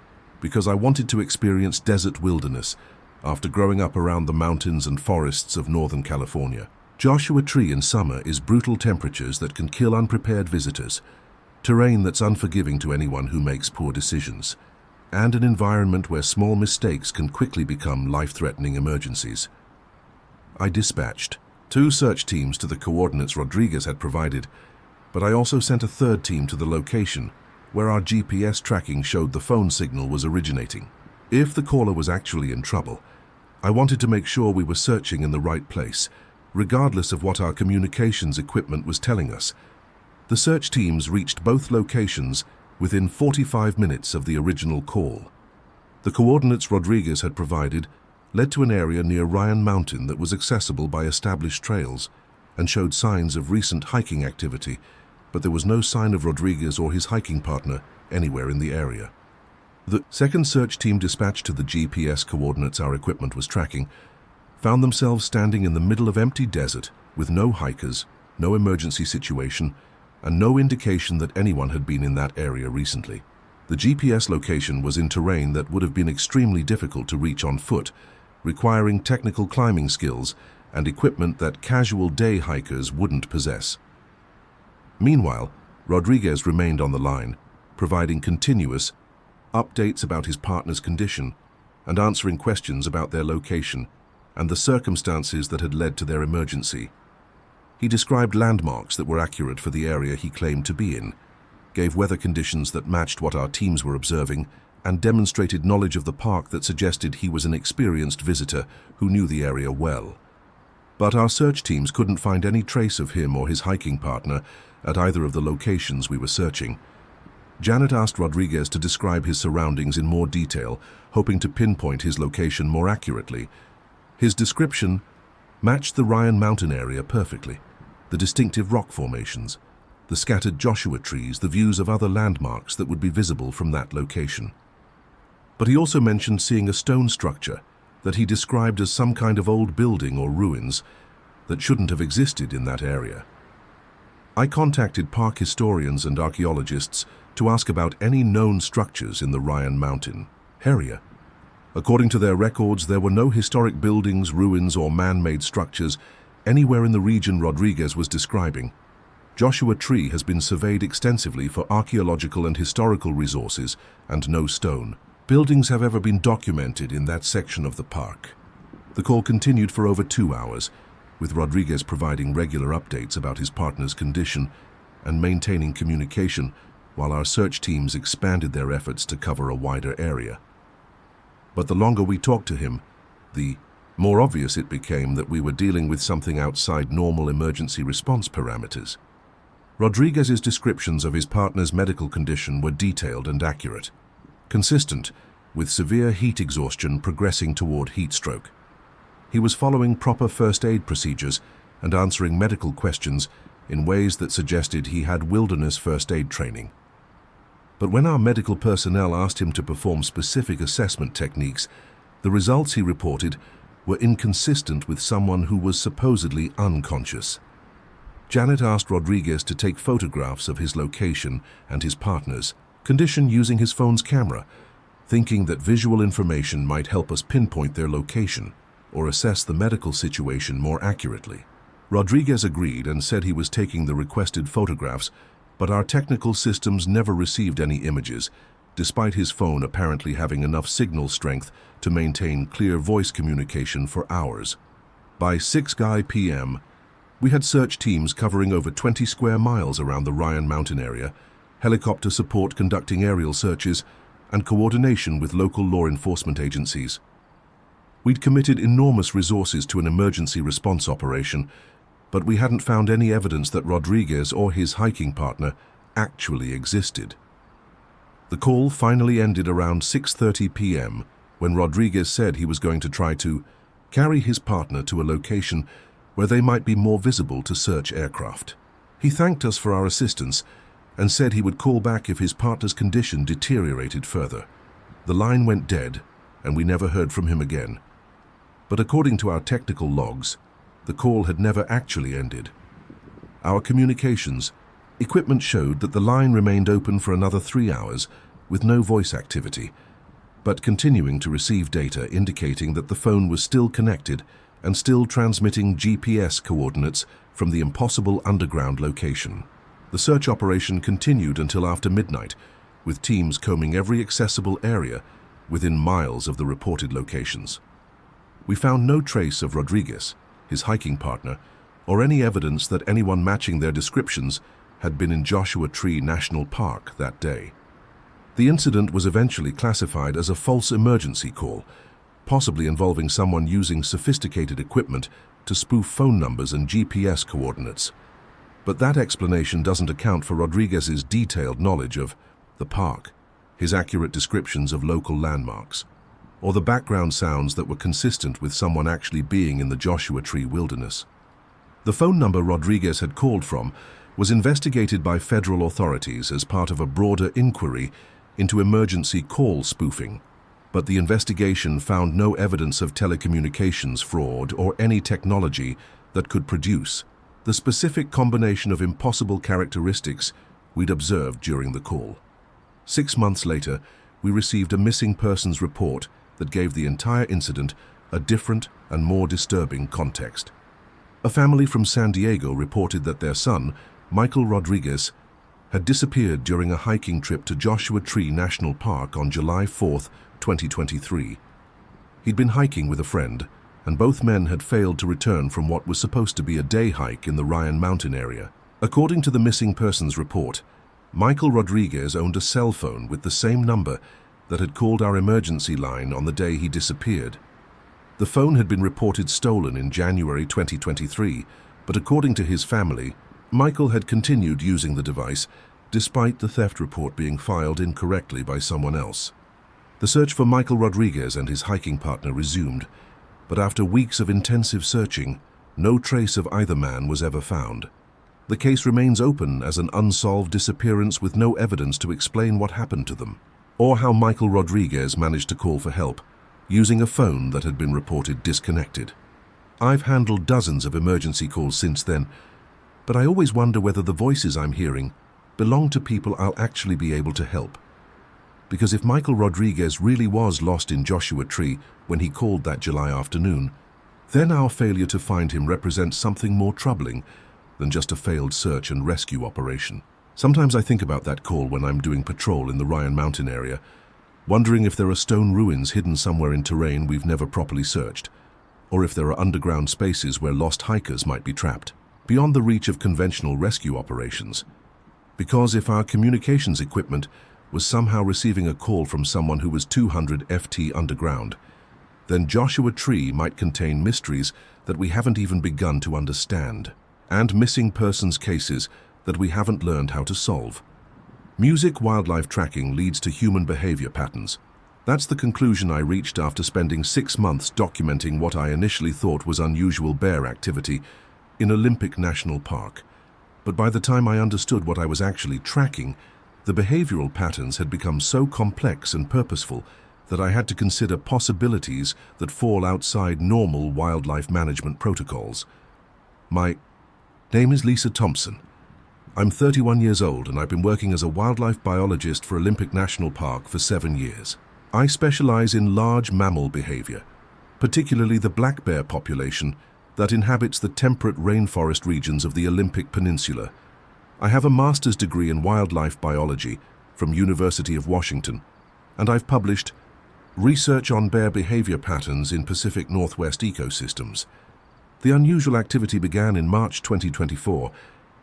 because I wanted to experience desert wilderness after growing up around the mountains and forests of Northern California. Joshua Tree in summer is brutal temperatures that can kill unprepared visitors, terrain that's unforgiving to anyone who makes poor decisions, and an environment where small mistakes can quickly become life-threatening emergencies. I dispatched 2 search teams to the coordinates Rodriguez had provided, but I also sent a 3rd team to the location where our GPS tracking showed the phone signal was originating. If the caller was actually in trouble, I wanted to make sure we were searching in the right place, regardless of what our communications equipment was telling us. The search teams reached both locations within 45 minutes of the original call. The coordinates Rodriguez had provided led to an area near Ryan Mountain that was accessible by established trails and showed signs of recent hiking activity, but there was no sign of Rodriguez or his hiking partner anywhere in the area. The second search team dispatched to the GPS coordinates our equipment was tracking found themselves standing in the middle of empty desert with no hikers, no emergency situation, and no indication that anyone had been in that area recently. The GPS location was in terrain that would have been extremely difficult to reach on foot, requiring technical climbing skills and equipment that casual day hikers wouldn't possess. Meanwhile, Rodriguez remained on the line, providing continuous updates about his partner's condition and answering questions about their location and the circumstances that had led to their emergency. He described landmarks that were accurate for the area he claimed to be in, gave weather conditions that matched what our teams were observing, and demonstrated knowledge of the park that suggested he was an experienced visitor who knew the area well. But our search teams couldn't find any trace of him or his hiking partner at either of the locations we were searching. Janet asked Rodriguez to describe his surroundings in more detail, hoping to pinpoint his location more accurately. His description matched the Ryan Mountain area perfectly. The distinctive rock formations, the scattered Joshua trees, the views of other landmarks that would be visible from that location. But he also mentioned seeing a stone structure that he described as some kind of old building or ruins that shouldn't have existed in that area. I contacted park historians and archaeologists to ask about any known structures in the Ryan Mountain area. According to their records, there were no historic buildings, ruins, or man-made structures anywhere in the region Rodriguez was describing. Joshua Tree has been surveyed extensively for archaeological and historical resources, and no stone buildings have ever been documented in that section of the park. The call continued for over 2 hours, with Rodriguez providing regular updates about his partner's condition and maintaining communication, while our search teams expanded their efforts to cover a wider area. But the longer we talked to him, the more obvious it became that we were dealing with something outside normal emergency response parameters. Rodriguez's descriptions of his partner's medical condition were detailed and accurate, consistent with severe heat exhaustion progressing toward heat stroke. He was following proper first aid procedures and answering medical questions in ways that suggested he had wilderness first aid training. But when our medical personnel asked him to perform specific assessment techniques, the results he reported were inconsistent with someone who was supposedly unconscious. Janet asked Rodriguez to take photographs of his location and his partner's condition using his phone's camera, thinking that visual information might help us pinpoint their location or assess the medical situation more accurately. Rodriguez agreed and said he was taking the requested photographs, but our technical systems never received any images, despite his phone apparently having enough signal strength to maintain clear voice communication for hours. By 6 p.m., we had search teams covering over 20 square miles around the Ryan Mountain area, helicopter support conducting aerial searches, and coordination with local law enforcement agencies. We'd committed enormous resources to an emergency response operation, but we hadn't found any evidence that Rodriguez or his hiking partner actually existed. The call finally ended around 6:30 p.m. when Rodriguez said he was going to try to carry his partner to a location where they might be more visible to search aircraft. He thanked us for our assistance and said he would call back if his partner's condition deteriorated further. The line went dead, and we never heard from him again. But according to our technical logs, the call had never actually ended. Our communications equipment showed that the line remained open for another 3 hours with no voice activity, but continuing to receive data indicating that the phone was still connected and still transmitting GPS coordinates from the impossible underground location. The search operation continued until after midnight, with teams combing every accessible area within miles of the reported locations. We found no trace of Rodriguez, his hiking partner, or any evidence that anyone matching their descriptions had been in Joshua Tree National Park that day. The incident was eventually classified as a false emergency call, possibly involving someone using sophisticated equipment to spoof phone numbers and GPS coordinates. But that explanation doesn't account for Rodriguez's detailed knowledge of the park, his accurate descriptions of local landmarks, or the background sounds that were consistent with someone actually being in the Joshua Tree wilderness. The phone number Rodriguez had called from was investigated by federal authorities as part of a broader inquiry into emergency call spoofing, but the investigation found no evidence of telecommunications fraud or any technology that could produce the specific combination of impossible characteristics we'd observed during the call. 6 months later, we received a missing persons report that gave the entire incident a different and more disturbing context. A family from San Diego reported that their son, Michael Rodriguez, had disappeared during a hiking trip to Joshua Tree National Park on July 4, 2023. He'd been hiking with a friend, and both men had failed to return from what was supposed to be a day hike in the Ryan Mountain area. According to the missing persons report, Michael Rodriguez owned a cell phone with the same number that had called our emergency line on the day he disappeared. The phone had been reported stolen in January 2023, but according to his family, Michael had continued using the device despite the theft report being filed incorrectly by someone else. The search for Michael Rodriguez and his hiking partner resumed, but after weeks of intensive searching, no trace of either man was ever found. The case remains open as an unsolved disappearance with no evidence to explain what happened to them, or how Michael Rodriguez managed to call for help using a phone that had been reported disconnected. I've handled dozens of emergency calls since then, but I always wonder whether the voices I'm hearing belong to people I'll actually be able to help. Because if Michael Rodriguez really was lost in Joshua Tree when he called that July afternoon, then our failure to find him represents something more troubling than just a failed search and rescue operation. Sometimes I think about that call when I'm doing patrol in the Ryan Mountain area, wondering if there are stone ruins hidden somewhere in terrain we've never properly searched, or if there are underground spaces where lost hikers might be trapped, beyond the reach of conventional rescue operations. Because if our communications equipment was somehow receiving a call from someone who was 200 FT underground, then Joshua Tree might contain mysteries that we haven't even begun to understand. And missing persons cases that we haven't learned how to solve. Music wildlife tracking leads to human behavior patterns. That's the conclusion I reached after spending 6 months documenting what I initially thought was unusual bear activity in Olympic National Park. But by the time I understood what I was actually tracking, the behavioral patterns had become so complex and purposeful that I had to consider possibilities that fall outside normal wildlife management protocols. My name is Lisa Thompson. I'm 31 years old and I've been working as a wildlife biologist for Olympic National Park for 7 years. I specialize in large mammal behavior, particularly the black bear population that inhabits the temperate rainforest regions of the Olympic Peninsula. I have a master's degree in wildlife biology from University of Washington, and I've published research on bear behavior patterns in Pacific Northwest ecosystems. The unusual activity began in March 2024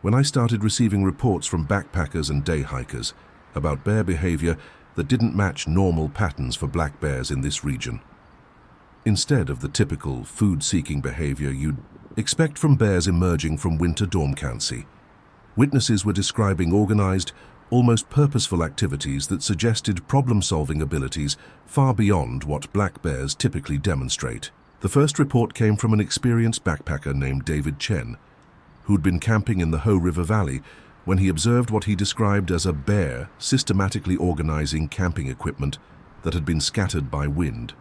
when I started receiving reports from backpackers and day hikers about bear behavior that didn't match normal patterns for black bears in this region. Instead of the typical food-seeking behavior you'd expect from bears emerging from winter dormancy, witnesses were describing organized, almost purposeful activities that suggested problem-solving abilities far beyond what black bears typically demonstrate. The first report came from an experienced backpacker named David Chen, who'd been camping in the Ho River Valley when he observed what he described as a bear systematically organizing camping equipment that had been scattered by wind.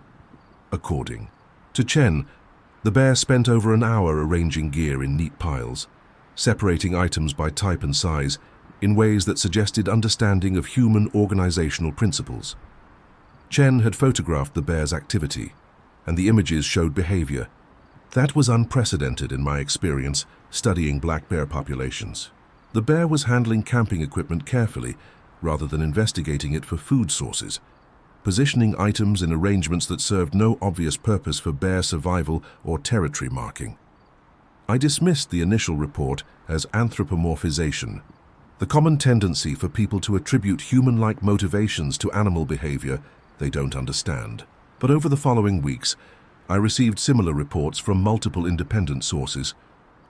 According to Chen, the bear spent over an hour arranging gear in neat piles, separating items by type and size in ways that suggested understanding of human organizational principles. Chen had photographed the bear's activity, and the images showed behavior that was unprecedented in my experience studying black bear populations. The bear was handling camping equipment carefully rather than investigating it for food sources, positioning items in arrangements that served no obvious purpose for bear survival or territory marking. I dismissed the initial report as anthropomorphization, the common tendency for people to attribute human-like motivations to animal behavior they don't understand. But over the following weeks, I received similar reports from multiple independent sources,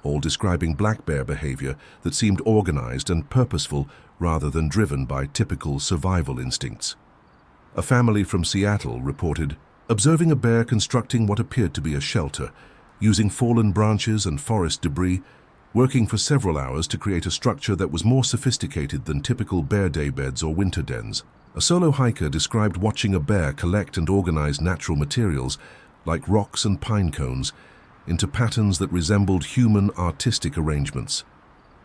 all describing black bear behavior that seemed organized and purposeful rather than driven by typical survival instincts. A family from Seattle reported observing a bear constructing what appeared to be a shelter, using fallen branches and forest debris, working for several hours to create a structure that was more sophisticated than typical bear daybeds or winter dens. A solo hiker described watching a bear collect and organize natural materials, like rocks and pine cones, into patterns that resembled human artistic arrangements.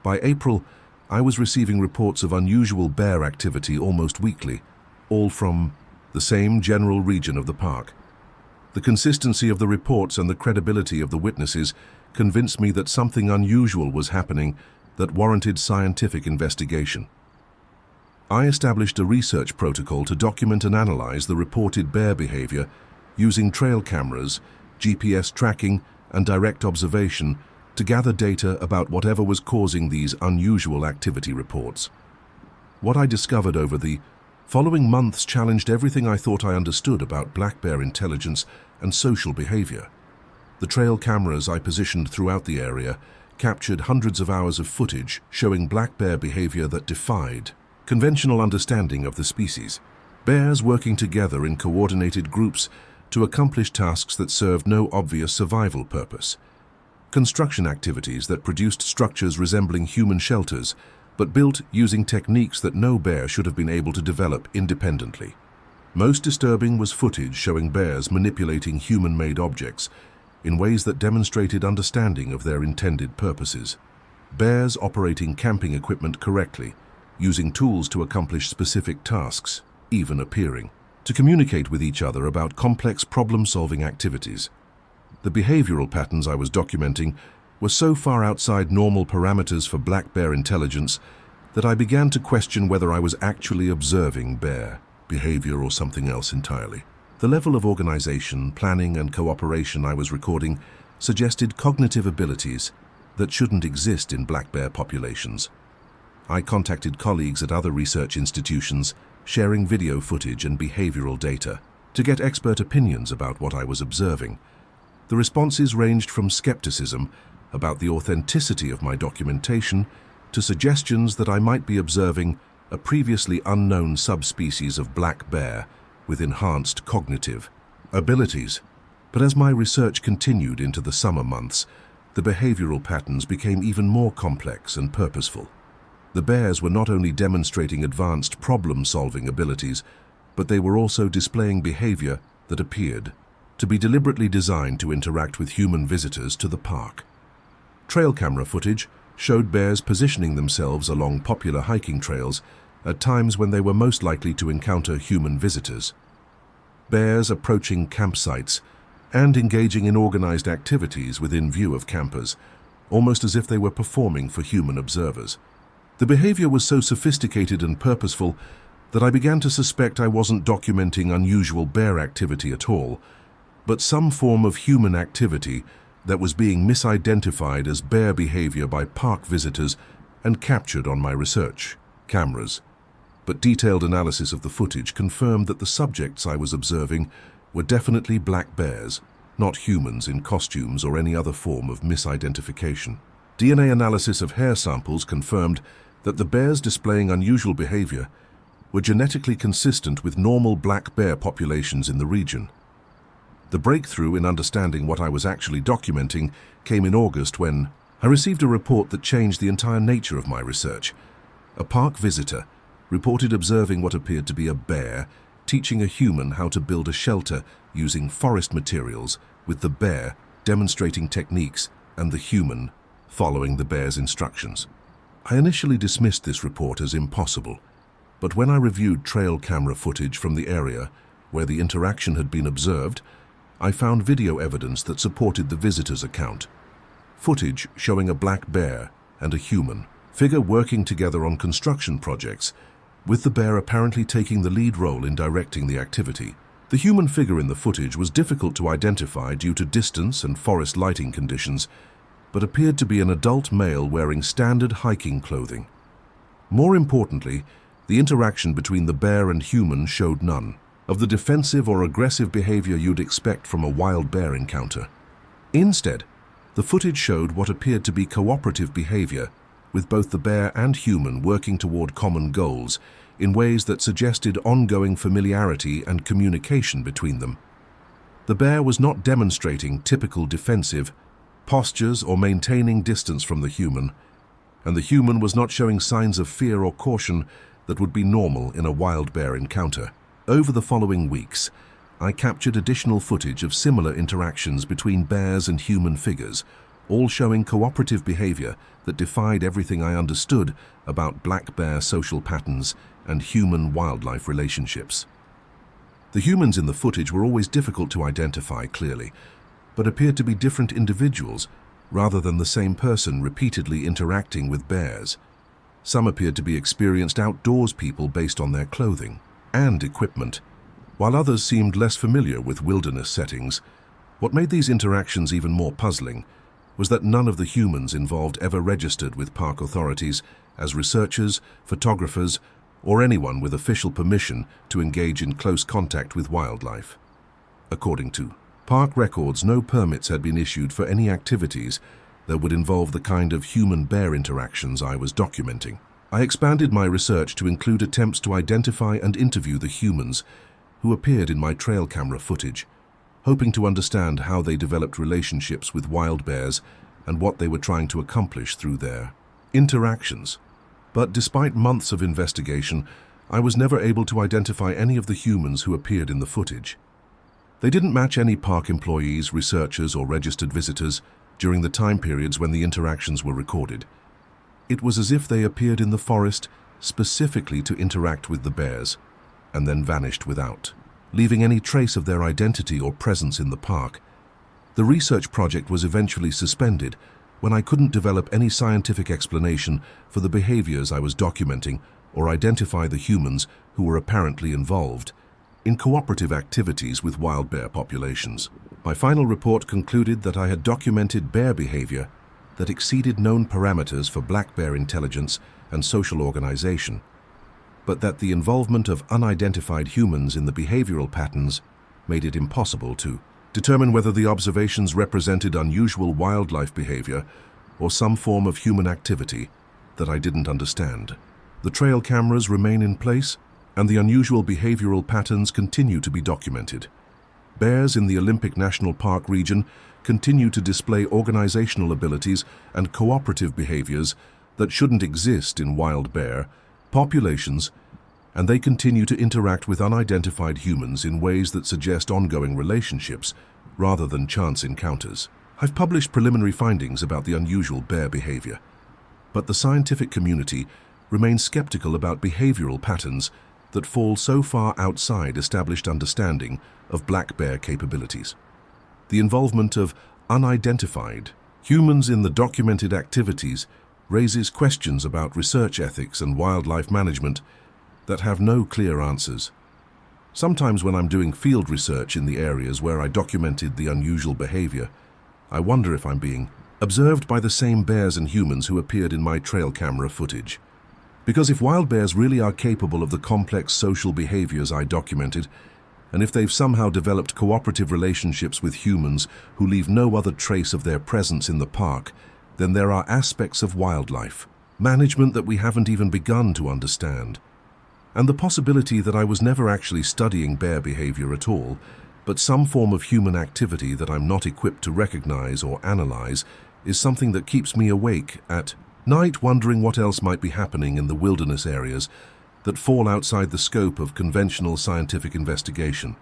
By April, I was receiving reports of unusual bear activity almost weekly, all from the same general region of the park. The consistency of the reports and the credibility of the witnesses convinced me that something unusual was happening that warranted scientific investigation. I established a research protocol to document and analyze the reported bear behavior using trail cameras, GPS tracking, and direct observation to gather data about whatever was causing these unusual activity reports. What I discovered over the following months challenged everything I thought I understood about black bear intelligence and social behavior. The trail cameras I positioned throughout the area captured hundreds of hours of footage showing black bear behavior that defied conventional understanding of the species. Bears working together in coordinated groups to accomplish tasks that served no obvious survival purpose. Construction activities that produced structures resembling human shelters, but built using techniques that no bear should have been able to develop independently. Most disturbing was footage showing bears manipulating human-made objects in ways that demonstrated understanding of their intended purposes. Bears operating camping equipment correctly, using tools to accomplish specific tasks, even appearing to communicate with each other about complex problem-solving activities. The behavioral patterns I was documenting were so far outside normal parameters for black bear intelligence that I began to question whether I was actually observing bear behavior or something else entirely. The level of organization, planning, and cooperation I was recording suggested cognitive abilities that shouldn't exist in black bear populations. I contacted colleagues at other research institutions, sharing video footage and behavioral data to get expert opinions about what I was observing. The responses ranged from skepticism about the authenticity of my documentation to suggestions that I might be observing a previously unknown subspecies of black bear with enhanced cognitive abilities. But as my research continued into the summer months, the behavioral patterns became even more complex and purposeful. The bears were not only demonstrating advanced problem-solving abilities, but they were also displaying behavior that appeared to be deliberately designed to interact with human visitors to the park. Trail camera footage showed bears positioning themselves along popular hiking trails at times when they were most likely to encounter human visitors. Bears approaching campsites and engaging in organized activities within view of campers, almost as if they were performing for human observers. The behavior was so sophisticated and purposeful that I began to suspect I wasn't documenting unusual bear activity at all, but some form of human activity that was being misidentified as bear behavior by park visitors and captured on my research cameras. But detailed analysis of the footage confirmed that the subjects I was observing were definitely black bears, not humans in costumes or any other form of misidentification. DNA analysis of hair samples confirmed that the bears displaying unusual behavior were genetically consistent with normal black bear populations in the region. The breakthrough in understanding what I was actually documenting came in August when I received a report that changed the entire nature of my research. A park visitor reported observing what appeared to be a bear teaching a human how to build a shelter using forest materials, with the bear demonstrating techniques and the human following the bear's instructions. I initially dismissed this report as impossible, but when I reviewed trail camera footage from the area where the interaction had been observed, I found video evidence that supported the visitor's account. Footage showing a black bear and a human figure working together on construction projects, with the bear apparently taking the lead role in directing the activity. The human figure in the footage was difficult to identify due to distance and forest lighting conditions, but appeared to be an adult male wearing standard hiking clothing. More importantly, the interaction between the bear and human showed none of the defensive or aggressive behavior you'd expect from a wild bear encounter. Instead, the footage showed what appeared to be cooperative behavior, with both the bear and human working toward common goals in ways that suggested ongoing familiarity and communication between them. The bear was not demonstrating typical defensive postures or maintaining distance from the human, and the human was not showing signs of fear or caution that would be normal in a wild bear encounter. Over the following weeks, I captured additional footage of similar interactions between bears and human figures, all showing cooperative behavior that defied everything I understood about black bear social patterns and human-wildlife relationships. The humans in the footage were always difficult to identify clearly, but appeared to be different individuals rather than the same person repeatedly interacting with bears. Some appeared to be experienced outdoors people based on their clothing and equipment, while others seemed less familiar with wilderness settings. What made these interactions even more puzzling was that none of the humans involved ever registered with park authorities as researchers, photographers, or anyone with official permission to engage in close contact with wildlife. According to park records, no permits had been issued for any activities that would involve the kind of human-bear interactions I was documenting. I expanded my research to include attempts to identify and interview the humans who appeared in my trail camera footage, hoping to understand how they developed relationships with wild bears and what they were trying to accomplish through their interactions. But despite months of investigation, I was never able to identify any of the humans who appeared in the footage. They didn't match any park employees, researchers, or registered visitors during the time periods when the interactions were recorded. It was as if they appeared in the forest specifically to interact with the bears and then vanished without leaving any trace of their identity or presence in the park. The research project was eventually suspended when I couldn't develop any scientific explanation for the behaviors I was documenting or identify the humans who were apparently involved in cooperative activities with wild bear populations. My final report concluded that I had documented bear behavior that exceeded known parameters for black bear intelligence and social organization, but that the involvement of unidentified humans in the behavioral patterns made it impossible to determine whether the observations represented unusual wildlife behavior or some form of human activity that I didn't understand. The trail cameras remain in place, and the unusual behavioral patterns continue to be documented. Bears in the Olympic National Park region continue to display organizational abilities and cooperative behaviors that shouldn't exist in wild bear populations, and they continue to interact with unidentified humans in ways that suggest ongoing relationships rather than chance encounters. I've published preliminary findings about the unusual bear behavior, but the scientific community remains skeptical about behavioral patterns that fall so far outside established understanding of black bear capabilities. The involvement of unidentified humans in the documented activities raises questions about research ethics and wildlife management that have no clear answers. Sometimes when I'm doing field research in the areas where I documented the unusual behavior, I wonder if I'm being observed by the same bears and humans who appeared in my trail camera footage. Because if wild bears really are capable of the complex social behaviors I documented, and if they've somehow developed cooperative relationships with humans who leave no other trace of their presence in the park, then there are aspects of wildlife management that we haven't even begun to understand. And the possibility that I was never actually studying bear behavior at all, but some form of human activity that I'm not equipped to recognize or analyze, is something that keeps me awake at night, wondering what else might be happening in the wilderness areas that fall outside the scope of conventional scientific investigation.